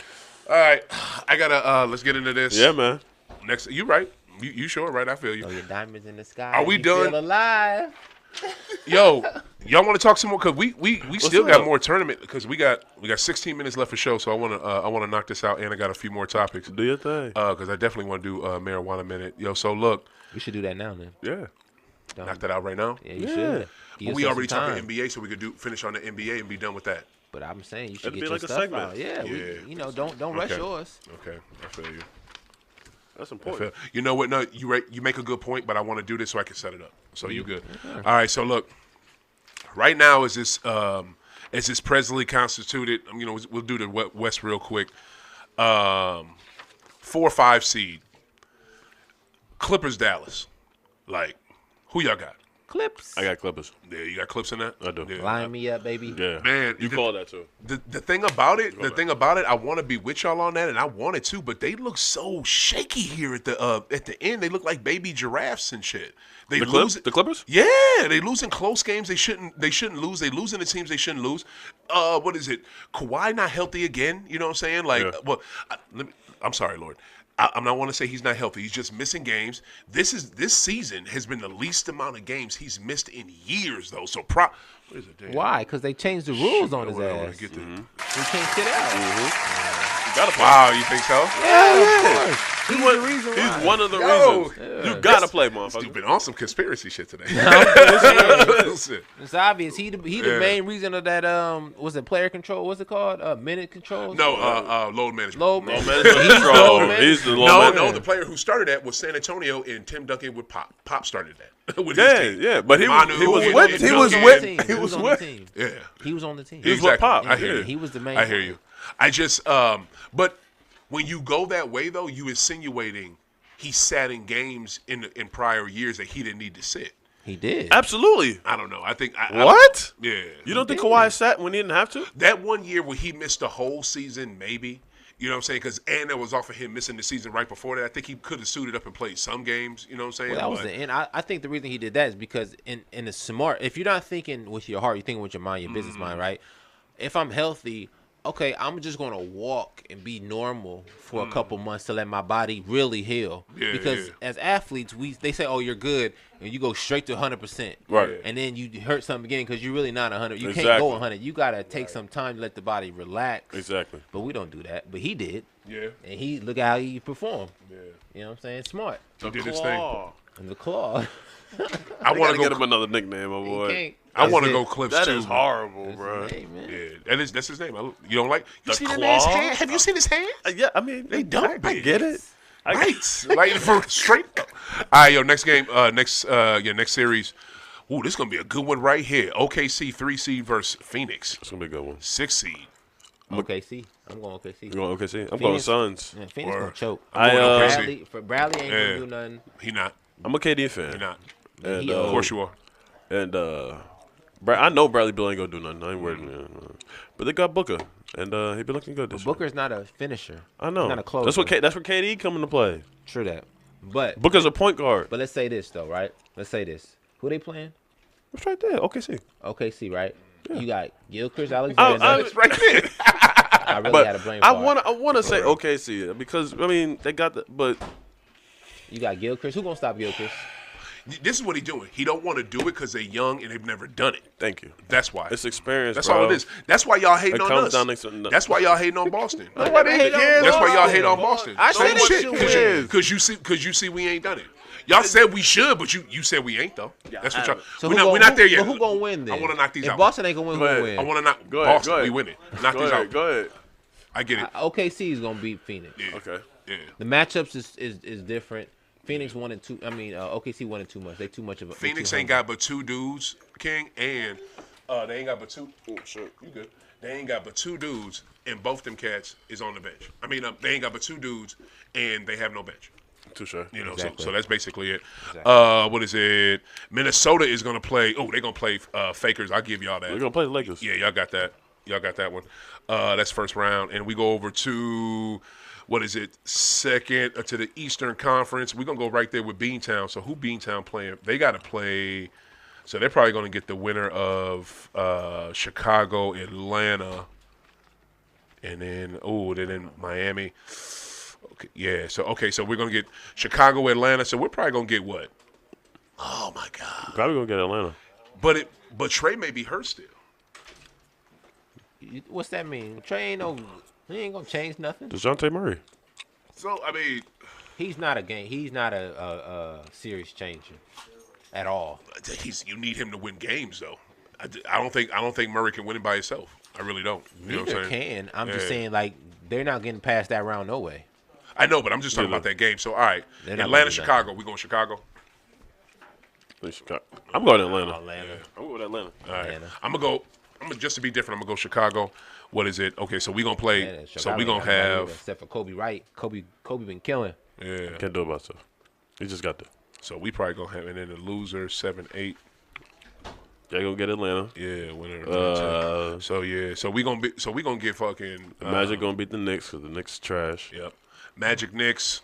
All right. I gotta let's get into this. Yeah, man. Next, you right. You sure right? I feel you. Oh, your diamonds in the sky. Are we done? Feel alive. Yo, y'all want to talk some more? Cause we still got more tournament because we got 16 minutes left for show. So I wanna knock this out, and I got a few more topics. Do your thing. Because I definitely want to do marijuana minute. Yo, so look. We should do that now, then. Yeah. Knock that out right now? Yeah, you should. But we already talking NBA, so we could finish on the NBA and be done with that. But I'm saying you should It'd get be your like a stuff segment. out. Yeah. Don't rush yours. Okay, I feel you. That's important. You know what? No, you make a good point, but I want to do this so I can set it up. So you good? Okay. All right. So look, right now as this presently constituted, we'll do the West real quick. 4 or 5 seed. Clippers, Dallas. Like, who y'all got? Clips. I got Clippers. Yeah, you got Clips in that? I do. Yeah. Line me up, baby. Yeah. Man, you call that too. The thing about it, I want to be with y'all on that, and I wanted to, but they look so shaky here at the end. They look like baby giraffes and shit. They lose the Clippers? Yeah, they lose in close games. They shouldn't lose. They lose in the teams they shouldn't lose. What is it? Kawhi not healthy again? You know what I'm saying? Like, I'm sorry, Lord. I'm not want to say he's not healthy. He's just missing games. This season has been the least amount of games he's missed in years, though. So what is it? Damn. Why? Because they changed the rules on his ass. He can't sit out. You gotta play. Wow, you think so? Yeah. He's one of the reasons. Yeah. You gotta play, motherfucker. You've been on some conspiracy shit today. It's obvious. He the main reason of that. Was it player control? What's it called? Minute control? No, load management. Load management. He's the load No, the player who started that was San Antonio, and Tim Duncan with Pop. Pop started that. With his team. Yeah, but he was with the team. Yeah, he was on the team. He was with Pop. I hear you. He was the main. I hear you. I just but when you go that way though, you insinuating he sat in games in prior years that he didn't need to sit. He did. Absolutely. I don't know. I think what? Yeah. You don't think Kawhi sat when he didn't have to? That one year where he missed the whole season, maybe. You know what I'm saying? And that was off of him missing the season right before that. I think he could have suited up and played some games. You know what I'm saying? Well, that was the end. I think the reason he did that is because in a smart, if you're not thinking with your heart, you're thinking with your mind, your business mind, right? If I'm healthy, okay, I'm just going to walk and be normal for a couple months to let my body really heal. Yeah, because as athletes, they say, oh, you're good, and you go straight to 100%. Right. And then you hurt something again because you're really not 100. You can't go 100. You got to take some time to let the body relax. Exactly. But we don't do that. But he did. Yeah. And look at how he performed. Yeah. You know what I'm saying? Smart. He did his thing. And the claw. I want to get him another nickname, my boy. I want to go Clips too. That is horrible, bro. Yeah, that's his name. You don't like? You see claw? that man's hand? Have you seen his hand? Yeah, I mean they don't. I get it. Right, like for straight. All right, yo, next game, next series. Ooh, this is gonna be a good one right here. OKC 3 seed versus Phoenix. It's gonna be a good one. 6 seed. OKC. I'm going OKC. You going OKC? I'm going Suns. Yeah, Phoenix gonna choke. Bradley ain't gonna do nothing. He not. I'm a KD fan. He not. And, of course you are. And I know Bradley Beal ain't gonna do nothing. I ain't worried. But they got Booker, and he been looking good this year. Booker's not a finisher. I know. He's not a closer. That's where KD coming to play. True that. But Booker's a point guard. But let's say this though, right? Let's say this. Who they playing? It's right there. OKC. OKC, right? Yeah. You got Gilchrist Alexander. It's right there. I really had a brain fart. I want to say OKC because I mean they got but you got Gilchrist. Who gonna stop Gilchrist? This is what he's doing. He don't want to do it because they're young and they've never done it. Thank you. That's why. It's experience. That's bro. all it is. That's why y'all hating on us. That's why y'all hating on Boston. Nobody hate on That's why y'all hate on Boston. I said shit because you see we ain't done it. Y'all said we should, but you said we ain't though. That's what y'all. So we're not there yet. But who gonna win then? I want to knock these if out. Boston ain't gonna win, who gonna win? I want to knock Boston. Boston. We winning. Knock these out. Go ahead. I get it. OKC is gonna beat Phoenix. Yeah. Okay. Yeah. The matchups is different. Phoenix won in two. I mean, OKC won in too much. They too much of a. Phoenix ain't got but 2 dudes, King, and They ain't got but two. Oh, shit. You good. They ain't got but two dudes, and both them cats is on the bench. I mean, they ain't got but two dudes, and they have no bench. Touche. You know, Exactly. so that's basically it. Exactly. What is it? Minnesota is going to play. Oh, they're going to play Fakers. I'll give y'all that. We're going to play the Lakers. Yeah, y'all got that. Y'all got that one. That's first round. And we go over to, what is it, second to the Eastern Conference. We're going to go right there with Beantown. So who Beantown playing? They got to play. So they're probably going to get the winner of Chicago, Atlanta, and then, they're in Miami. Okay, yeah, so we're going to get Chicago, Atlanta. So we're probably going to get what? Oh, my God. Probably going to get Atlanta. But Trey may be hurt still. What's that mean? Trey ain't gonna change nothing. DeJounte Murray. So, I mean, He's not a series changer at all. you need him to win games, though. I don't think Murray can win it by himself. I really don't. You know what I'm Neither saying? can. I'm just Yeah. saying, like, they're not getting past that round no way. I know, but I'm just talking about that game. So, all right, They're not Atlanta, gonna do that. Chicago. We going Chicago. I'm going to Atlanta. Atlanta. I'm going with Atlanta. All right, Atlanta. I'm gonna just to be different. I'm gonna go Chicago. What is it? Okay, so we gonna play. Yeah, So Chicago we gonna ain't got nobody have. either, except for Kobe Wright. Kobe been killing. Yeah. Can't do it by himself. He just got there. So we probably gonna have, and then the loser 7-8. They're going to get Atlanta. Yeah, winner. So yeah, so we gonna get fucking. The Magic going to beat the Knicks because the Knicks is trash. Yep. Magic Knicks.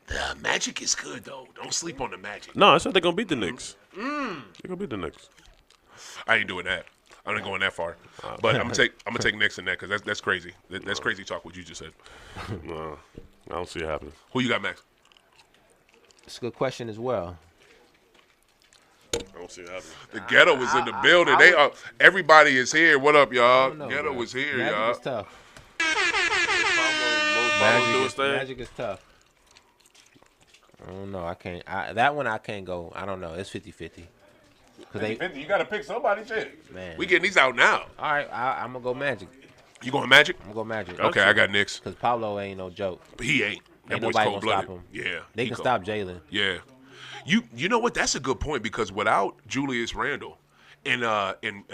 The Magic is good though. Don't sleep on the Magic. No, I said they're going to beat the Knicks. They're going to beat the Knicks. I ain't doing that. I'm not going that far. But I'm gonna take Knicks in that because that's crazy. That's crazy talk. What you just said. No, I don't see it happening. Who you got, Max? It's a good question as well. I don't see it happening. The Ghetto was in the building. Everybody is here. What up, y'all? Ghetto was here, Magic y'all. is tough. Magic, Magic is tough. I don't know. I can't. That one I can't go. I don't know. It's 50-50. You got to pick somebody, shit. Man. We getting these out now. All right, I'm gonna go Magic. You going Magic? I'm gonna go Magic. Okay, I got Knicks. Cause Pablo ain't no joke. But he ain't. That Ain't boy's nobody cold gonna stop blooded. him. Yeah. They he can cold. stop Jalen. Yeah. You know what? That's a good point because without Julius Randle and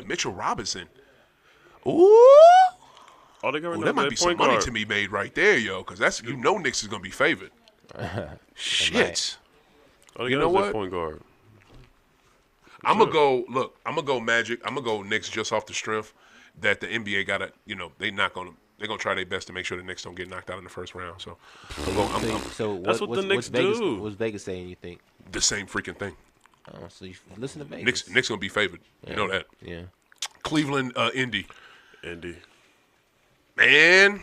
Mitchell Robinson, that might be some money to be made right there, yo. Because that's Knicks is gonna be favored. Shit. You know what? Point guard. I'm gonna go. Look, I'm gonna go Magic. I'm gonna go Knicks just off the strength that the NBA gotta. They're gonna try their best to make sure the Knicks don't get knocked out in the first round. So, That's what the Knicks do. What's Vegas saying? You think? the same freaking thing. Oh, so you listen to Vegas. Knicks gonna be favored. Yeah. You know that. Yeah. Cleveland, Indy. Indy. Man,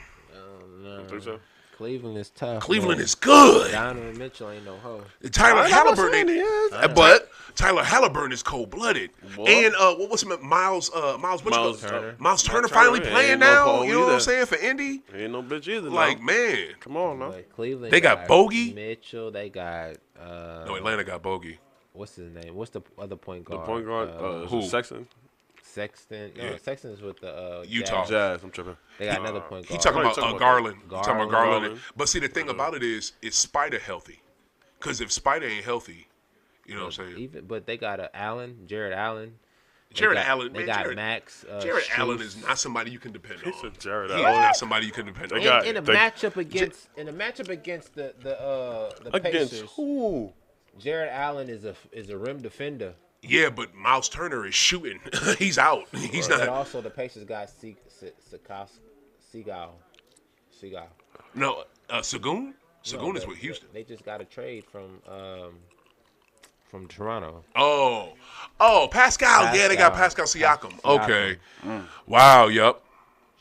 You think so? Cleveland is tough. Cleveland man. is good. Donovan Mitchell ain't no hoe. Tyler Halliburton saying he ain't, is. but Tyler Halliburton is cold blooded. What? And what was his name? Miles Turner. Miles Turner Turner finally ain't playing no now. Paul You know what I'm either. saying for Indy? He ain't no bitch either. Like no. man, Come on, no. But Cleveland. They got Bogey? Mitchell. They got. no, Atlanta got Bogey. What's his name? What's the other point The guard? point guard, who? Sexton. Sexton. No, Yeah. Sexton is with the Utah. Jazz. Jazz, I'm tripping. They got another point guard. He talking about talking about Garland. He talking about Garland. Garland. But see, the thing about it is Spider healthy? Because if Spider ain't healthy, you know what I'm saying? But they got Jared Allen. Allen, They man, got Jared- Max. Jared Strus. Allen is not somebody you can depend on. He said Jared He is Allen. not somebody you can depend on. They got- In a they- matchup against the Against Pacers, who? Jared Allen is a rim defender. Yeah, but Miles Turner is shooting. He's out. He's But not. also the Pacers got Seagal. No, Sagoon? Sagoon No, is with Houston. They just got a trade from Toronto. Oh, Pascal. Yeah, they got Pascal Siakam. Okay. Wow, yup.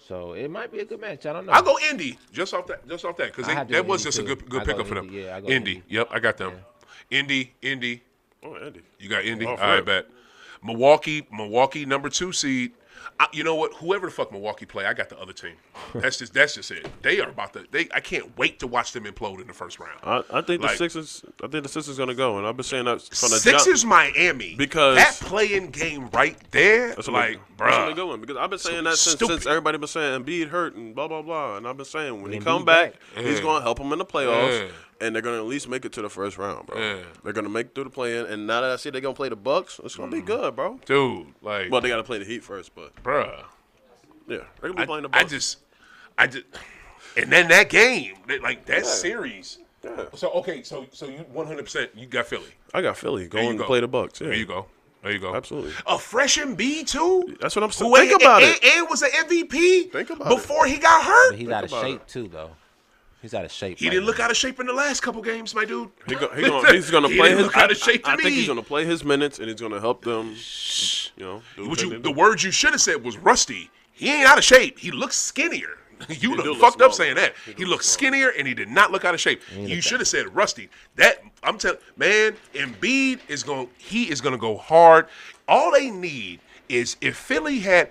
So it might be a good match. I don't know. I'll go Indy just off that because I have to that go was Indy, just a too. good I go pickup for them. Indy, yeah, I go Indy. Indy. Yep, I got them. Indy. Oh, Andy. You got Indy. Oh, All for right, real? bet. Milwaukee, number 2 seed. You know what? Whoever the fuck Milwaukee play, I got the other team. That's just it. They are about to. I can't wait to watch them implode in the first round. I think Like- the Sixers. I think the Sixers gonna go, and I've been saying that from the Sixers, jump. Miami, Because- that playing game right there, That's like, that's bruh. a good one because I've been saying that Stupid. since everybody been saying Embiid hurt and blah blah blah, and I've been saying when he Embiid come back, back. he's gonna help him in the playoffs. Yeah. and they're gonna at least make it to the first round, bro. Yeah. They're gonna make it through the play-in, and now that I see they're gonna play the Bucks, it's gonna be good, bro. Dude, like, Well, they gotta play the Heat first, but bruh. yeah, they're gonna be playing the I Bucks. just, and then that game, that series. Yeah. So okay, so you 100% you got Philly. I got Philly you going to go. play the Bucks. Yeah. There you go. Absolutely. A fresh Embiid too. That's what I'm saying. Who Think about it. And was an MVP. Think about before he got hurt. But he's out of about shape too, though. He's out of shape. He didn't look out of shape in the last couple games, my dude. He's gonna He play didn't his. look out of shape to I me. think he's gonna play his minutes, and he's gonna help them. The words you should have said was rusty. He ain't out of shape. He looks skinnier. You do done look fucked up smaller. saying that. He looked skinnier and he did not look out of shape. You should have said rusty. That I'm telling man, Embiid is gonna go hard. All they need is if Embiid,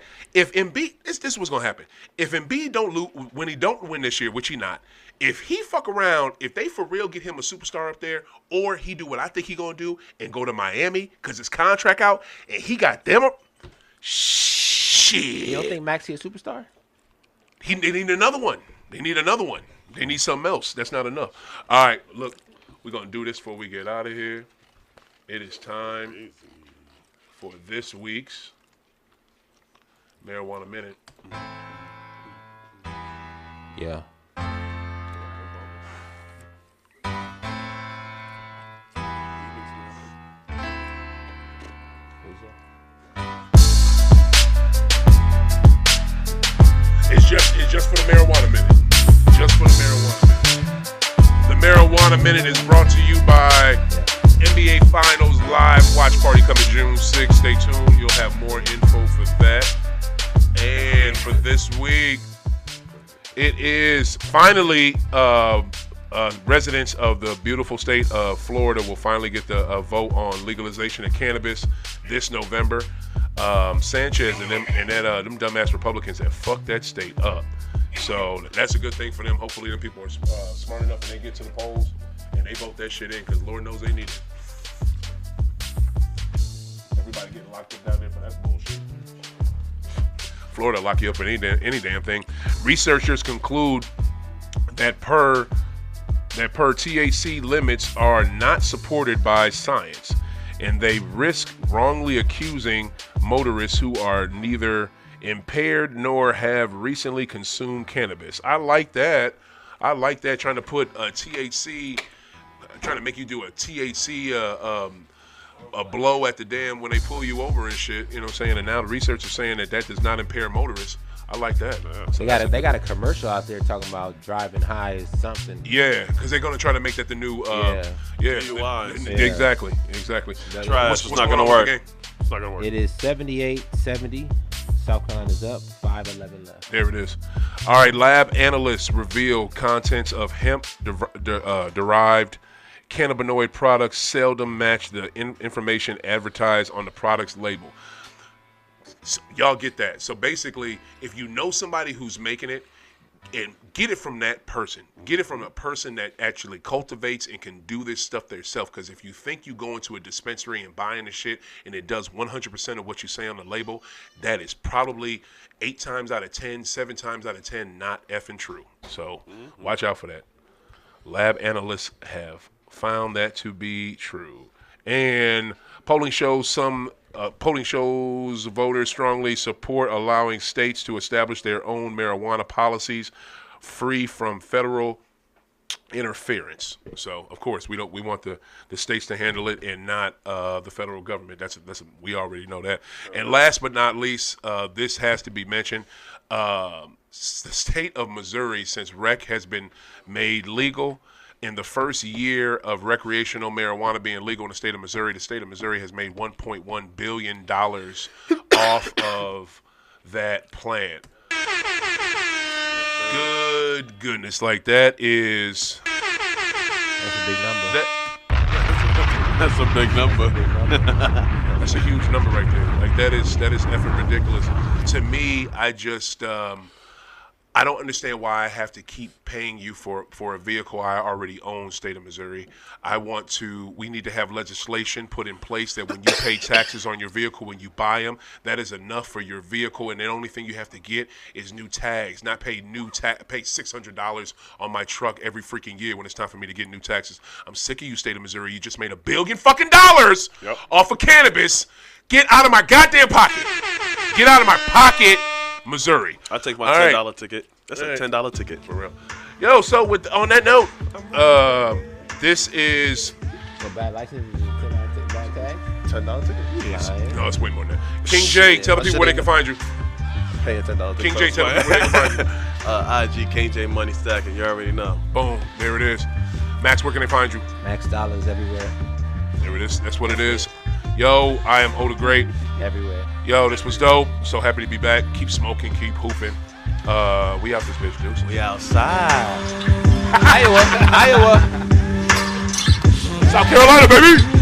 this was gonna happen. If Embiid don't lose when he don't win this year, which he not. If he fuck around, if they for real get him a superstar up there, or he do what I think he gonna do and go to Miami because his contract out and he got them up. Shit. You don't think Maxey a superstar? They need another one. They need another one. They need something else. That's not enough. All right, look, we're going to do this before we get out of here. It is time for this week's Marijuana Minute. Yeah. It's just for the Marijuana Minute. Just for the Marijuana Minute. The Marijuana Minute is brought to you by NBA Finals Live Watch Party coming June 6th. Stay tuned. You'll have more info for that. And for this week, it is finally residents of the beautiful state of Florida will finally get the vote on legalization of cannabis this November. Sanchez and them dumbass Republicans have fucked that state up. So that's a good thing for them. Hopefully them people are smart enough and they get to the polls and they vote that shit in because Lord knows they need it. Everybody getting locked up down there for that bullshit. Florida lock you up for any damn thing. Researchers conclude that per THC limits are not supported by science, and they risk wrongly accusing motorists who are neither impaired nor have recently consumed cannabis. I like that. Trying to put a THC, trying to make you do a THC a blow at the dam when they pull you over and shit. You know what I'm saying? And now the research is saying that does not impair motorists. I like that. So they got a commercial out there talking about driving high is something. Yeah, because they're gonna try to make that the new DUIs. Exactly. Trash. It's not gonna work. It's not gonna work. It is 78-70. South Carolina's up. 5-11 left. There it is. All right, lab analysts reveal contents of hemp derived cannabinoid products seldom match the information advertised on the product's label. So, y'all get that. So basically, if you know somebody who's making it, and get it from that person. Get it from a person that actually cultivates and can do this stuff themselves. Because if you think you go into a dispensary and buying the shit and it does 100% of what you say on the label, that is probably 8 times out of 10, 7 times out of 10 not effing true. So watch out for that. Lab analysts have found that to be true. And polling shows voters strongly support allowing states to establish their own marijuana policies free from federal interference. So, of course, we want the states to handle it and not the federal government. We already know that. And last but not least, this has to be mentioned. The state of Missouri, since rec has been made legal, in the first year of recreational marijuana being legal in the state of Missouri has made $1.1 billion off of that plant. Good goodness. Like, that is... That's a big number. That's a big number. That's a huge number right there. Like, that is effing ridiculous. To me, I just... I don't understand why I have to keep paying you for a vehicle I already own, state of Missouri. We need to have legislation put in place that when you pay taxes on your vehicle when you buy them, that is enough for your vehicle, and the only thing you have to get is new tags, not pay pay $600 on my truck every freaking year when it's time for me to get new taxes. I'm sick of you, state of Missouri. You just made $1 billion fucking dollars off of cannabis. Get out of my goddamn pocket. Get out of my pocket. Missouri. I'll take my $10 ticket. That's a $10 ticket. For real. Yo, so on that note, this is... So bad license is $10 bad tag? $10 ticket? Yes. No, it's way more than that. King J, tell the people where they can find you. Pay a $10 ticket. King J, tell the people where they can find you. IG, King J Money Stacking. You already know. Boom. There it is. Max, where can they find you? Max Dollars everywhere. There it is. That's what it is. Yo, I am OThaGreat. Everywhere. Yo, this was dope. So happy to be back. Keep smoking, keep hooping. We out this bitch, dudes. We outside. Iowa. South Carolina, baby.